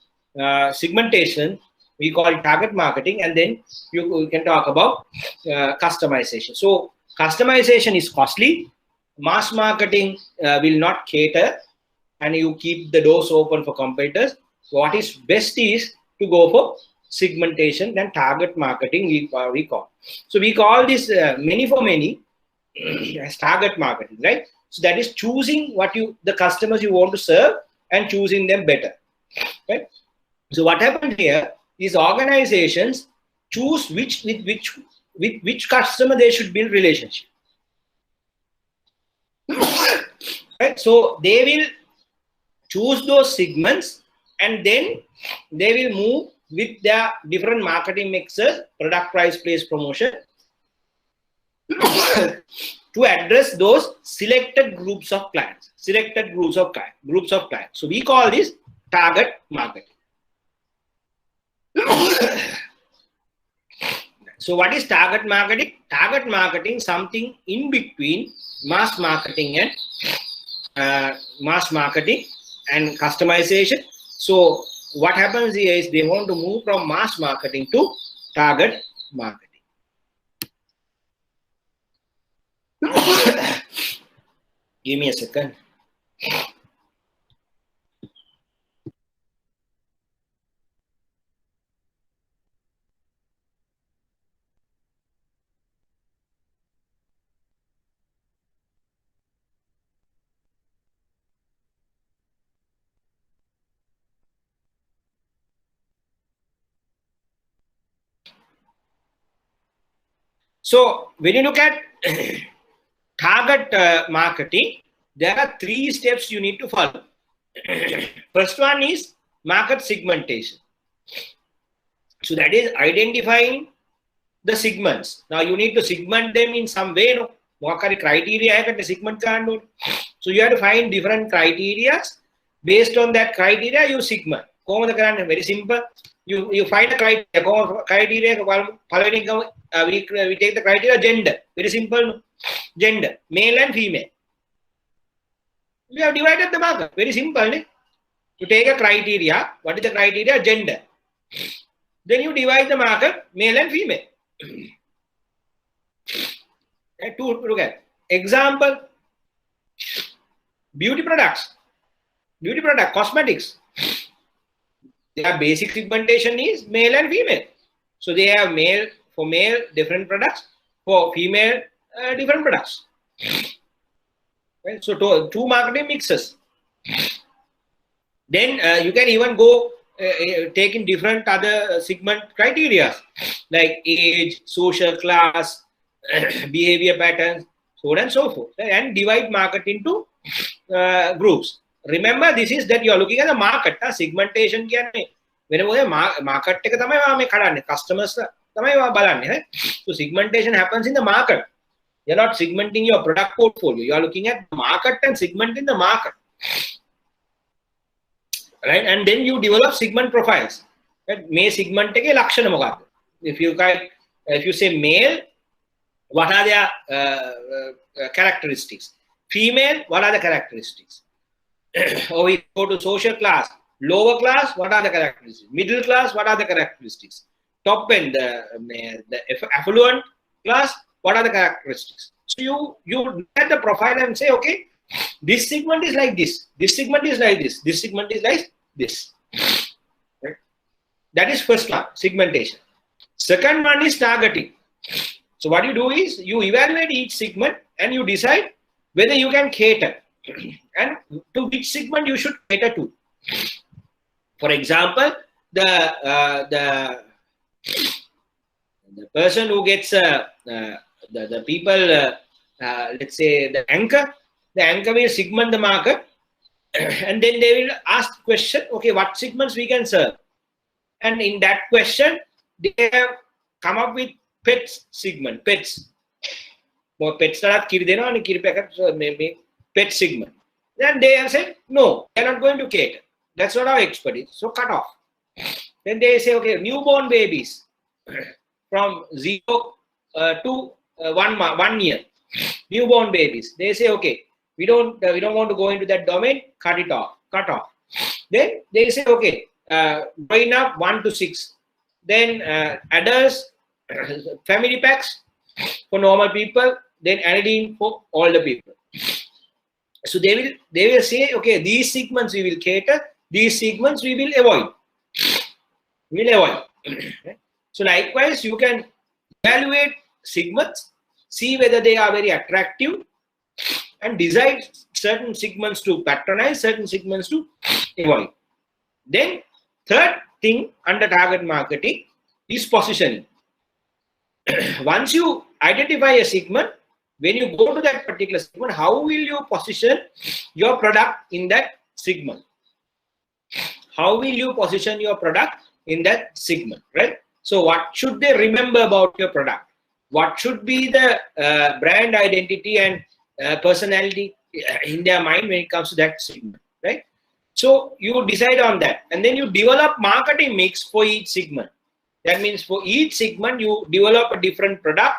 segmentation, we call it target marketing, and then you can talk about customization. So customization is costly. Mass marketing will not cater, and you keep the doors open for competitors. What is best is to go for segmentation and target marketing, we call. So we call this many for many as target marketing, right? So that is choosing what the customers you want to serve and choosing them better, right? So what happened here is organizations choose with which customer they should build relationship. Right? So they will choose those segments and then they will move with their different marketing mixes, product, price, place, promotion to address those selected groups of clients, groups of clients. So we call this target marketing. So what is target marketing? Target marketing, something in between mass marketing and customization. So what happens here is they want to move from mass marketing to target marketing. Give me a second. So when you look at target marketing, there are 3 steps you need to follow. First one is market segmentation. So that is identifying the segments. Now you need to segment them in some way. No? What kind of criteria to segment? So you have to find different criteria. Based on that criteria, you segment. Very simple. You find a criteria. We take the criteria gender. Very simple. Gender, male and female. We have divided the market. Very simple. You take a criteria. What is the criteria? Gender. Then you divide the market, male and female. To look at. Example, beauty products. Cosmetics. Their basic segmentation is male and female. So they have male, for male, different products. For female, different products. Right? So two marketing mixes. Then you can even go take in different other segment criteria like age, social class, behavior patterns, so on and so forth, and divide market into groups. Remember, this is that you are looking at the market. Segmentation කියන්නේ වෙන market එක තමයි මේ කඩන්නේ, customers තමයි බලන්නේ. Right? So segmentation happens in the market. You're not segmenting your product portfolio. You are looking at the market and segmenting the market. Right? And then you develop segment profiles. Right? May segment එකේ ලක්ෂණ මොකක්ද? If you say male, what are their characteristics? Female, what are the characteristics? Or we go to social class, lower class, what are the characteristics? Middle class, what are the characteristics? Top end, the affluent class, what are the characteristics? So you look at the profile and say, okay, this segment is like this, this segment is like this segment is like this. Right? That is first one, segmentation. Second one is targeting. So what you do is you evaluate each segment and you decide whether you can cater and to which segment you should cater to. For example, the person who gets the people, let's say the anchor will segment the market, and then they will ask the question, okay, what segments we can serve? And in that question, they have come up with pets segment, pets. More pets that are maybe pet segment. Then they have said, no, they are not going to cater. That's not our expertise. So cut off. Then they say, okay, newborn babies from 0 to 1 year. Newborn babies. They say, okay, we don't want to go into that domain. Cut it off. Cut off. Then they say, okay, growing up 1 to 6. Then adults, family packs for normal people. Then anodyne for older people. So they will say, okay, these segments we will cater, these segments we will avoid. So likewise, you can evaluate segments, see whether they are very attractive, and decide certain segments to patronize, certain segments to avoid. Then third thing under target marketing is positioning. Once you identify a segment, when you go to that particular segment, how will you position your product in that segment? How will you position your product in that segment, right? So what should they remember about your product? What should be the brand identity and personality in their mind when it comes to that segment, right? So you decide on that, and then you develop marketing mix for each segment. That means for each segment, you develop a different product,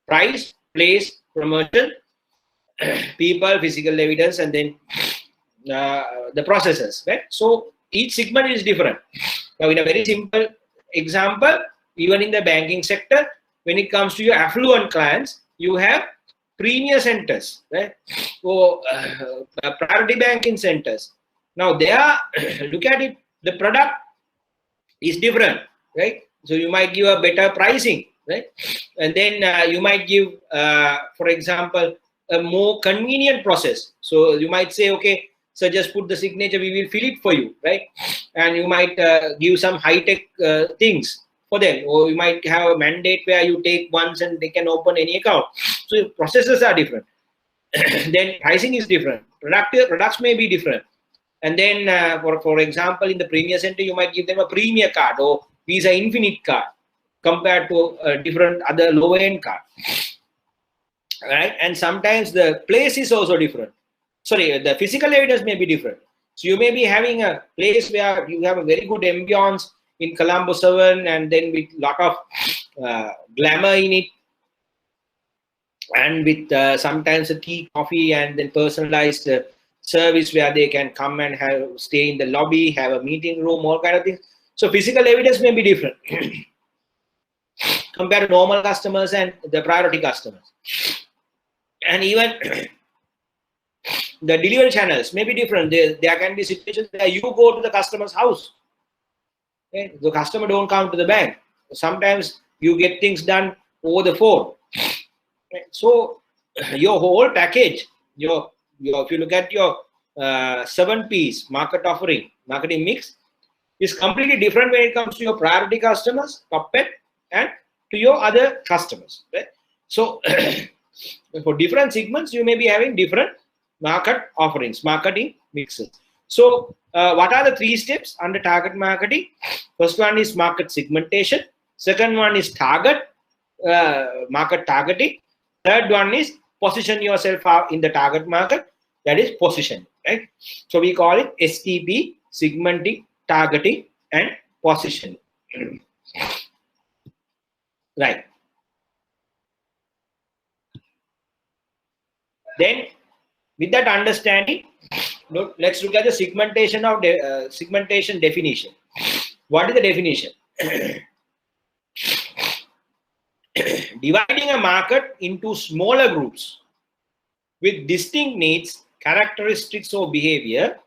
price, place, promotion, people, physical evidence, and then the processes, right? So each segment is different. Now, in a very simple example, even in the banking sector, when it comes to your affluent clients, you have premier centers, right? So priority banking centers. Now there, look at it, the product is different, right? So you might give a better pricing, right? And then you might give, for example, a more convenient process. So you might say, okay, so just put the signature, we will fill it for you, right? And you might give some high-tech things for them, or you might have a mandate where you take once and they can open any account. So processes are different. Then pricing is different. Products may be different. And then, for example, in the Premier Center, you might give them a Premier card or Visa Infinite card compared to a different other lower-end card, right? And sometimes the place is also different. Sorry, the physical evidence may be different. So you may be having a place where you have a very good ambience in Colombo 7 and then with a lot of glamour in it, and with sometimes a tea, coffee, and then personalized service where they can come and stay in the lobby, have a meeting room, all kind of things. So physical evidence may be different compared to normal customers and the priority customers. And even the delivery channels may be different. There can be situations where you go to the customer's house. Okay? The customer don't come to the bank. Sometimes you get things done over the phone. Okay? So your whole package, your if you look at your 7Ps market offering, marketing mix, is completely different when it comes to your priority customers, top 10, and to your other customers. Right? So for different segments, you may be having different market offerings, marketing mixes. So what are the 3 steps under target marketing? First one is market segmentation. Second one is market targeting. Third one is position yourself out in the target market. That is position. Right? So we call it STP, segmenting, targeting, and positioning. Right. Then, with that understanding, let's look at the segmentation of segmentation definition. What is the definition? Dividing a market into smaller groups with distinct needs, characteristics, or behavior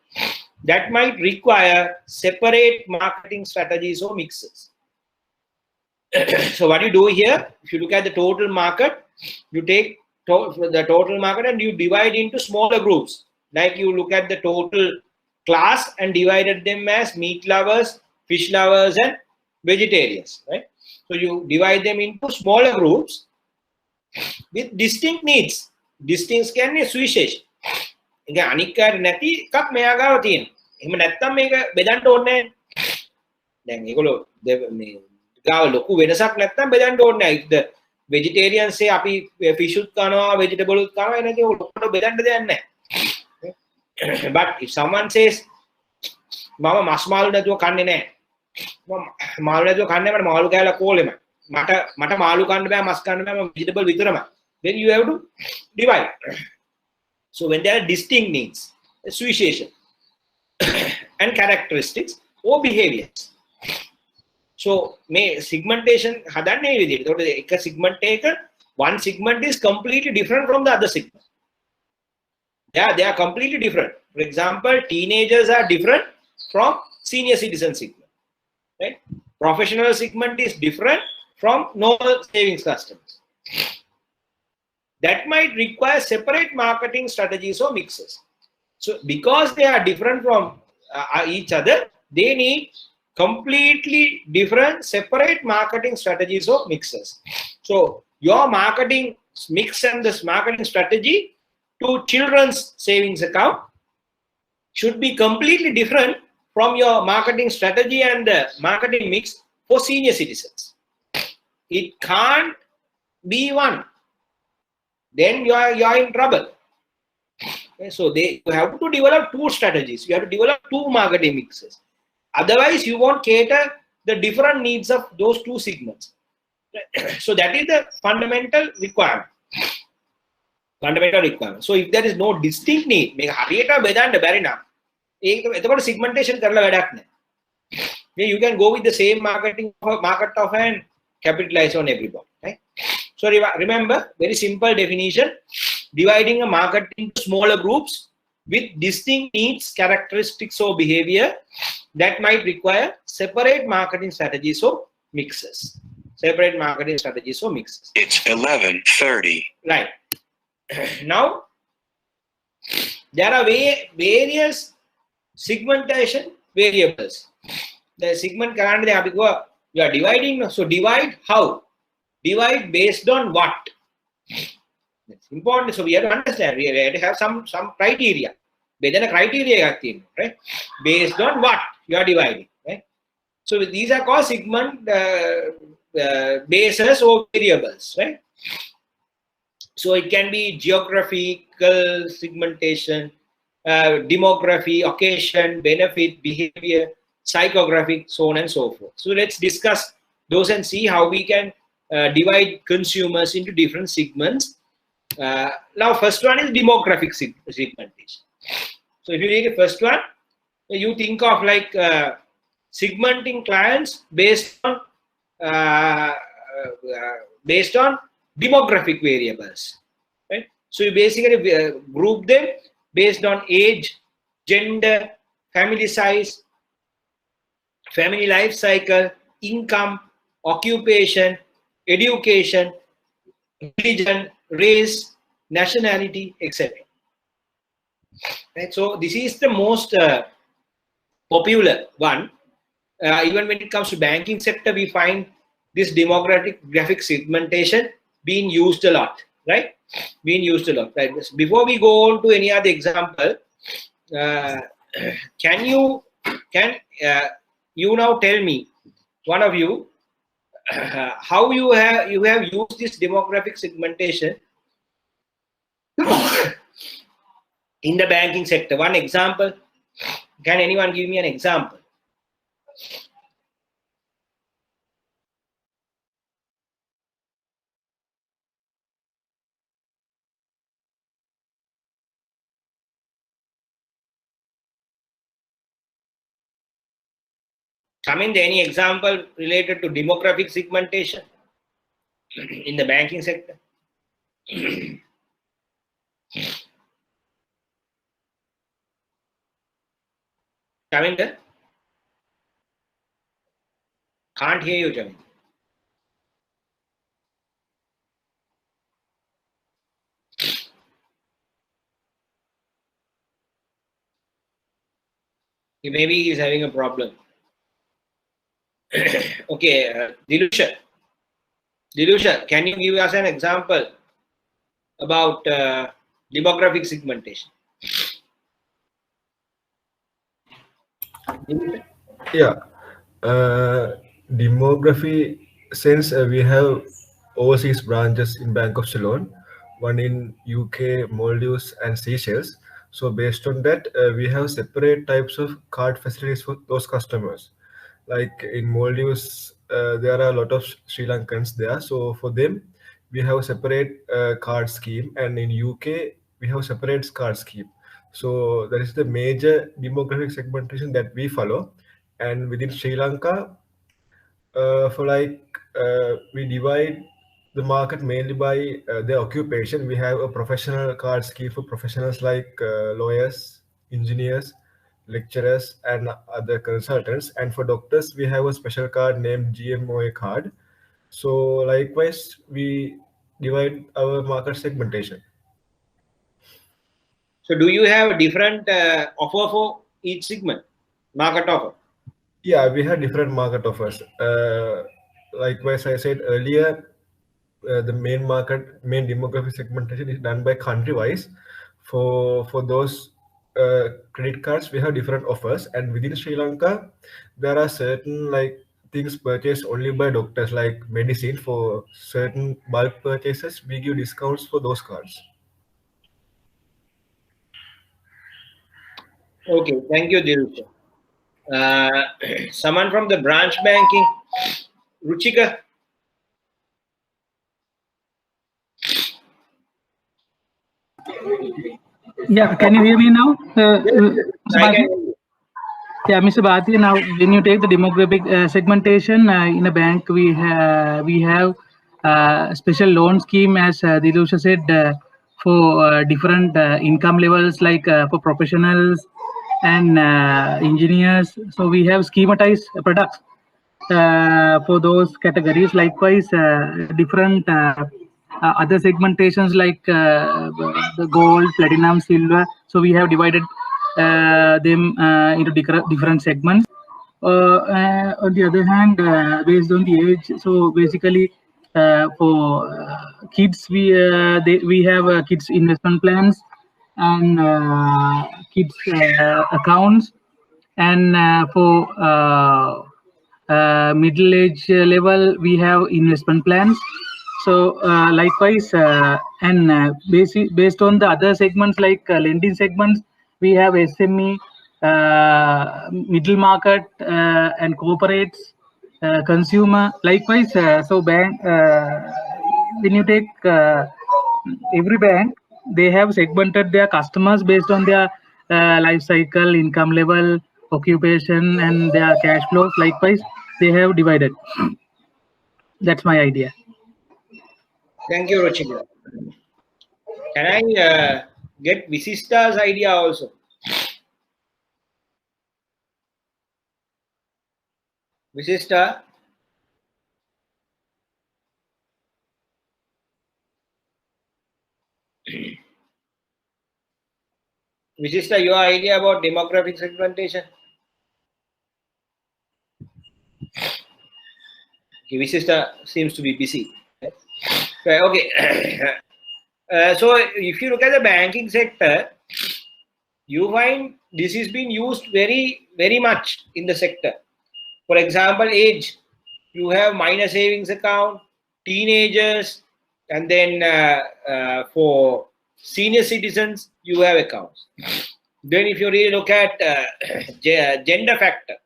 that might require separate marketing strategies or mixes. So what you do here, if you look at the total market, you take the total market and you divide into smaller groups. Like you look at the total class and divided them as meat lovers, fish lovers, and vegetarians. Right? So you divide them into smaller groups with distinct needs. Distinct can be switches. අනික්කාර නැති එකක් මෙයා ගාව තියෙන. එහෙම නැත්තම් මේක බෙදන්න ඕනේ නැහැ. දැන් ඒගොල්ලෝ ගාව ලොකු වෙනසක් නැත්තම් බෙදන්න ඕනේ නැහැ. If the vegetarians say අපි fish උත් කනවා, vegetable උත් කනවා, එනදී ඔක්කොට බෙදන්න දෙයක් නැහැ. But if someone says මම මස් මාළු නැතුව කන්නේ නැහැ. මම මාළු නැතුව කන්නේ මට මාළු කෑල්ලක් ඕලෙමයි. මට මාළු කන්න බෑ, මස් කන්න බෑ, මම vegetable විතරමයි. Then you have to divide. So when there are distinct needs, association, and characteristics or behaviors. So may segmentation hadanne vidiyata. So එක segment එක, one segment is completely different from the other segment. Yeah, they are completely different. For example, teenagers are different from senior citizen segment. Right? Professional segment is different from normal savings customers. That might require separate marketing strategies or mixes. So because they are different from each other, they need completely different separate marketing strategies or mixes. So your marketing mix and this marketing strategy to children's savings account should be completely different from your marketing strategy and the marketing mix for senior citizens. It can't be one. Then you are in trouble. Okay, so you have to develop 2 strategies. You have to develop 2 marketing mixes. Otherwise, you won't cater the different needs of those 2 segments. So that is the fundamental requirement. So if there is no distinct need, make hariyata bedanda bari na. Eතකොට segmentation කරලා වැඩක් නැහැ. You can go with the same market of and capitalize on everybody. Right? So remember, very simple definition, dividing a market into smaller groups with distinct needs, characteristics, or behavior that might require separate marketing strategies or mixes. Separate marketing strategies or mixes. It's 11:30. Right. Now, there are various segmentation variables. The segment currently you are dividing. So divide how? Divide based on what? It's important. So we have to understand. We have to have some criteria. Bedana criteria, right? Based on what you are dividing, right? So these are called segment bases or variables, right? So it can be geographical segmentation, demography, occasion, benefit, behavior, psychographic, so on and so forth. So let's discuss those and see how we can divide consumers into different segments. Now, first one is demographic segmentation. So if you take the first one, you think of like segmenting clients based on demographic variables. Right? So you basically group them based on age, gender, family size, family life cycle, income, occupation, education, religion, race, nationality, etc. Right? So this is the most popular one. Even when it comes to banking sector, we find this demographic segmentation being used a lot, right? Being used a lot. Right? Before we go on to any other example, can you now tell me, one of you, how you have used this demographic segmentation in the banking sector? One example. Can anyone give me an example? Chaminda, any example related to demographic segmentation in the banking sector? Chaminda? Can't hear you, Chaminda. Maybe he's having a problem. Okay, Dilusha, can you give us an example about demographic segmentation? Yeah. Demography, since we have overseas branches in Bank of Ceylon, one in UK, Maldives, and Seychelles. So based on that, we have separate types of card facilities for those customers. Like in Maldives, there are a lot of Sri Lankans there. So for them, we have a separate card scheme, and in UK, we have separate card scheme. So that is the major demographic segmentation that we follow. And within Sri Lanka, we divide the market mainly by their occupation. We have a professional card scheme for professionals like lawyers, engineers, lecturers, and other consultants. And for doctors, we have a special card named GMOA card. So likewise, we divide our market segmentation. So do you have a different offer for each segment, market offer? Yeah, we have different market offers. Likewise, I said earlier, the main demographic segmentation is done by country-wise. For those credit cards, we have different offers, and within Sri Lanka, there are certain things purchased only by doctors, like medicine. For certain bulk purchases, we give discounts for those cards. Okay, thank you, Dilusha. Someone from the branch banking, Ruchika. Yeah, can you hear me now? Yeah, Mr. Bhatia, now when you take the demographic segmentation in a bank, we have special loan scheme, as Dilusha said, for different income levels, like for professionals and engineers. So we have schematized products for those categories. Likewise, different other segmentations like the gold, platinum, silver. So we have divided them into different segments. On the other hand, based on the age, so basically for kids, we have kids investment plans and kids accounts, and for middle age level, we have investment plans. So likewise, and based on the other segments like lending segments, we have SME, middle market, and corporates, consumer. Likewise, so bank, when you take every bank, they have segmented their customers based on their life cycle, income level, occupation, and their cash flows. Likewise, they have divided. That's my idea. Thank you, Ruchika. Can I get Visista's idea also? Visista? Vishishta, your idea about demographic segmentation? Okay, Vishishta seems to be busy. Okay. So if you look at the banking sector, you find this is being used very much in the sector. For example, age. You have minor savings account, teenagers, and then for senior citizens, you have accounts. Then if you really look at gender factor,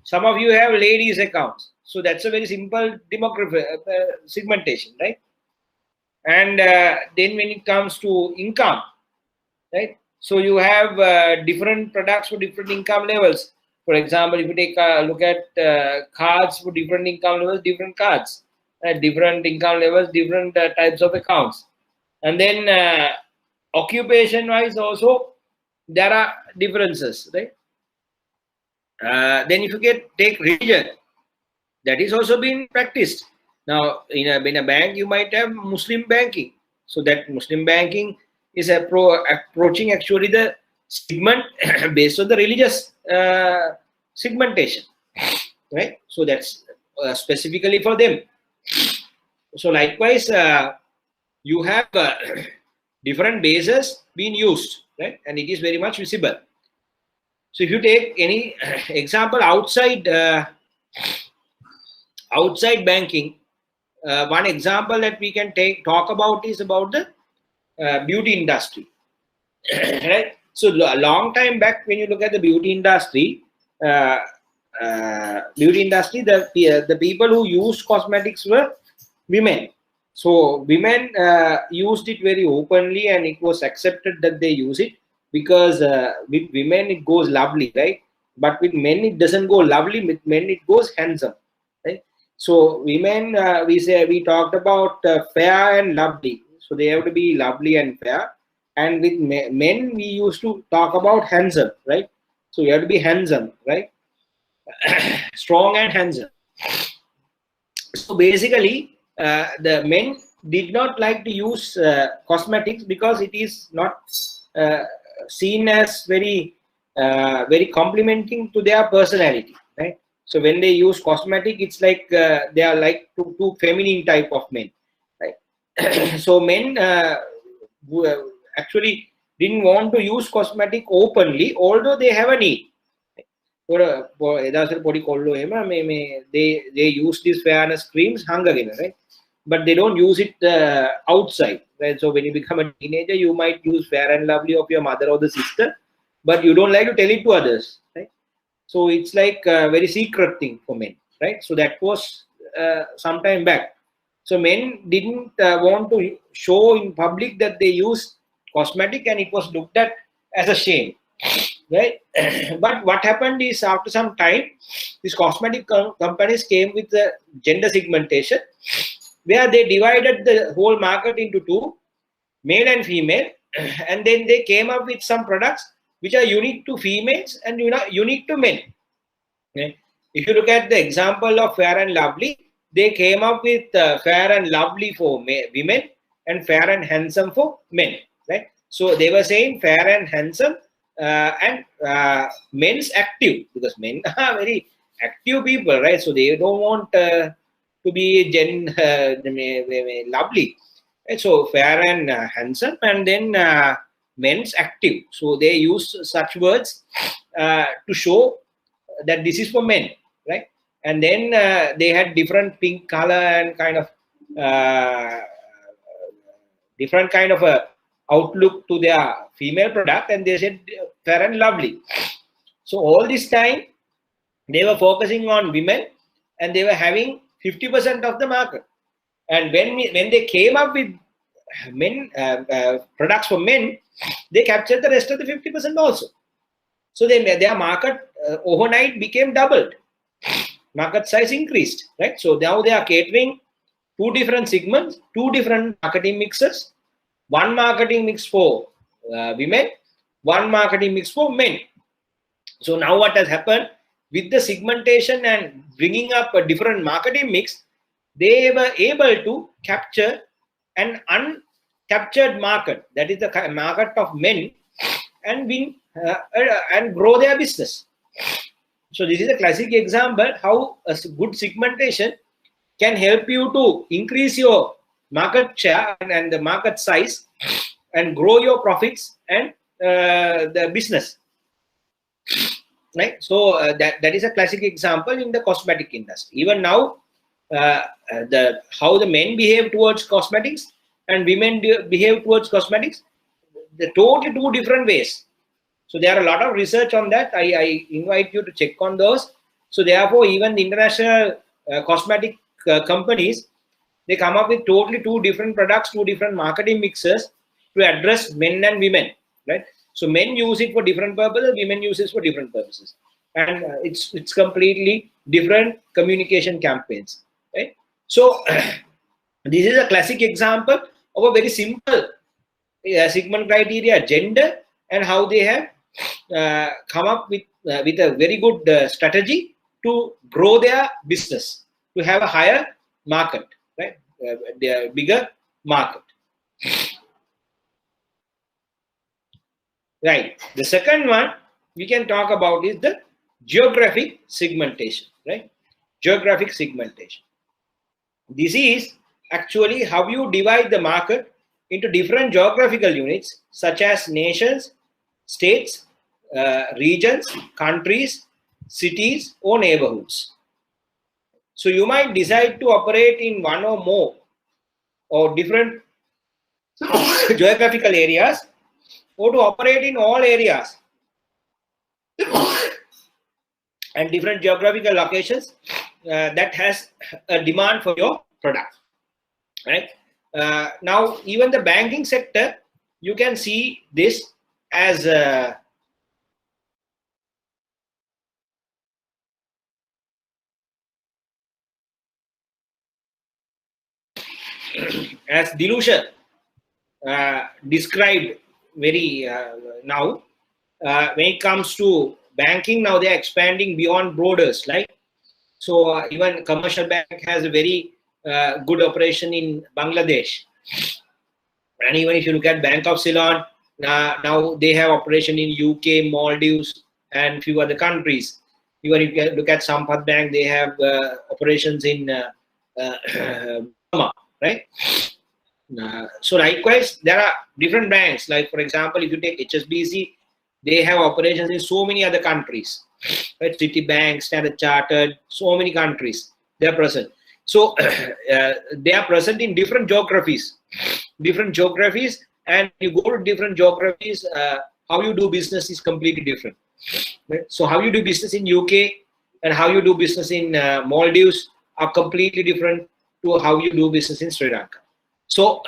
some of you have ladies accounts. So that's a very simple demographic segmentation, right? And then when it comes to income, right? So you have different products for different income levels. For example, if you take a look at cards for different income levels, different cards, different income levels, different types of accounts. And then occupation-wise also, there are differences, right? Then if you take religion, that is also being practiced. Now, in a bank, you might have Muslim banking. So that Muslim banking is approaching actually the segment based on the religious segmentation, right? So that's specifically for them. So likewise, you have different bases being used, right? And it is very much visible. So if you take any example outside banking, one example that we can talk about is about the beauty industry, right? So a long time back, when you look at the beauty industry, the people who used cosmetics were women. So women used it very openly, and it was accepted that they use it because with women it goes lovely, right? But with men it doesn't go lovely. With men it goes handsome, right? So women, we talked about fair and lovely. So they have to be lovely and fair. And with men, we used to talk about handsome, right? So you have to be handsome, right? Strong and handsome. So basically, the men did not like to use cosmetics because it is not seen as very complimenting to their personality, right? So when they use cosmetic, it's like they are like two feminine type of men, right? So men actually didn't want to use cosmetic openly, although they have a need. They use these fairness creams, right? But they don't use it outside, right? So when you become a teenager, you might use Fair and Lovely of your mother or the sister, but you don't like to tell it to others, right? So it's like a very secret thing for men, right? So that was some time back. So men didn't want to show in public that they use cosmetic, and it was looked at as a shame, right? But what happened is, after some time, these cosmetic companies came with the gender segmentation, where they divided the whole market into two, male and female, and then they came up with some products which are unique to females and unique to men. Okay? If you look at the example of Fair and Lovely, they came up with Fair and Lovely for women and Fair and Handsome for men, right? So they were saying fair and handsome and men's active, because men are very active people, right? So they don't want to be lovely, right? So fair and handsome, and then men's active. So they use such words to show that this is for men, right? And then they had different pink color and kind of different kind of a outlook to their female product, and they said Fair and Lovely. So all this time they were focusing on women, and they were having 50% of the market. And when they came up with men products for men, they captured the rest of the 50% also. So their market overnight became doubled. Market size increased, right? So now they are catering two different segments, two different marketing mixes. One marketing mix for women, one marketing mix for men. So now what has happened with the segmentation and bringing up a different marketing mix, they were able to capture an uncaptured market, that is the market of men, and win and grow their business. So this is a classic example how a good segmentation can help you to increase your market share and the market size and grow your profits and the business. Right. So that is a classic example in the cosmetic industry. Even now, how the men behave towards cosmetics and women behave towards cosmetics, the totally two different ways. So there are a lot of research on that. I invite you to check on those. So therefore, even the international cosmetic companies, they come up with totally two different products, two different marketing mixes to address men and women, right? So men use it for different purposes, women use it for different purposes, and it's completely different communication campaigns, right? So this is a classic example of a very simple segment criteria, gender, and how they have come up with a very good strategy to grow their business, to have a higher market, right? Their bigger market. Right. The second one we can talk about is the geographic segmentation, right? Geographic segmentation. This is actually how you divide the market into different geographical units such as nations, states, regions, countries, cities, or neighborhoods. So you might decide to operate in one or more or different geographical areas, or to operate in all areas and different geographical locations that has a demand for your product, right? Now, even the banking sector, you can see this as delusion described very now. When it comes to banking, now they are expanding beyond borders, right? So even commercial bank has a very good operation in Bangladesh, and even if you look at Bank of Ceylon, now they have operation in UK, Maldives, and few other countries. Even if you look at Sampath Bank, they have operations in Burma, right? So likewise, there are different banks. Like for example, if you take HSBC, they have operations in so many other countries, right? Citibank, Standard Chartered, so many countries they are present. So they are present in different geographies, and you go to different geographies, how you do business is completely different. Right? So how you do business in UK and how you do business in Maldives are completely different to how you do business in Sri Lanka. So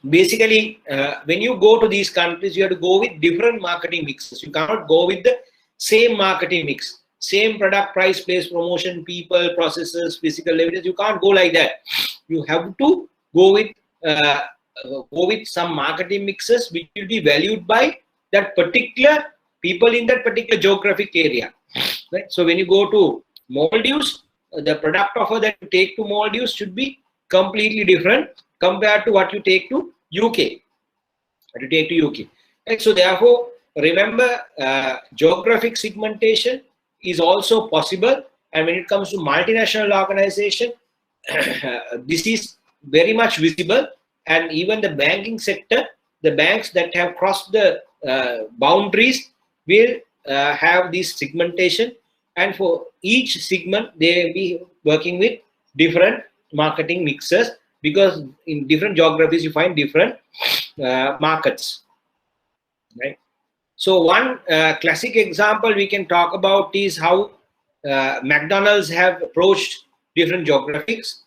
basically, when you go to these countries, you have to go with different marketing mixes. You cannot go with the same marketing mix, same product, price, place, promotion, people, processes, physical evidence. You can't go like that. You have to go with some marketing mixes which will be valued by that particular people in that particular geographic area. Right? So when you go to Maldives, the product offer that you take to Maldives should be completely different compared to what you take to UK. Right? So therefore, remember, geographic segmentation is also possible, and when it comes to multinational organization, this is very much visible. And even the banking sector, the banks that have crossed the boundaries will have this segmentation, and for each segment they will be working with different marketing mixes, because in different geographies you find different markets, right? So one classic example we can talk about is how McDonald's have approached different geographies.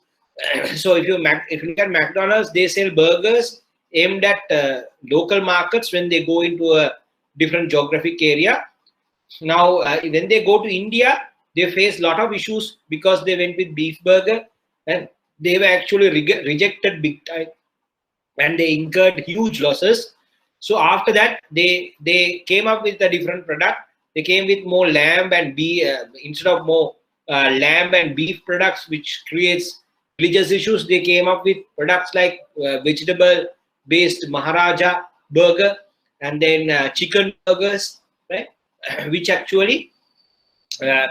So if you look at McDonald's, they sell burgers aimed at local markets when they go into a different geographic area. Now, when they go to India, they face a lot of issues because they went with beef burger, and they were actually rejected big time, and they incurred huge losses. So after that, they came up with a different product. They came with more lamb and beef instead of more lamb and beef products, which creates religious issues. They came up with products like vegetable-based Maharaja burger, and then chicken burgers, right? Which actually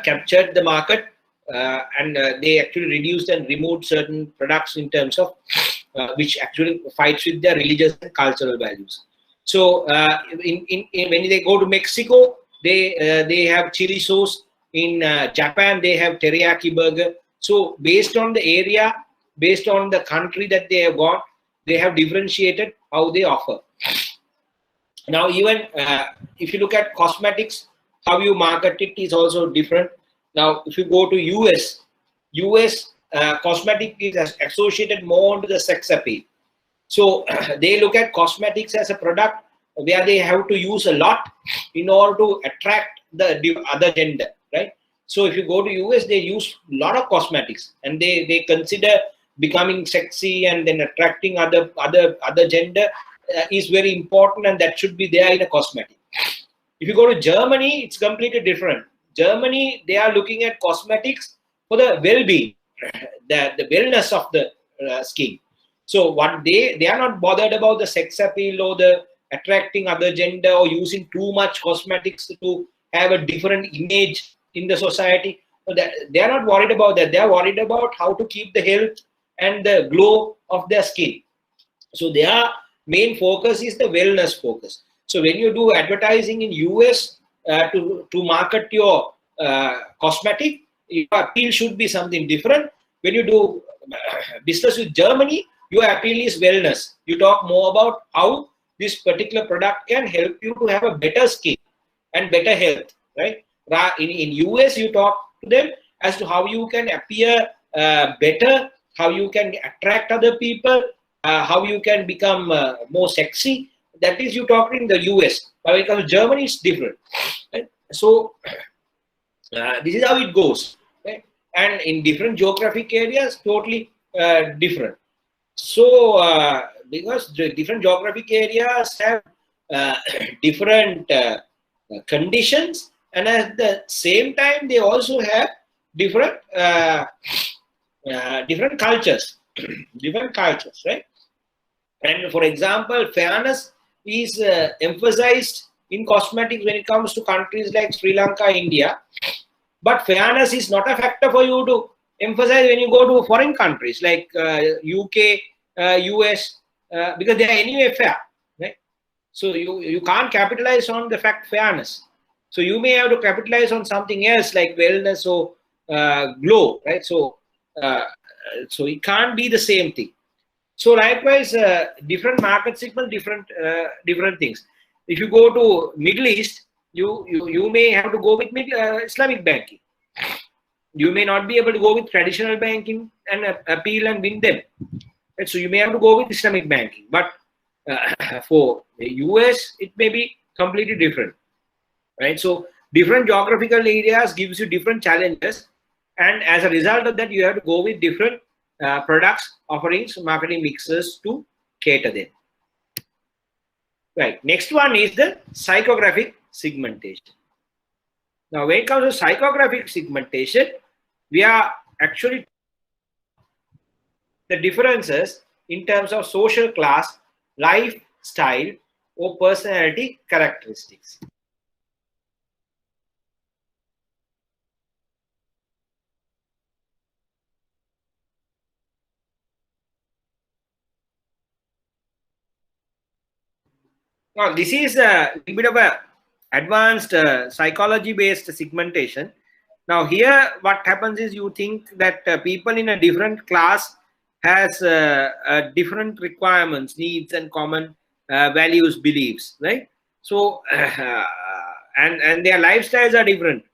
captured the market, and they actually reduced and removed certain products in terms of which actually fights with their religious and cultural values. So when they go to Mexico, they have chili sauce. In Japan, they have teriyaki burger. So based on the area, based on the country that they have got, they have differentiated how they offer. Now, even if you look at cosmetics, how you market it is also different. Now, if you go to US cosmetic is associated more to the sex appeal. So they look at cosmetics as a product where they have to use a lot in order to attract the other gender, right? So if you go to US, they use a lot of cosmetics, and they consider becoming sexy and then attracting other gender is very important, and that should be there in a cosmetic. If you go to Germany, it's completely different. Germany, they are looking at cosmetics for the well-being, the wellness of the skin. So what they are not bothered about the sex appeal or the attracting other gender or using too much cosmetics to have a different image in the society. So that they are not worried about that. They are worried about how to keep the health and the glow of their skin. So their main focus is the wellness focus. So when you do advertising in US to market your cosmetic, your appeal should be something different. When you do business with Germany, your appeal is wellness. You talk more about how this particular product can help you to have a better skin and better health, right? In US, you talk to them as to how you can appear better, how you can attract other people, how you can become more sexy. That is, you talk in the US. But when it comes to Germany, it's different. Right? So this is how it goes. Right? And in different geographic areas, totally different. So because the different geographic areas have different conditions, and at the same time, they also have different different cultures, different cultures, right? And for example, fairness is emphasized in cosmetics when it comes to countries like Sri Lanka, India. But fairness is not a factor for you to emphasize when you go to foreign countries like UK, US, because they are anyway fair, right? So you can't capitalize on the fact fairness. So you may have to capitalize on something else like wellness or glow, right? So it can't be the same thing. So likewise, different market segments, different things. If you go to Middle East, you may have to go with Islamic banking. You may not be able to go with traditional banking and appeal and win them. Right? So you may have to go with Islamic banking. But for the US, it may be completely different. Right? So different geographical areas gives you different challenges, and as a result of that, you have to go with different products, offerings, marketing mixes to cater them. Right. Next one is the psychographic segmentation. Now, when it comes to psychographic segmentation, we are actually the differences in terms of social class, lifestyle, or personality characteristics. Now, this is a little bit of a advanced psychology-based segmentation. Now, here what happens is you think that people in a different class has different requirements, needs, and common values, beliefs, right? So, and their lifestyles are different.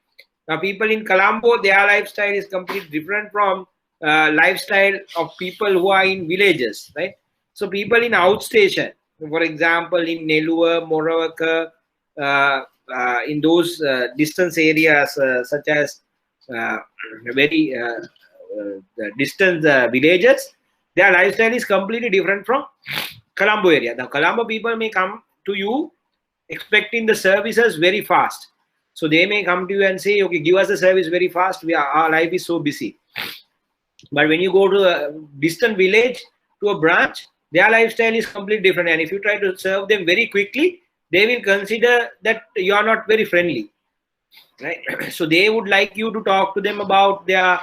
Now, people in Colombo, their lifestyle is completely different from lifestyle of people who are in villages, right? So, people in outstation, for example, in Nellore, Moravaka, in those distance areas such as very distant villages, their lifestyle is completely different from Colombo area. The Colombo people may come to you expecting the services very fast. So they may come to you and say, okay, give us the service very fast. Our life is so busy. But when you go to a distant village, to a branch, their lifestyle is completely different. And if you try to serve them very quickly, they will consider that you are not very friendly, right? So they would like you to talk to them about their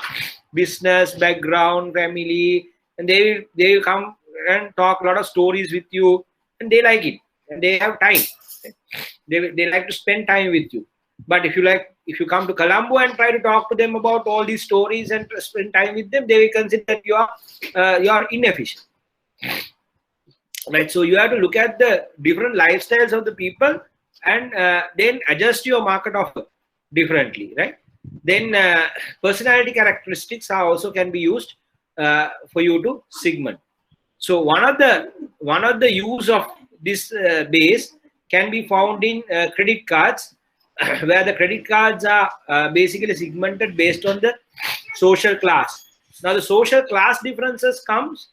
business background, family, and they will come and talk a lot of stories with you, and they like it, and they have time. They like to spend time with you. But if you come to Colombo and try to talk to them about all these stories and spend time with them, they will consider that you are inefficient, right? So you have to look at the different lifestyles of the people and then adjust your market offer differently, right? Then personality characteristics are also can be used for you to segment. So one of the use of this base can be found in credit cards, where the credit cards are basically segmented based on the social class. Now the social class differences comes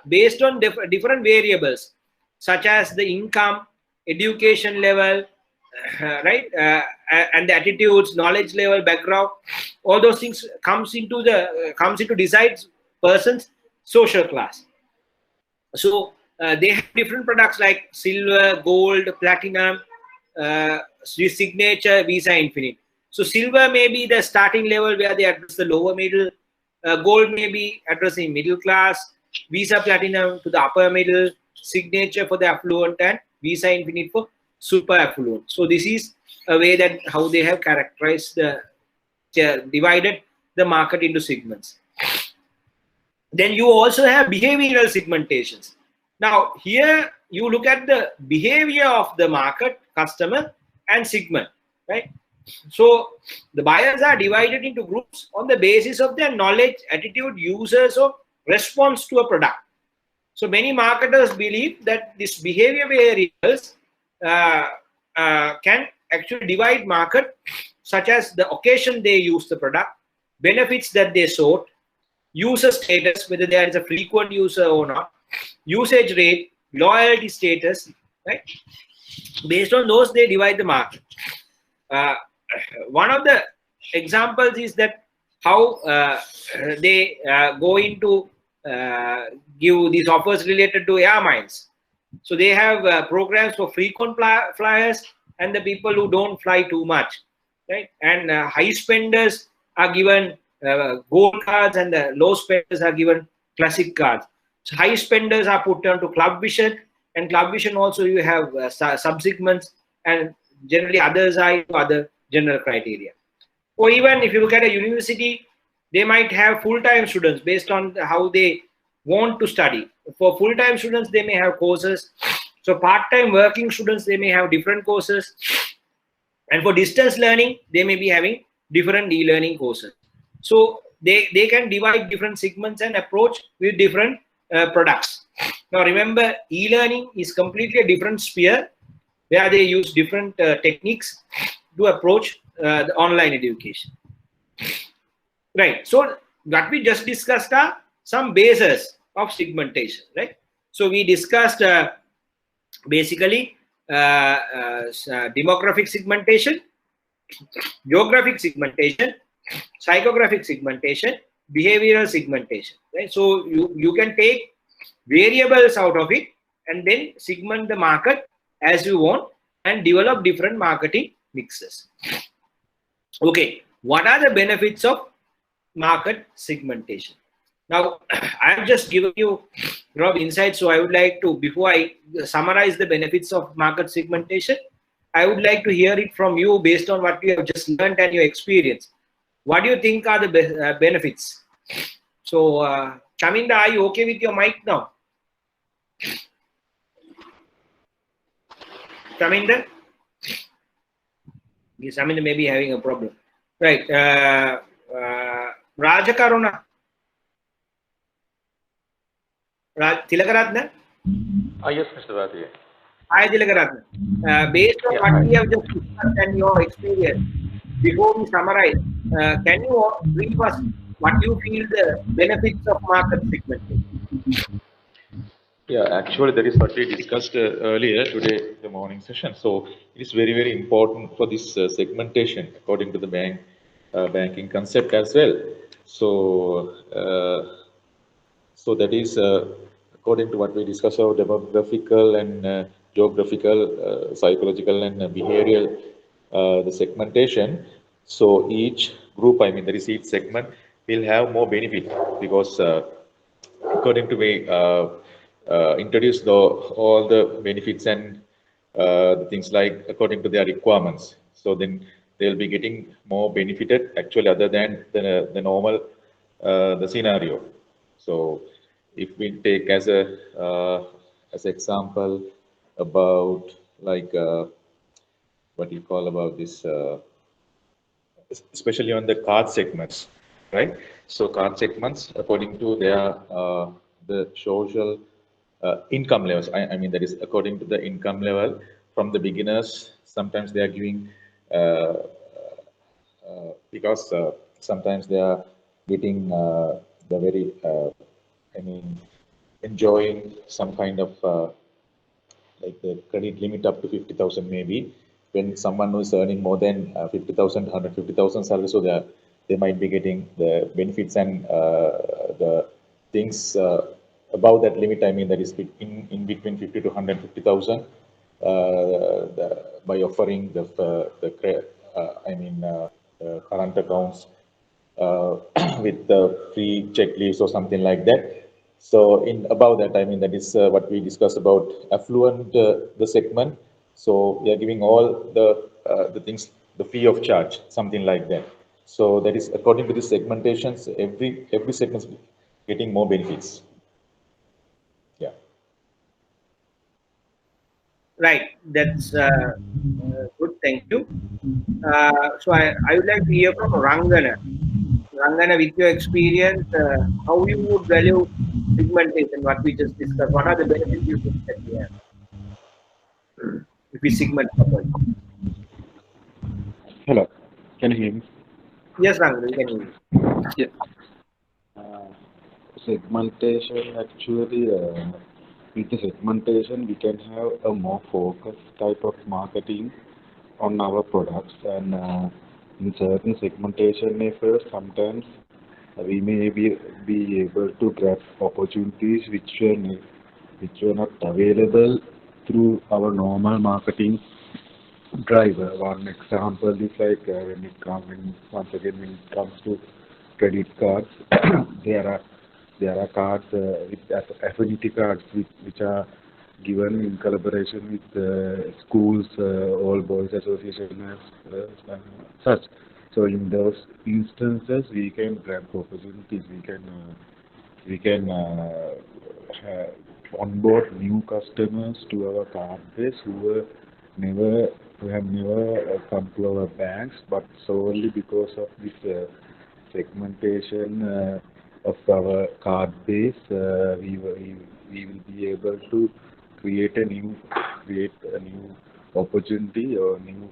based on different variables such as the income, education level, right, and the attitudes, knowledge level, background. All those things comes into decides person's social class. So they have different products like silver, gold, platinum, signature, Visa Infinite. So silver may be the starting level where they address the lower middle. Gold may be addressing middle class. Visa Platinum to the upper middle. Signature for the affluent, and Visa Infinite for super affluent. So this is a way that how they have characterized divided the market into segments. Then you also have behavioral segmentations. Now here you look at the behavior of the market, customer, and segment, right? So the buyers are divided into groups on the basis of their knowledge, attitude, users, or response to a product. So many marketers believe that this behavior variables can actually divide market, such as the occasion they use the product, benefits that they sought, user status, whether there is a frequent user or not, usage rate, loyalty status, right? Based on those, they divide the market. One of the examples is that how they go into give these offers related to air miles. So they have programs for frequent flyers and the people who don't fly too much, right? And high spenders are given gold cards, and the low spenders are given classic cards. So high spenders are put onto Club Vision, and Club Vision also you have subsegments, and generally others are into other general criteria. Or even if you look at a university, they might have full-time students based on how they want to study. For full-time students, they may have courses. So part-time working students, they may have different courses. And for distance learning, they may be having different e-learning courses. So they can divide different segments and approach with different products. Now remember, e-learning is completely a different sphere where they use different techniques to approach the online education. Right. So what we just discussed are some bases of segmentation, right? So we discussed basically demographic segmentation, geographic segmentation, psychographic segmentation, behavioral segmentation, right? So you can take variables out of it and then segment the market as you want and develop different marketing mixes. Okay, what are the benefits of market segmentation? Now, I've just given you a lot of insights, so I would like to, before I summarize the benefits of market segmentation, I would like to hear it from you based on what you have just learned and your experience. What do you think are the benefits? So, Chaminda, are you okay with your mic now? Chaminda? Yes, Chaminda may be having a problem. Right. Rajakaruna? Tilakaratna? Yes, Mr. Vadi. Hi, Tilakaratna. Based on what we have just discussed and your experience, before we summarize, can you brief us what you feel the benefits of market segmentation? Yeah, actually, that is what we discussed earlier today, the morning session. So it is very, very important for this segmentation according to the banking concept as well. So, so that is according to what we discussed about demographical and geographical, psychological, and behavioral the segmentation. So each group, I mean, that is each segment, will have more benefit because according to me, introduce all the benefits and the things like according to their requirements. So then they'll be getting more benefited actually other than the normal the scenario. So if we take as example about like what you call about this especially on the card segments, right? So card segments according to their the social income levels. I mean that is according to the income level from the beginners. Sometimes they are giving because sometimes they are getting the very I mean enjoying some kind of like the credit limit up to 50,000 maybe. When someone who is earning more than 50,000, 150,000 salary, so they might be getting the benefits and the things above that limit. I mean that is in between 50 to 150,000 by offering the current accounts with the free check leaves or something like that. So in above that, I mean, that is what we discussed about affluent, the segment. So we are giving all the things, the fee of charge, something like that. So that is according to the segmentations, every segment is getting more benefits. Yeah. Right. That's good. Thank you. So I would like to hear from Rangana. Rangana, with your experience, how you would value segmentation, what we just discussed? What are the benefits you think that we have if we segment properly? Hello, can you hear me? Yes, Rangana, we can hear you. Yeah. Segmentation actually, with the segmentation, we can have a more focused type of marketing on our products, and in certain segmentation efforts, sometimes we may be able to grab opportunities which were not available through our normal marketing driver. One example is like when it comes to credit cards, there are cards with affinity cards which are given in collaboration with schools, all boys association as such. So in those instances, we can grab opportunities. We can onboard new customers to our card base who have never come to our banks, but solely because of this segmentation of our card base, we will be able to create a new opportunity or new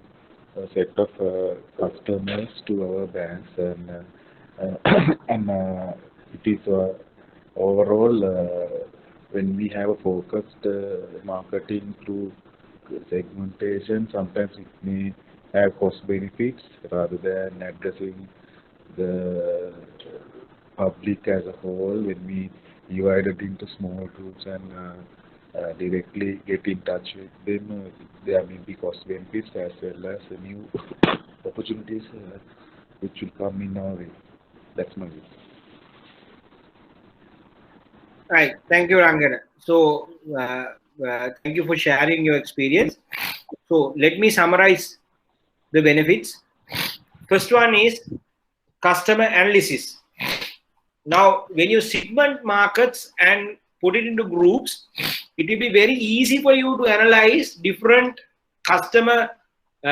set of customers to our banks, and it is overall when we have a focused marketing through segmentation, sometimes it may have cost benefits rather than addressing the public as a whole. When we divide it into small groups and directly get in touch with them, there may be cost benefits as well as new opportunities which will come in our way. That's my view. Right. Thank you, Rangana. So thank you for sharing your experience. So let me summarize the benefits. First one is customer analysis. Now, when you segment markets and put it into groups, it will be very easy for you to analyze different customer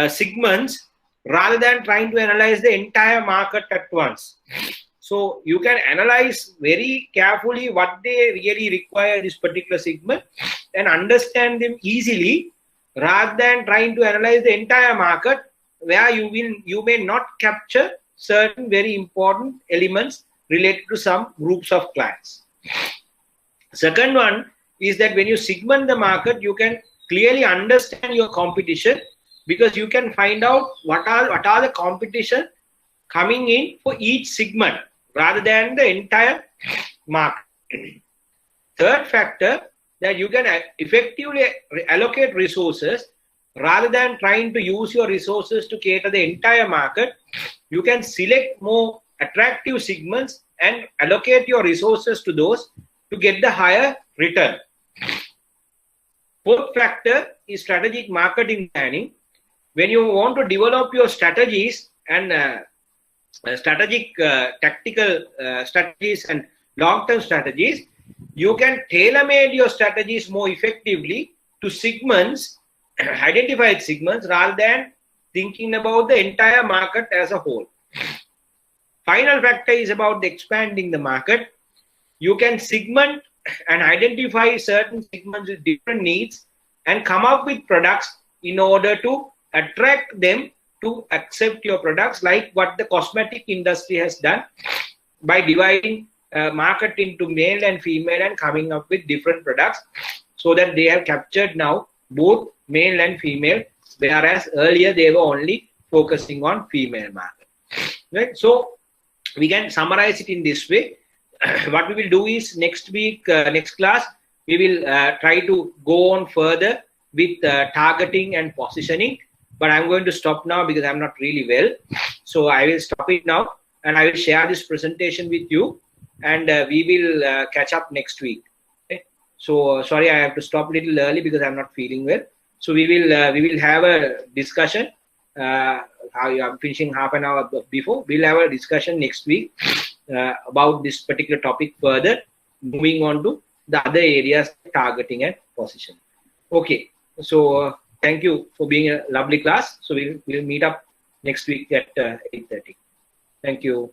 segments rather than trying to analyze the entire market at once. So you can analyze very carefully what they really require this particular segment and understand them easily rather than trying to analyze the entire market where you may not capture certain very important elements related to some groups of clients. Second one is that when you segment the market, you can clearly understand your competition because you can find out what are the competition coming in for each segment rather than the entire market. Third factor that you can effectively allocate resources rather than trying to use your resources to cater the entire market. You can select more attractive segments and allocate your resources to those to get the higher return. Fourth factor is strategic marketing planning. When you want to develop your strategies and strategic tactical strategies and long-term strategies, you can tailor-made your strategies more effectively to segments, identified segments, rather than thinking about the entire market as a whole. Final factor is about expanding the market. You can segment and identify certain segments with different needs and come up with products in order to attract them to accept your products, like what the cosmetic industry has done by dividing market into male and female and coming up with different products, so that they have captured now both male and female, whereas earlier they were only focusing on female market. Right? So we can summarize it in this way. What we will do is next week, next class, we will try to go on further with targeting and positioning. But I'm going to stop now because I'm not really well. So I will stop it now and I will share this presentation with you, and we will catch up next week. Okay? So sorry, I have to stop a little early because I'm not feeling well. So we will have a discussion. I'm finishing half an hour before. We'll have a discussion next week about this particular topic further, moving on to the other areas, targeting and positioning. Okay, so thank you for being a lovely class. So we'll meet up next week at 8:30. Thank you.